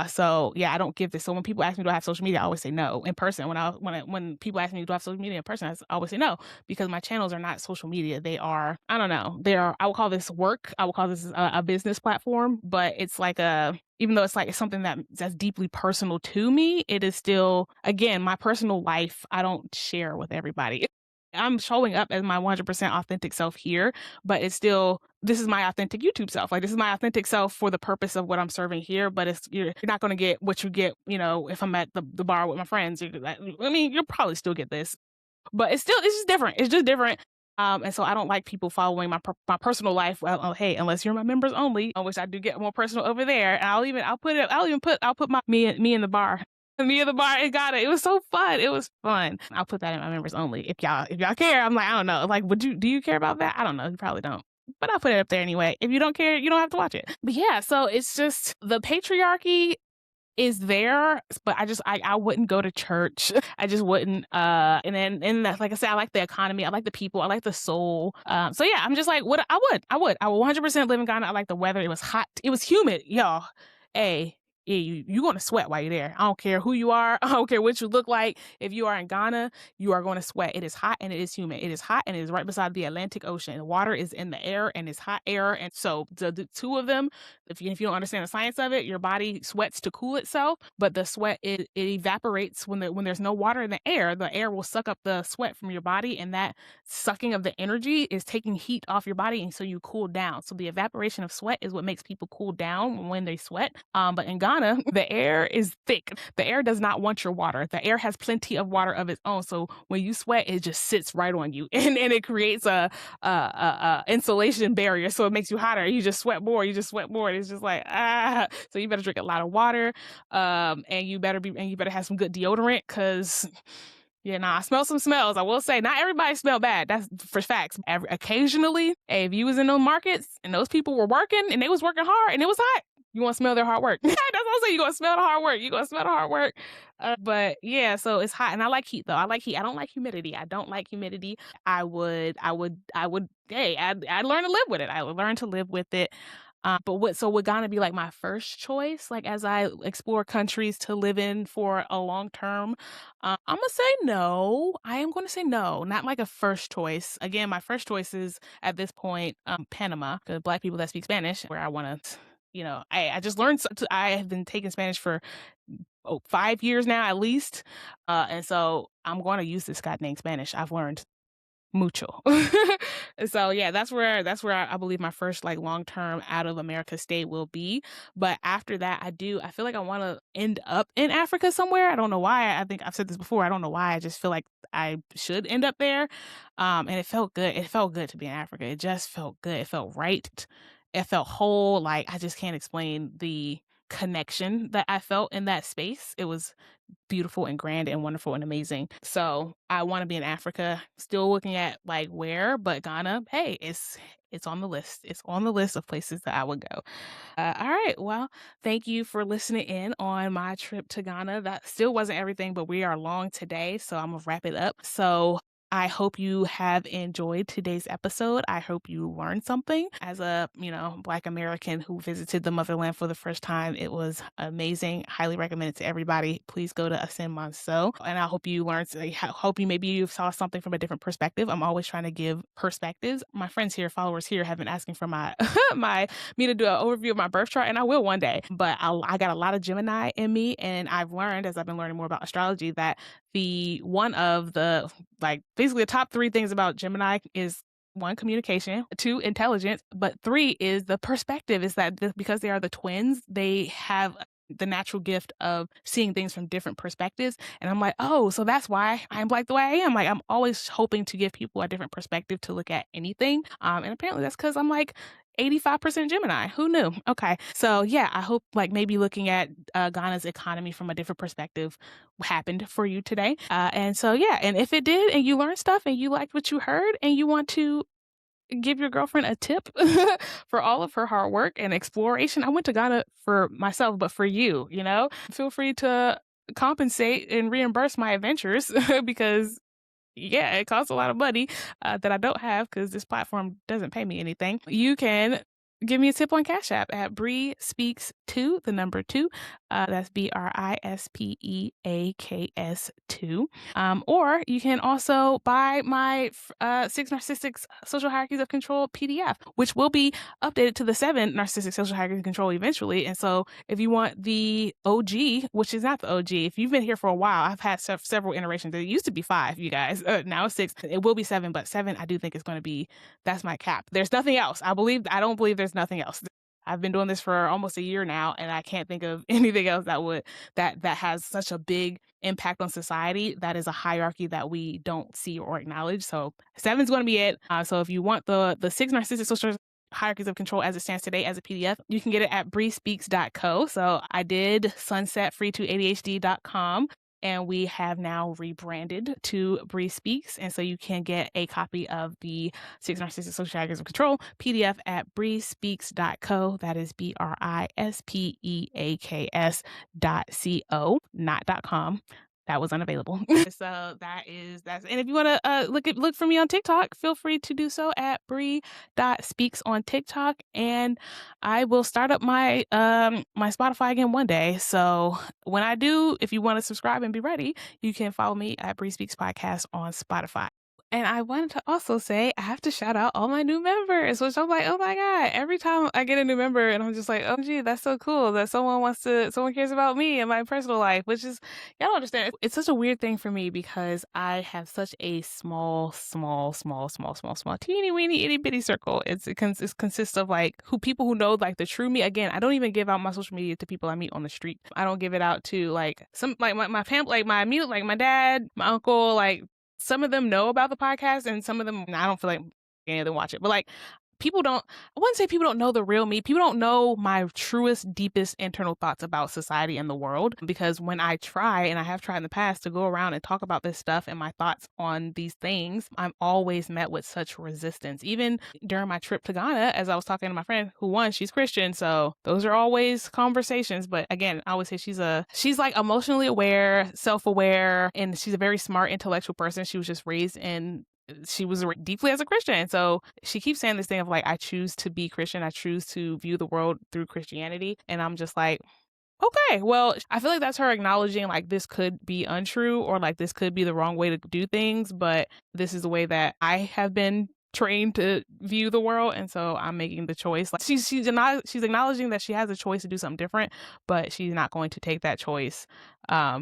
So yeah, I don't give this. So when people ask me, do I have social media? I always say no. In person, when people ask me, do I have social media in person? I always say no, because my channels are not social media. They are, I don't know. I will call this work. I will call this a business platform, but it's like even though it's something that's deeply personal to me, it is still, again, my personal life. I don't share with everybody. I'm showing up as my 100% authentic self here, but it's still, this is my authentic YouTube self. Like this is my authentic self for the purpose of what I'm serving here, but you're not going to get what you get, if I'm at the bar with my friends. You'll probably still get this, but it's just different. It's just different. And so I don't like people following my personal life. Well, hey, unless you're my members only, which I do get more personal over there. And I'll put my me in the bar. Me at the bar and got it. It was so fun. It was fun. I'll put that in my members only. If y'all care, I'm like, I don't know. Like, do you care about that? I don't know. You probably don't. But I'll put it up there anyway. If you don't care, you don't have to watch it. But yeah, so it's just the patriarchy is there, but I wouldn't go to church. I just wouldn't. And that's, like I said, I like the economy. I like the people. I like the soul. So yeah, I'm just like, what I would 100% live in Ghana. I like the weather. It was hot. It was humid, y'all. Hey, yeah, you're going to sweat while you're there. I don't care who you are. I don't care what you look like. If you are in Ghana, you are going to sweat. It is hot and it is humid. It is hot and it is right beside the Atlantic Ocean. Water is in the air and it's hot air. And so the two of them, if you don't understand the science of it, your body sweats to cool itself, but the sweat, it evaporates when there's no water in the air. The air will suck up the sweat from your body, and that sucking of the energy is taking heat off your body, and so you cool down. So the evaporation of sweat is what makes people cool down when they sweat. But in Ghana, the air is thick. The air does not want your water. The air has plenty of water of its own. So when you sweat, it just sits right on you, and it creates a insulation barrier. So it makes you hotter. You just sweat more. And it's just like, so you better drink a lot of water. And you better have some good deodorant, because I smell some smells. I will say, not everybody smell bad. That's for facts. Occasionally, if you was in those markets and those people were working and they was working hard and it was hot, you want to smell their hard work. That's also, you're going to smell the hard work. You're going to smell the hard work. But yeah, so it's hot. And I like heat, though. I like heat. I don't like humidity. I'd learn to live with it. I would learn to live with it. Would Ghana be like my first choice? Like, as I explore countries to live in for a long term, I'm gonna say no. I am going to say no, not like a first choice. Again, my first choice is at this point, Panama, because Black people that speak Spanish, where I want to. I just learned. I have been taking Spanish for 5 years now, at least, and so I'm going to use this goddamn Spanish. I've learned mucho. So yeah, that's where I believe my first like long-term out of America stay will be. But after that, I feel like I want to end up in Africa somewhere. I don't know why. I think I've said this before. I don't know why. I just feel like I should end up there. And it felt good. It felt good to be in Africa. It just felt good. It felt right. It felt whole. Like, I just can't explain the connection that I felt in that space. It was beautiful and grand and wonderful and amazing. So I want to be in Africa. Still looking at like where, but Ghana, hey, it's on the list. It's on the list of places that I would go. All right. Well, thank you for listening in on my trip to Ghana. That still wasn't everything, but we are long today, so I'm gonna wrap it up. So I hope you have enjoyed today's episode. I hope you learned something. As a, Black American who visited the motherland for the first time, it was amazing. Highly recommend it to everybody. Please go to Ascend Monceau. And I hope you learned, I hope you saw something from a different perspective. I'm always trying to give perspectives. My friends here, followers here, have been asking for me to do an overview of my birth chart, and I will one day. But I got a lot of Gemini in me, and I've learned, as I've been learning more about astrology, that one of the basically the top 3 things about Gemini is 1, communication, 2, intelligence, but 3 is the perspective. Is that because they are the twins, they have the natural gift of seeing things from different perspectives. And I'm like, oh, so that's why I'm like the way I am. Like, I'm always hoping to give people a different perspective to look at anything. And apparently that's because I'm like 85% Gemini. Who knew? Okay. So yeah, I hope maybe looking at Ghana's economy from a different perspective happened for you today. And so yeah, and if it did, and you learned stuff and you liked what you heard and you want to give your girlfriend a tip for all of her hard work and exploration, I went to Ghana for myself, but for you, feel free to compensate and reimburse my adventures because yeah, it costs a lot of money that I don't have because this platform doesn't pay me anything. You can give me a tip on Cash App at Bri Speaks 2, the number 2. That's BRISPEAKS 2. Or you can also buy my 6 Narcissistic Social Hierarchies of Control PDF, which will be updated to the 7 Narcissistic Social Hierarchies of Control eventually. And so if you want the OG, which is not the OG, if you've been here for a while, I've had several iterations. It used to be 5, you guys. Now it's 6. It will be 7, but 7, I do think is going to be, that's my cap. There's nothing else. I don't believe there's nothing else. I've been doing this for almost a year now, and I can't think of anything else that has such a big impact on society. That is a hierarchy that we don't see or acknowledge. So 7 is going to be it. So if you want the 6 Narcissistic Social Hierarchies of Control as it stands today as a PDF, you can get it at brispeaks.co. So I did sunset free2adhd.com. And we have now rebranded to Bri Speaks. And so you can get a copy of the 6 Narcissistic Social Dragons of Control PDF at brispeaks.co. That is BRISPEAKS.co, not .com. That was unavailable. So that's and if you want to look for me on TikTok, feel free to do so at Bri.speaks on TikTok. And I will start up my my Spotify again one day. So when I do, if you want to subscribe and be ready, you can follow me at Bri Speaks Podcast on Spotify. And I wanted to also say, I have to shout out all my new members, which I'm like, oh my God, every time I get a new member and I'm just like, oh gee, that's so cool that someone cares about me and my personal life, which is, y'all don't understand. It's such a weird thing for me because I have such a small, teeny weeny itty bitty circle. It consists of like people who know like the true me. Again, I don't even give out my social media to people I meet on the street. I don't give it out to like some, like my family, like my immediate, like my dad, my uncle, like some of them know about the podcast and some of them, I don't feel like any of them watch it, but like I wouldn't say people don't know the real me. People don't know my truest, deepest internal thoughts about society and the world. Because when I try, and I have tried in the past, to go around and talk about this stuff and my thoughts on these things, I'm always met with such resistance. Even during my trip to Ghana, as I was talking to my friend she's Christian. So those are always conversations. But again, I always say she's like emotionally aware, self-aware, and she's a very smart, intellectual person. She was just raised she was deeply as a Christian. So she keeps saying this thing of like, I choose to be Christian. I choose to view the world through Christianity. And I'm just like, okay, well, I feel like that's her acknowledging like this could be untrue or like this could be the wrong way to do things. But this is the way that I have been trained to view the world. And so I'm making the choice. Like she's acknowledging that she has a choice to do something different, but she's not going to take that choice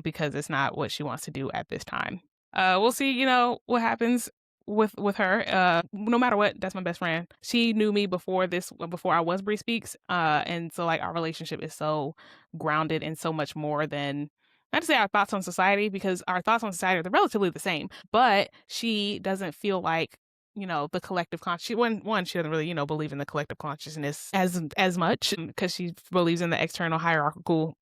because it's not what she wants to do at this time. We'll see, what happens with her. No matter what, that's my best friend. She knew me before I was Bri Speaks. And so like our relationship is so grounded in so much more than, not to say our thoughts on society, because our thoughts on society are relatively the same, but she doesn't feel like, the collective conscious. One, she doesn't really, believe in the collective consciousness as much because she believes in the external hierarchical,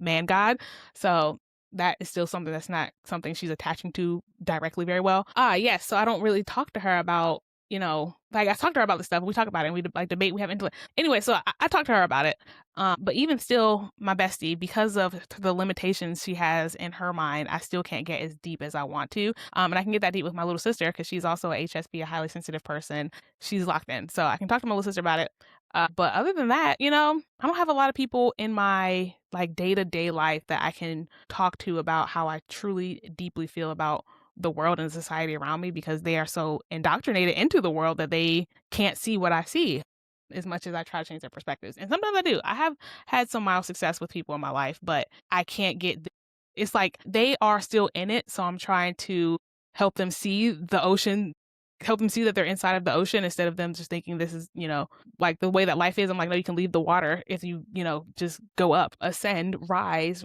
man God. So that is still something that's not something she's attaching to directly very well. Yes. So I don't really talk to her about, like I talked to her about this stuff. We talk about it and we like debate. We have intellect. Anyway, so I talked to her about it. But even still, my bestie, because of the limitations she has in her mind, I still can't get as deep as I want to. And I can get that deep with my little sister because she's also a HSP, a highly sensitive person. She's locked in. So I can talk to my little sister about it. But other than that, I don't have a lot of people in my like day-to-day life that I can talk to about how I truly deeply feel about the world and society around me because they are so indoctrinated into the world that they can't see what I see as much as I try to change their perspectives. And sometimes I do. I have had some mild success with people in my life, but I can't it's like they are still in it. So I'm trying to help them see the ocean, help them see that they're inside of the ocean instead of them just thinking this is, like the way that life is. I'm like, no, you can leave the water if you, just go up, ascend, raise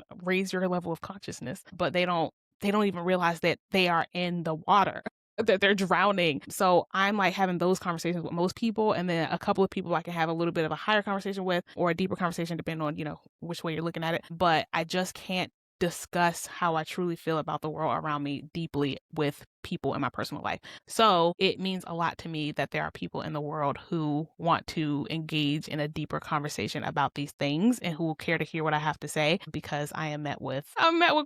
your level of consciousness. But they don't even realize that they are in the water, that they're drowning. So I'm like having those conversations with most people. And then a couple of people I can have a little bit of a higher conversation with or a deeper conversation, depending on, which way you're looking at it. But I just can't discuss how I truly feel about the world around me deeply with people in my personal life. So it means a lot to me that there are people in the world who want to engage in a deeper conversation about these things and who will care to hear what I have to say because I'm met with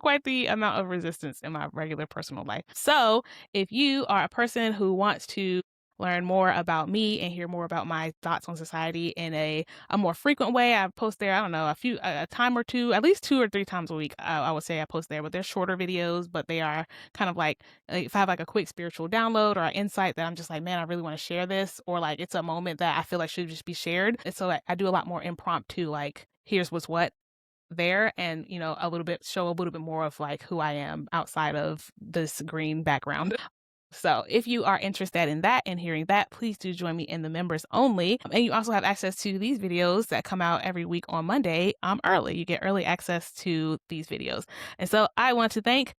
quite the amount of resistance in my regular personal life. So if you are a person who wants to learn more about me and hear more about my thoughts on society in a more frequent way, I post there, I don't know, a time or two, at least 2 or 3 times a week, I would say I post there, but they're shorter videos, but they are kind of like if I have like a quick spiritual download or an insight that I'm just like, man, I really want to share this, or like it's a moment that I feel like should just be shared. And so like, I do a lot more impromptu, like here's what's what there, and show a little bit more of like who I am outside of this green background. So if you are interested in that and hearing that, please do join me in the members only. And you also have access to these videos that come out every week on Monday early. You get early access to these videos. And so I want to thank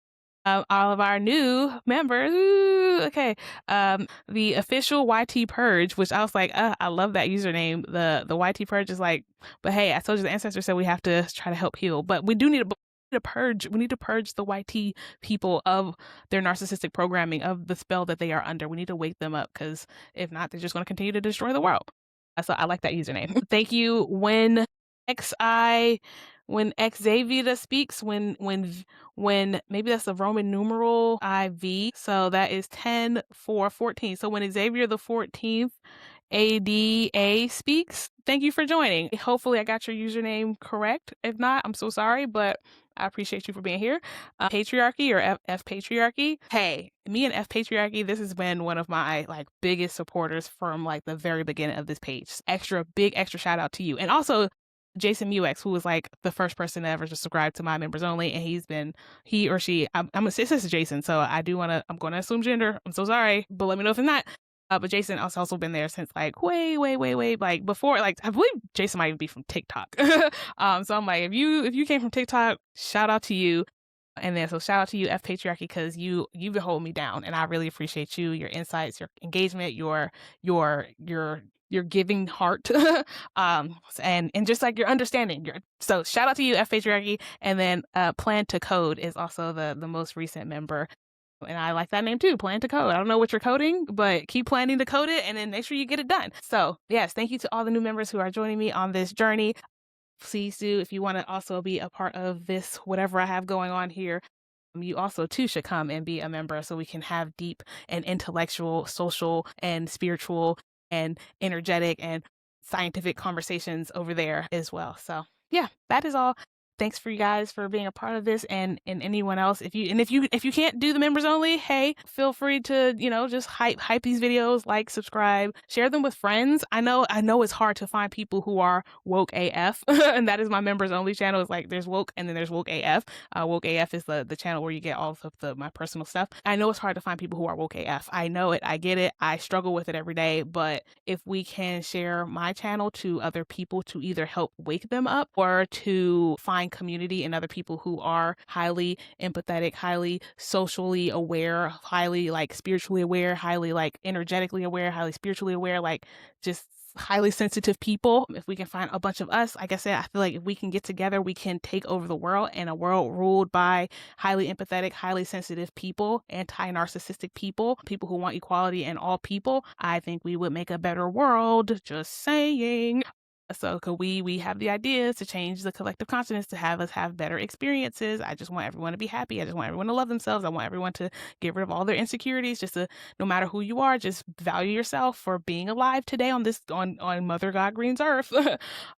all of our new members. Ooh, okay. The official YT Purge, which I was like, I love that username. The YT Purge is like, but hey, I told you the ancestors said we have to try to help heal, but we do need a need to purge the YT people of their narcissistic programming, of the spell that they are under. We need to wake them up, because if not, they're just going to continue to destroy the world. So I like that username. Thank you. When Xavier speaks, when maybe that's the Roman numeral IV. So that is 10/4/14. So when Xavier the 14th ADA speaks, thank you for joining. Hopefully I got your username correct. If not, I'm so sorry, but I appreciate you for being here. Patriarchy, or F Patriarchy. Hey, me and F Patriarchy, this has been one of my biggest supporters from the very beginning of this page. Big extra shout out to you. And also Jason Muex, who was the first person to ever subscribe to my members only, and he or she, I'm this is Jason, so I'm going to assume gender. I'm so sorry, but let me know if it's not. But Jason has also been there since way before. I believe Jason might even be from TikTok. So I'm if you came from TikTok, shout out to you. And then so shout out to you, F Patriarchy, because you've been holding me down, and I really appreciate you, your insights, your engagement, your giving heart, and just your understanding. So shout out to you, F Patriarchy. And then Plan to Code is also the most recent member. And I like that name too, Plan to Code. I don't know what you're coding, but keep planning to code it, and then make sure you get it done. So yes, thank you to all the new members who are joining me on this journey. Please do, if you want to also be a part of this, whatever I have going on here, you also too should come and be a member, so we can have deep and intellectual, social and spiritual and energetic and scientific conversations over there as well. So yeah, that is all. Thanks for you guys for being a part of this, and anyone else. If you can't do the members only, hey, feel free to just hype these videos, subscribe, share them with friends. I know it's hard to find people who are woke AF, and that is my members only channel. It's there's woke and then there's woke AF. Woke AF is the channel where you get all of my personal stuff. I know it's hard to find people who are woke AF. I know it. I get it. I struggle with it every day. But if we can share my channel to other people to either help wake them up or to find community in other people who are highly empathetic, highly socially aware, highly spiritually aware, highly energetically aware, highly spiritually aware, just highly sensitive people. If we can find a bunch of us, like I said, I feel if we can get together, we can take over the world, and a world ruled by highly empathetic, highly sensitive people, anti-narcissistic people who want equality in all people. I think we would make a better world. Just saying. So we have the ideas to change the collective consciousness, to have us have better experiences. I just want everyone to be happy. I just want everyone to love themselves. I want everyone to get rid of all their insecurities, just to, no matter who you are, just value yourself for being alive today on this, on Mother God Green's earth.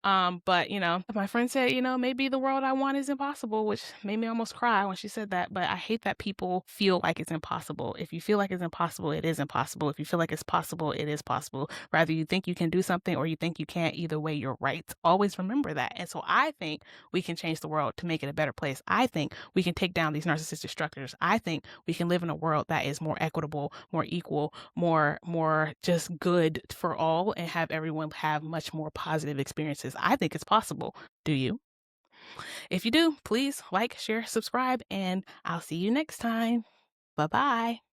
But my friend said, maybe the world I want is impossible, which made me almost cry when she said that. But I hate that people feel like it's impossible. If you feel like it's impossible, it is impossible. If you feel like it's possible, it is possible. Rather you think you can do something or you think you can't, either way, you're right. Always remember that. And so I think we can change the world to make it a better place. I think we can take down these narcissistic structures. I think we can live in a world that is more equitable, more equal, more just good for all, and have everyone have much more positive experiences. I think it's possible. Do you? If you do, please like, share, subscribe, and I'll see you next time. Bye-bye.